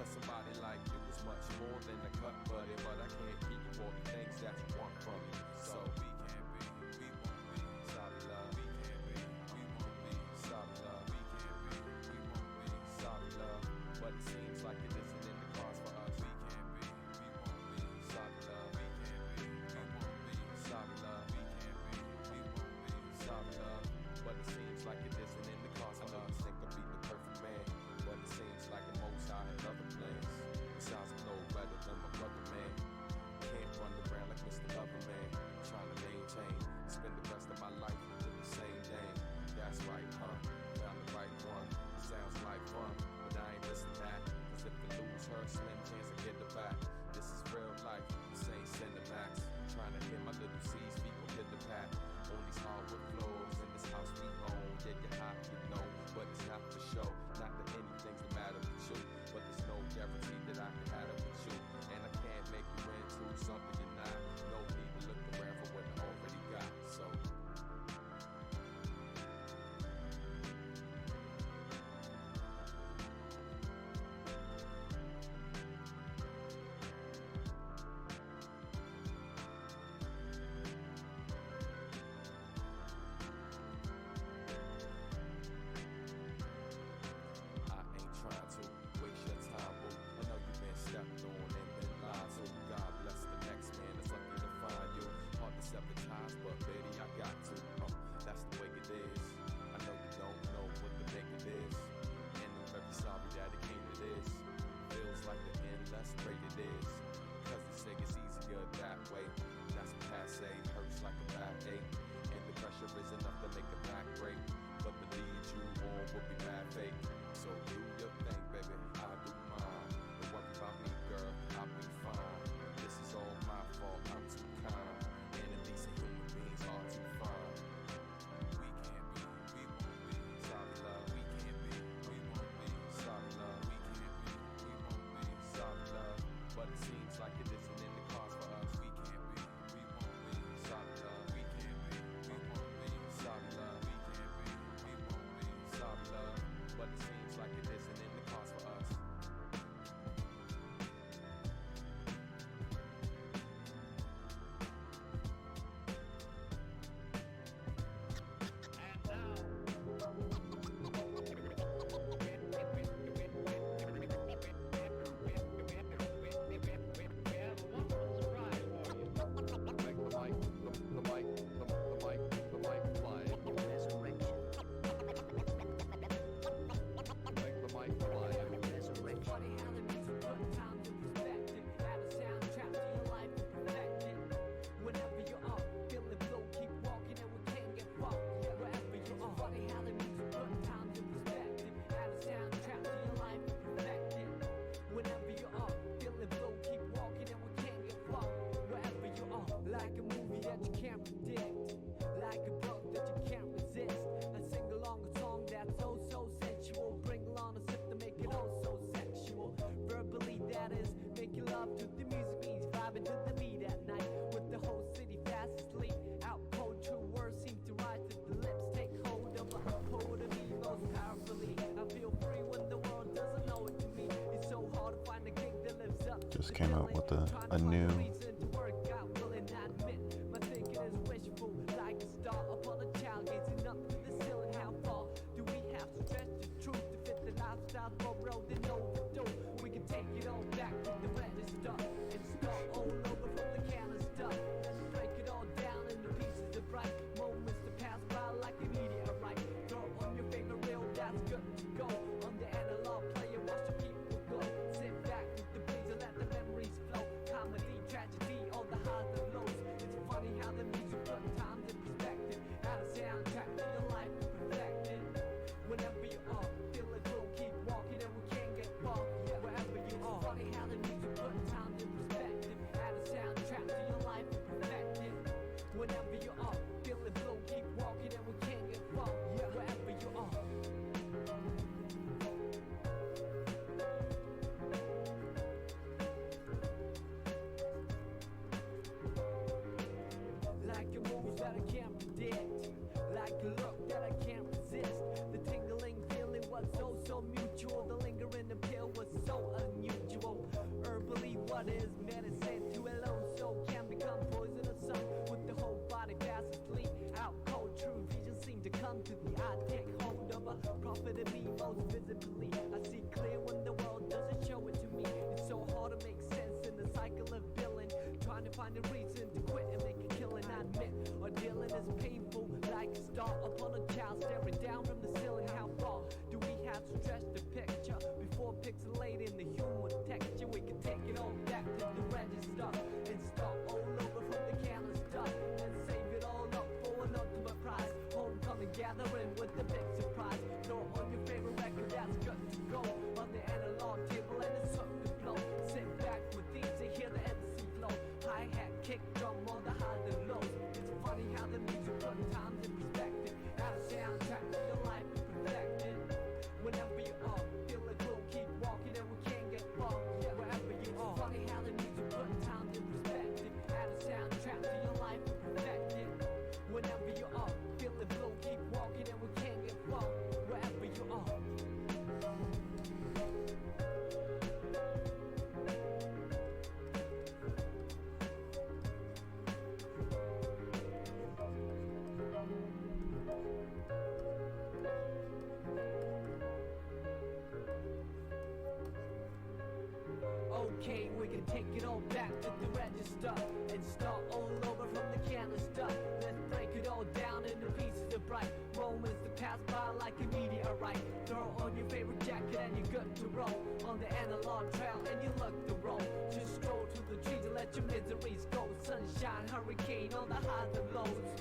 Cause somebody like you was much more than a cut buddy. But I can't give you all the things that you want from me. So we can't be, we won't be. Sorry love, we can't be, we won't be. Sorry love, we can't be, we won't be. Sorry love, but it seems like it isn't in the cards for us. We can't be, we won't be. Sorry love, we can't be, we won't be. Sorry love, we can't be, we won't be. Sorry love, but it seems like it isn't in the cards for us. Think I'll be the perfect man, but it seems like the most high had other plans. Besides, I'm no better than my brother, man. Can't run around like Mr. Loverman, trying to maintain, spend the rest of my life with the same thing. That's right, huh? Found the right one. Sounds like fun, but I ain't listen to that. Cause if I lose her, slim chance I get her back. This is real life, this ain't Cinemax. Trying to hear my little C's people hit the pack. On these hardwood floors, in this house we own. Yeah, you're hot, you know, but it's not for show. Not that anything's the matter with you, but there's no guarantee that I can have it with you. And I can't make you into something you're not. No need to look around for what I already got. So I ain't trying to waste your time, boo. I know you've been stepped on and been lied to. God bless the next man that's lucky to find you. Hard to sever ties, but baby, I got to. That's the way it is. I know you don't know what the make it is. And I'm very sorry that it came to this. Feels like the end, less great it is. Cause they say it's easier that way. That's a passe, hurts like a backache. And the pressure is enough to make a back break. But the lead you on would be mad fake. So do your thing, baby, I do mine. Don't worry about me, girl, I'll be fine. This is all my fault, I'm too kind. And at least human beings are too fine. We can't be, we won't be. Sorry love, we can't be, we won't be. Sorry love, we can't be, we won't be. Sorry love, but it seems like it isn't in the cards for us. We can't be, we won't be. Sorry love, we can't be, we won't be. Sorry love, we can't be, we won't be. Sorry love, but it seems like it isn't in the cards for us. Like a movie that you can't predict, like a book that you can't resist. I sing along a song that's so sensual. Bring along a sip to make it oh so sexual. Verbally, that is making love to the music means vibing to the beat at night. With the whole city fast asleep. Out cold, true words seem to rise to the lips. Take hold of a hold of me most powerfully. I feel free when the world doesn't know it to me. It's so hard to find a gig that lives up to Just the came out billing. with a Trying to find new reason to work out, will it not admit my thinking is wishful, like a star upon a child gazing up to the ceiling. How far do we have to stretch the truth to fit the lifestyle for road and overdue? We can take it all back to the register and start all over from the canister. Let's break it all down into pieces of bright moments to pass by like a meteorite. Throw on your favorite reel, that's good to go. On the analog player, watch the people go. Sit back with the breeze and let the memories flow. Comedy, tragedy. find a reason to quit and make a killing, I admit. Or dealing is painful, like a star upon a child staring down from the ceiling. How far do we have to stretch the picture before pixelating the human texture? We can take it all back to the register and start all over from the canister and save it all up for an ultimate prize. Homecoming gathering with the big surprise. Throw on your favorite record that's good to go on the analog table and it's up to blow. Sit back with these and hear the MC flow. Hi-hat, kick, drum on the highs and lows. It's funny how the music put times in perspective. Out of soundtrack to your life is perfected. Whenever you are, feel it will keep walking and we can't get far. Yeah, wherever you are. It's funny how the music put times in perspective. Out of soundtrack to your life is perfected. Whenever you are, feel it will keep walking and we can't get far. Wherever you are. Okay, we can take it all back to the register and start all over from the canister. Let's break it all down into pieces of bright moments that pass by like a meteorite. Throw on your favorite jacket and you're good to roll on the analog trail and you look the roll. Just stroll through the trees and let your miseries go. Sunshine, hurricane, all the highs and lows.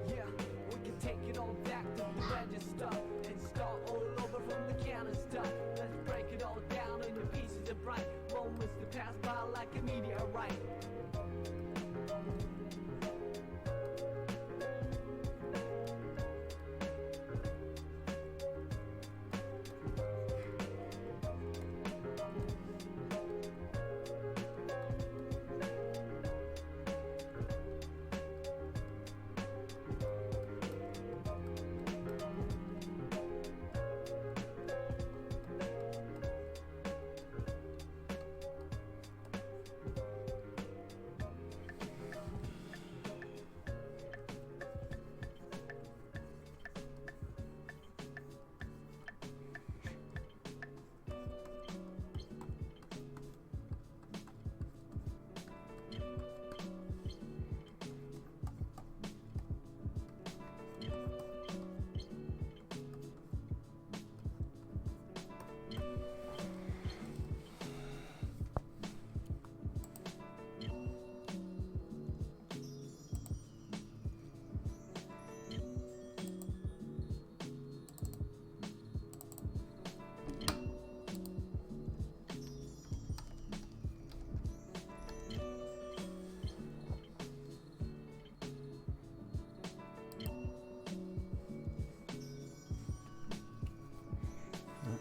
Yeah, we can take it all back to the register and start all over from the canister. Let's break it all down into pieces of bright moments that pass by like a meteorite.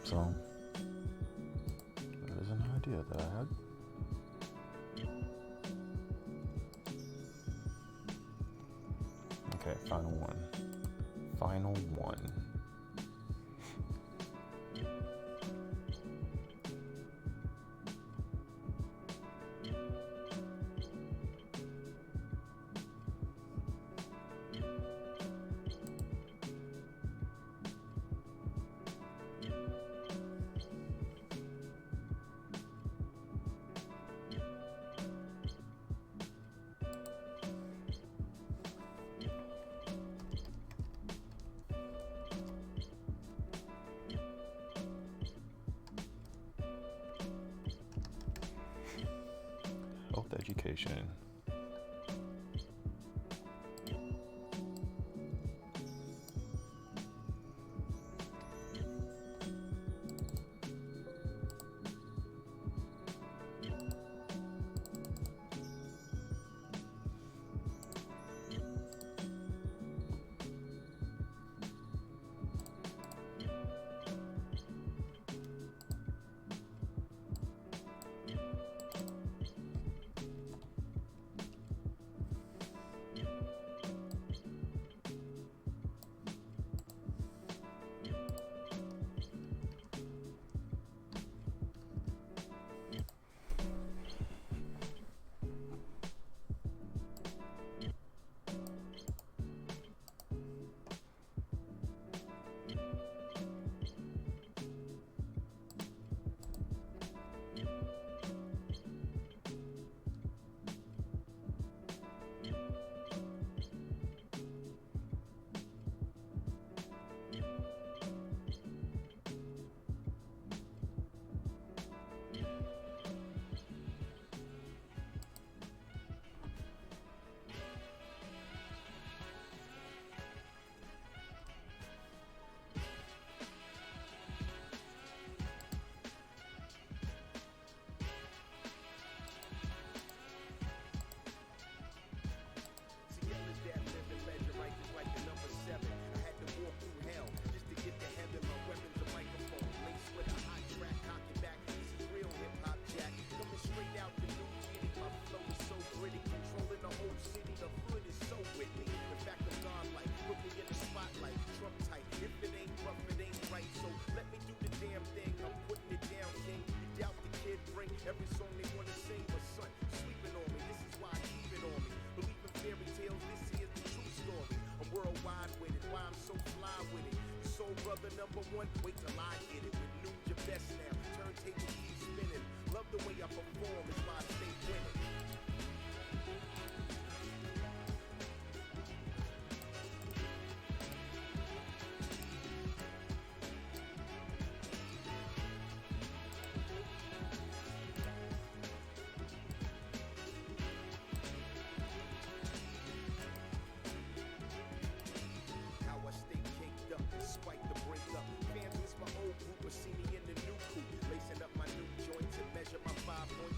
So that is an idea that I had. Okay, final one. Final one. Health education. one, wait till I get it. With new your best now, turntable keep spinning. Love the way I perform, it's why I stay winning. How I stay caked up, despite the breakup. Fans miss my old group, but see me in the new coupe. Lacing up my new joints and measure my 5 points.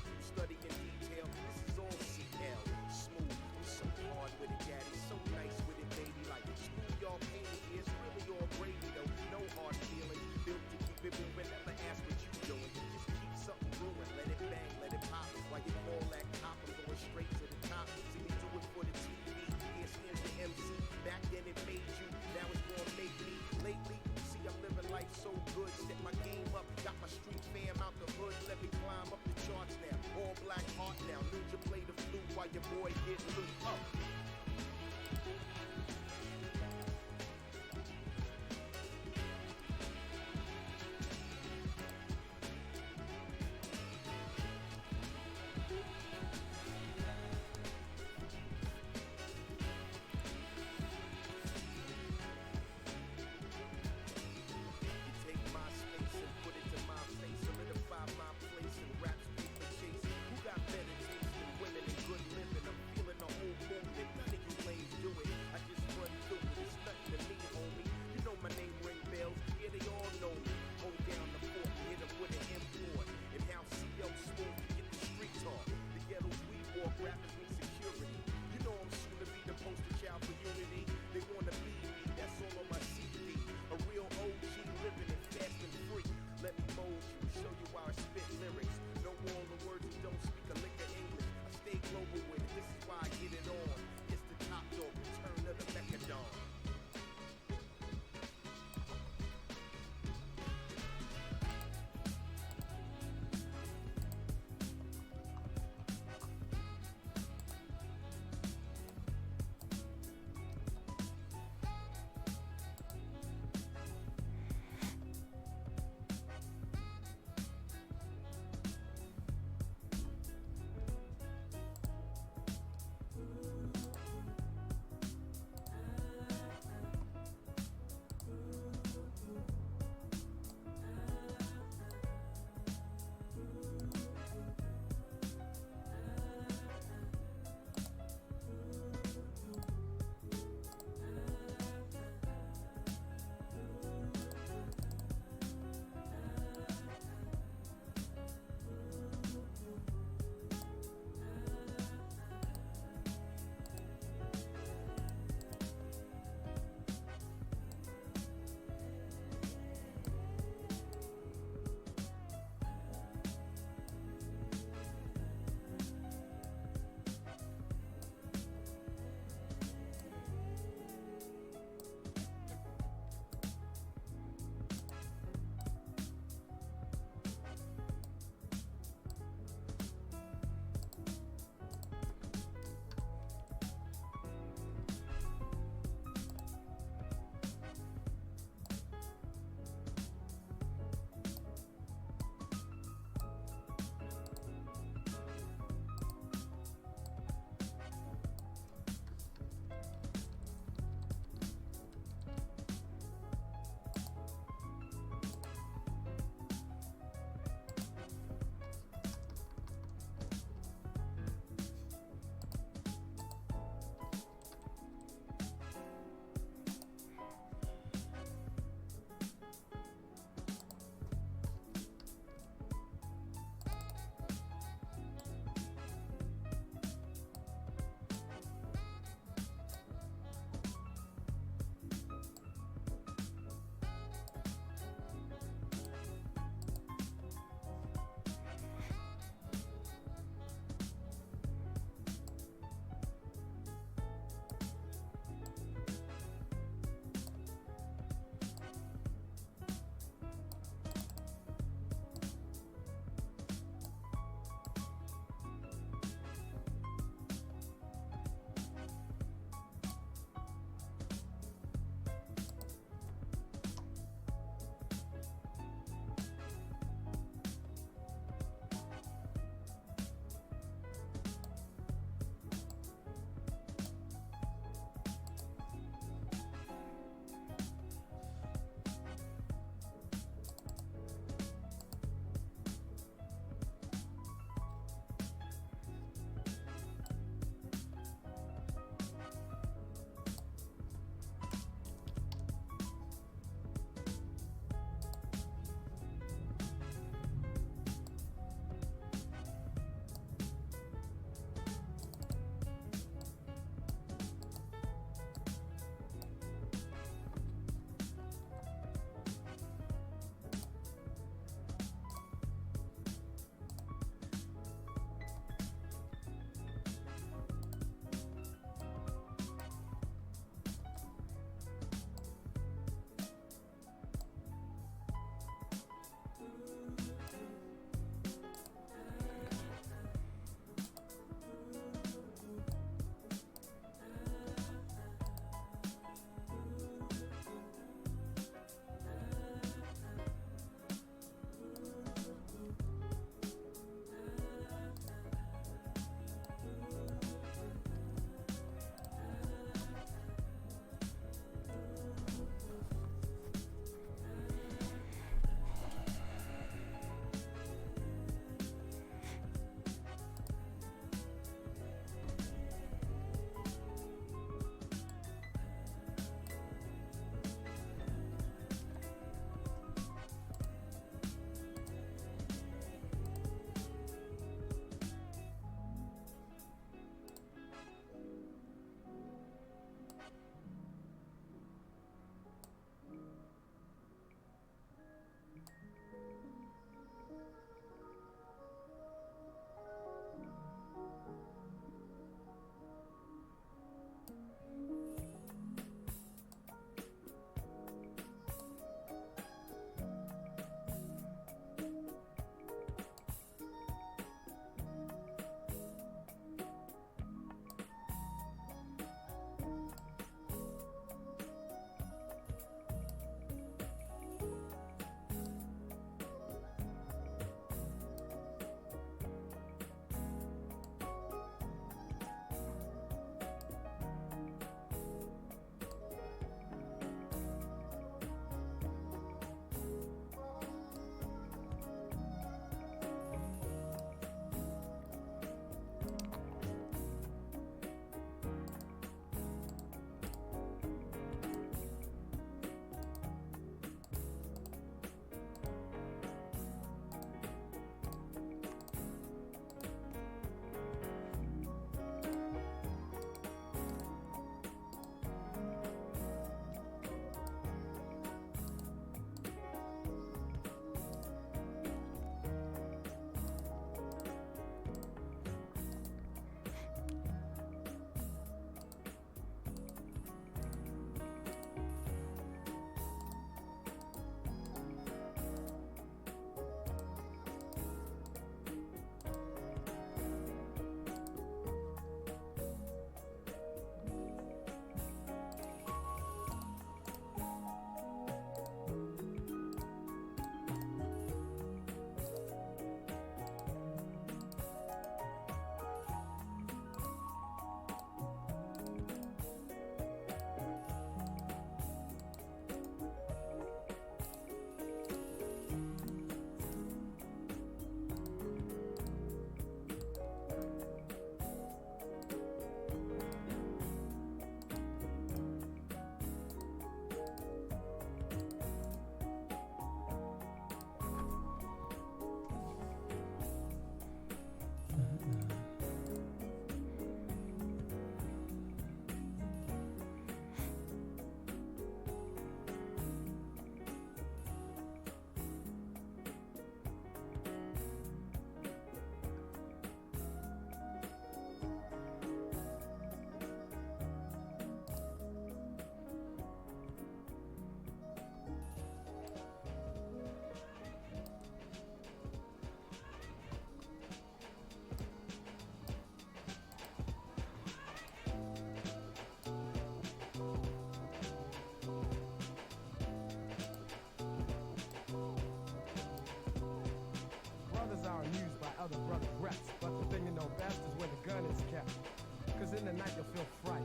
in the night, you'll feel fright.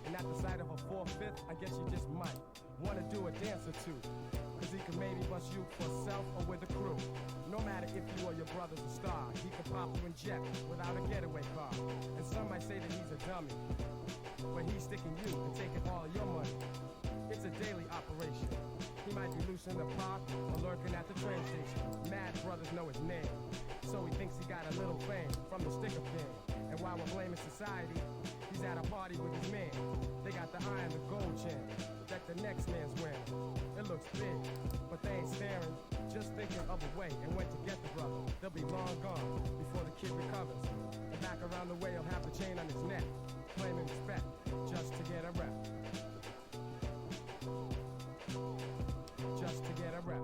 And at the sight of a 4/5, I guess you just might want to do a dance or two. Cause he can maybe bust you for self or with a crew. No matter if you or your brother's a star, he can pop you in jet without a getaway car. And some might say that he's a dummy, but he's sticking you and taking all your money. It's a daily operation. He might be loose in the park or lurking at the train station. Mad brothers know his name, so he thinks he got a little fame from the stick-up game. And while we're blaming society, he's at a party with his man. They got the eye and the gold chain that the next man's wearing. It looks big, but they ain't staring, just thinking of a way and when to get the brother. They'll be long gone before the kid recovers. And back around the way, he'll have the chain on his neck, claiming respect just to get a rep. Just to get a rep.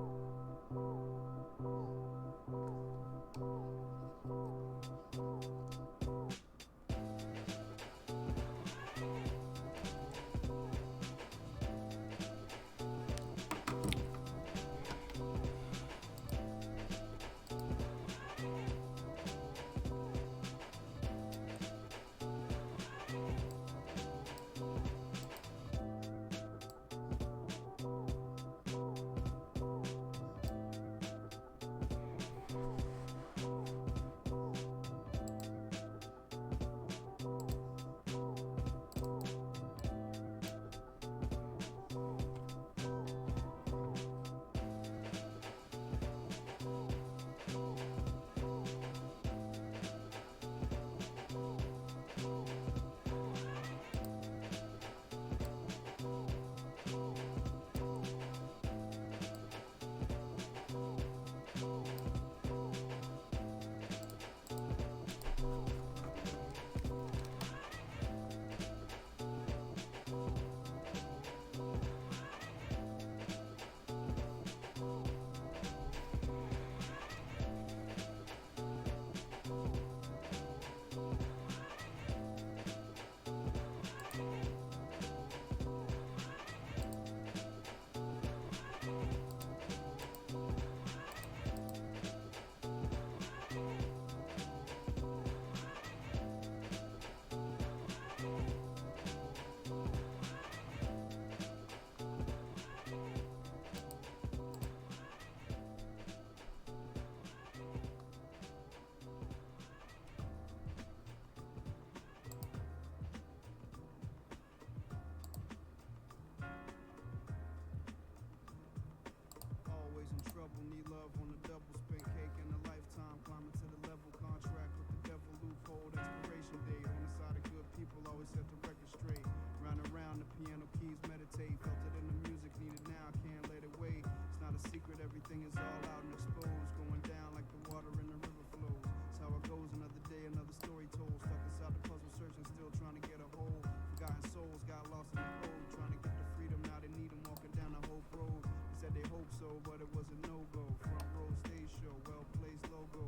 Need love on the double, spin cake in a lifetime, climbing to the level, contract with the devil, loophole, expiration date. On the side of good people, always set the record straight. Round and round, the piano keys meditate. Felt it in the music, need it now, can't let it wait. It's not a secret, everything is all out and exposed. Going down like the water in the river flows. It's how it goes, another day, another story told. Stuck inside the puzzle, searching, still trying to get a hold. Forgotten souls, got lost in the cold. Trying to get the freedom, now they need them walking down the Hope Road. They said they hope so, but it was a no-go. Front row stage show, well-placed logo.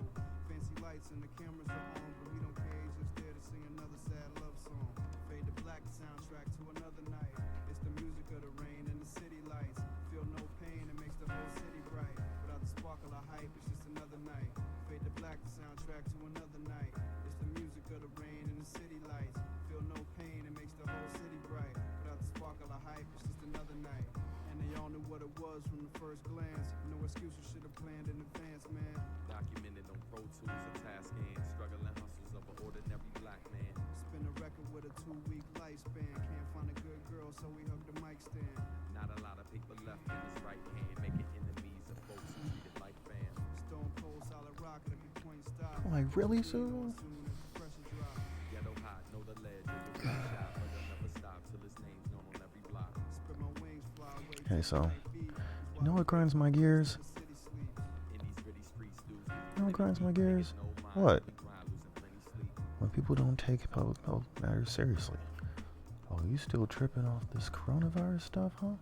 Fancy lights and the cameras are on, but we don't care, he's just there to sing another sad love song. Fade to black, soundtrack to another night. It's the music of the rain and the city lights. Feel no pain, it makes the whole city bright. Without the sparkle of hype, it's just another night. Fade to black, soundtrack to another night. It's the music of the rain and the city lights. Feel no pain, it makes the whole city bright. Without the sparkle of hype, it's just another night. And they all knew what it was from the first glance. No excuses, should have planned in advance, man. Documented on Pro Tools and Tascam, struggling hustles of an ordinary black man. Spin a record with a 2-week lifespan. Can't find a good girl, so we hugged the mic stand. Not a lot of paper left in his right hand, making enemies of folks who treated like fam. Stone cold, solid rock, at every point stop. Like, really, soon? Ghetto hot, know the ledge, you'll get shot, but they'll never stop till his name's known on every block. Spread my wings, fly away. Okay, so, you know what grinds my gears? You know what grinds my gears? What? When people don't take public health matters seriously. Oh, you still tripping off this coronavirus stuff, huh?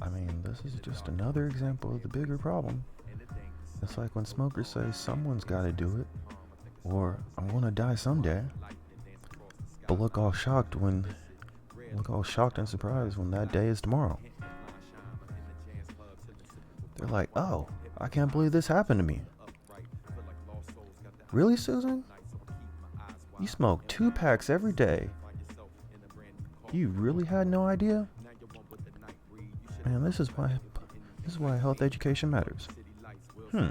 I mean, this is just another example of the bigger problem. It's like when smokers say someone's gotta do it, or I'm gonna die someday, but look all shocked and surprised when that day is tomorrow. They're like, oh, I can't believe this happened to me. Really, Susan? You smoke 2 packs every day. You really had no idea? Man, this is why health education matters. I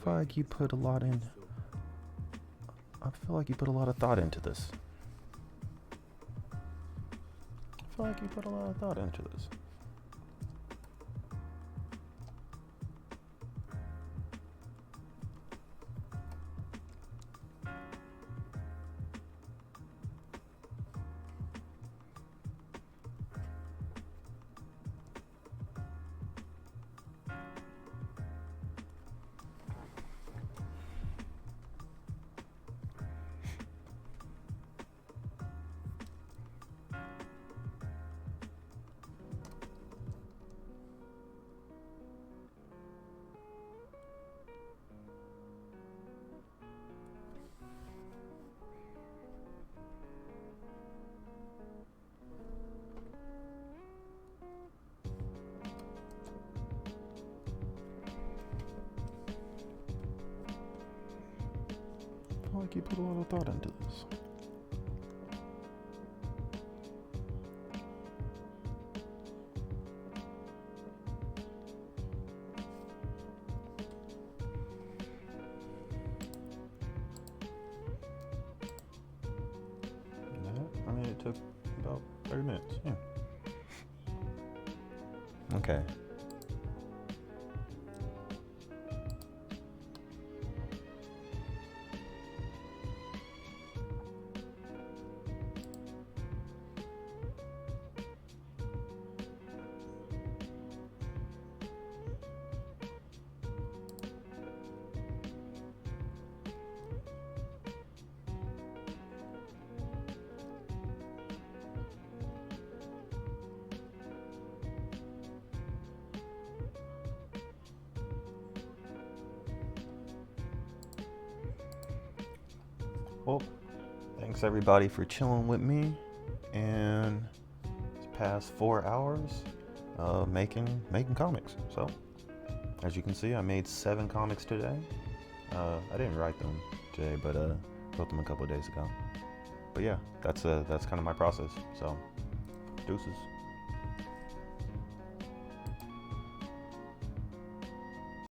feel like you put a lot in. I feel like you put a lot of thought into this. I feel like you put a lot of thought into this. I mean, it took about 30 minutes, yeah. Okay. Well, thanks everybody for chilling with me and this past 4 hours making comics. So, as you can see, I made 7 comics today. I didn't write them today, but wrote them a couple of days ago. But yeah, that's kind of my process. So, deuces.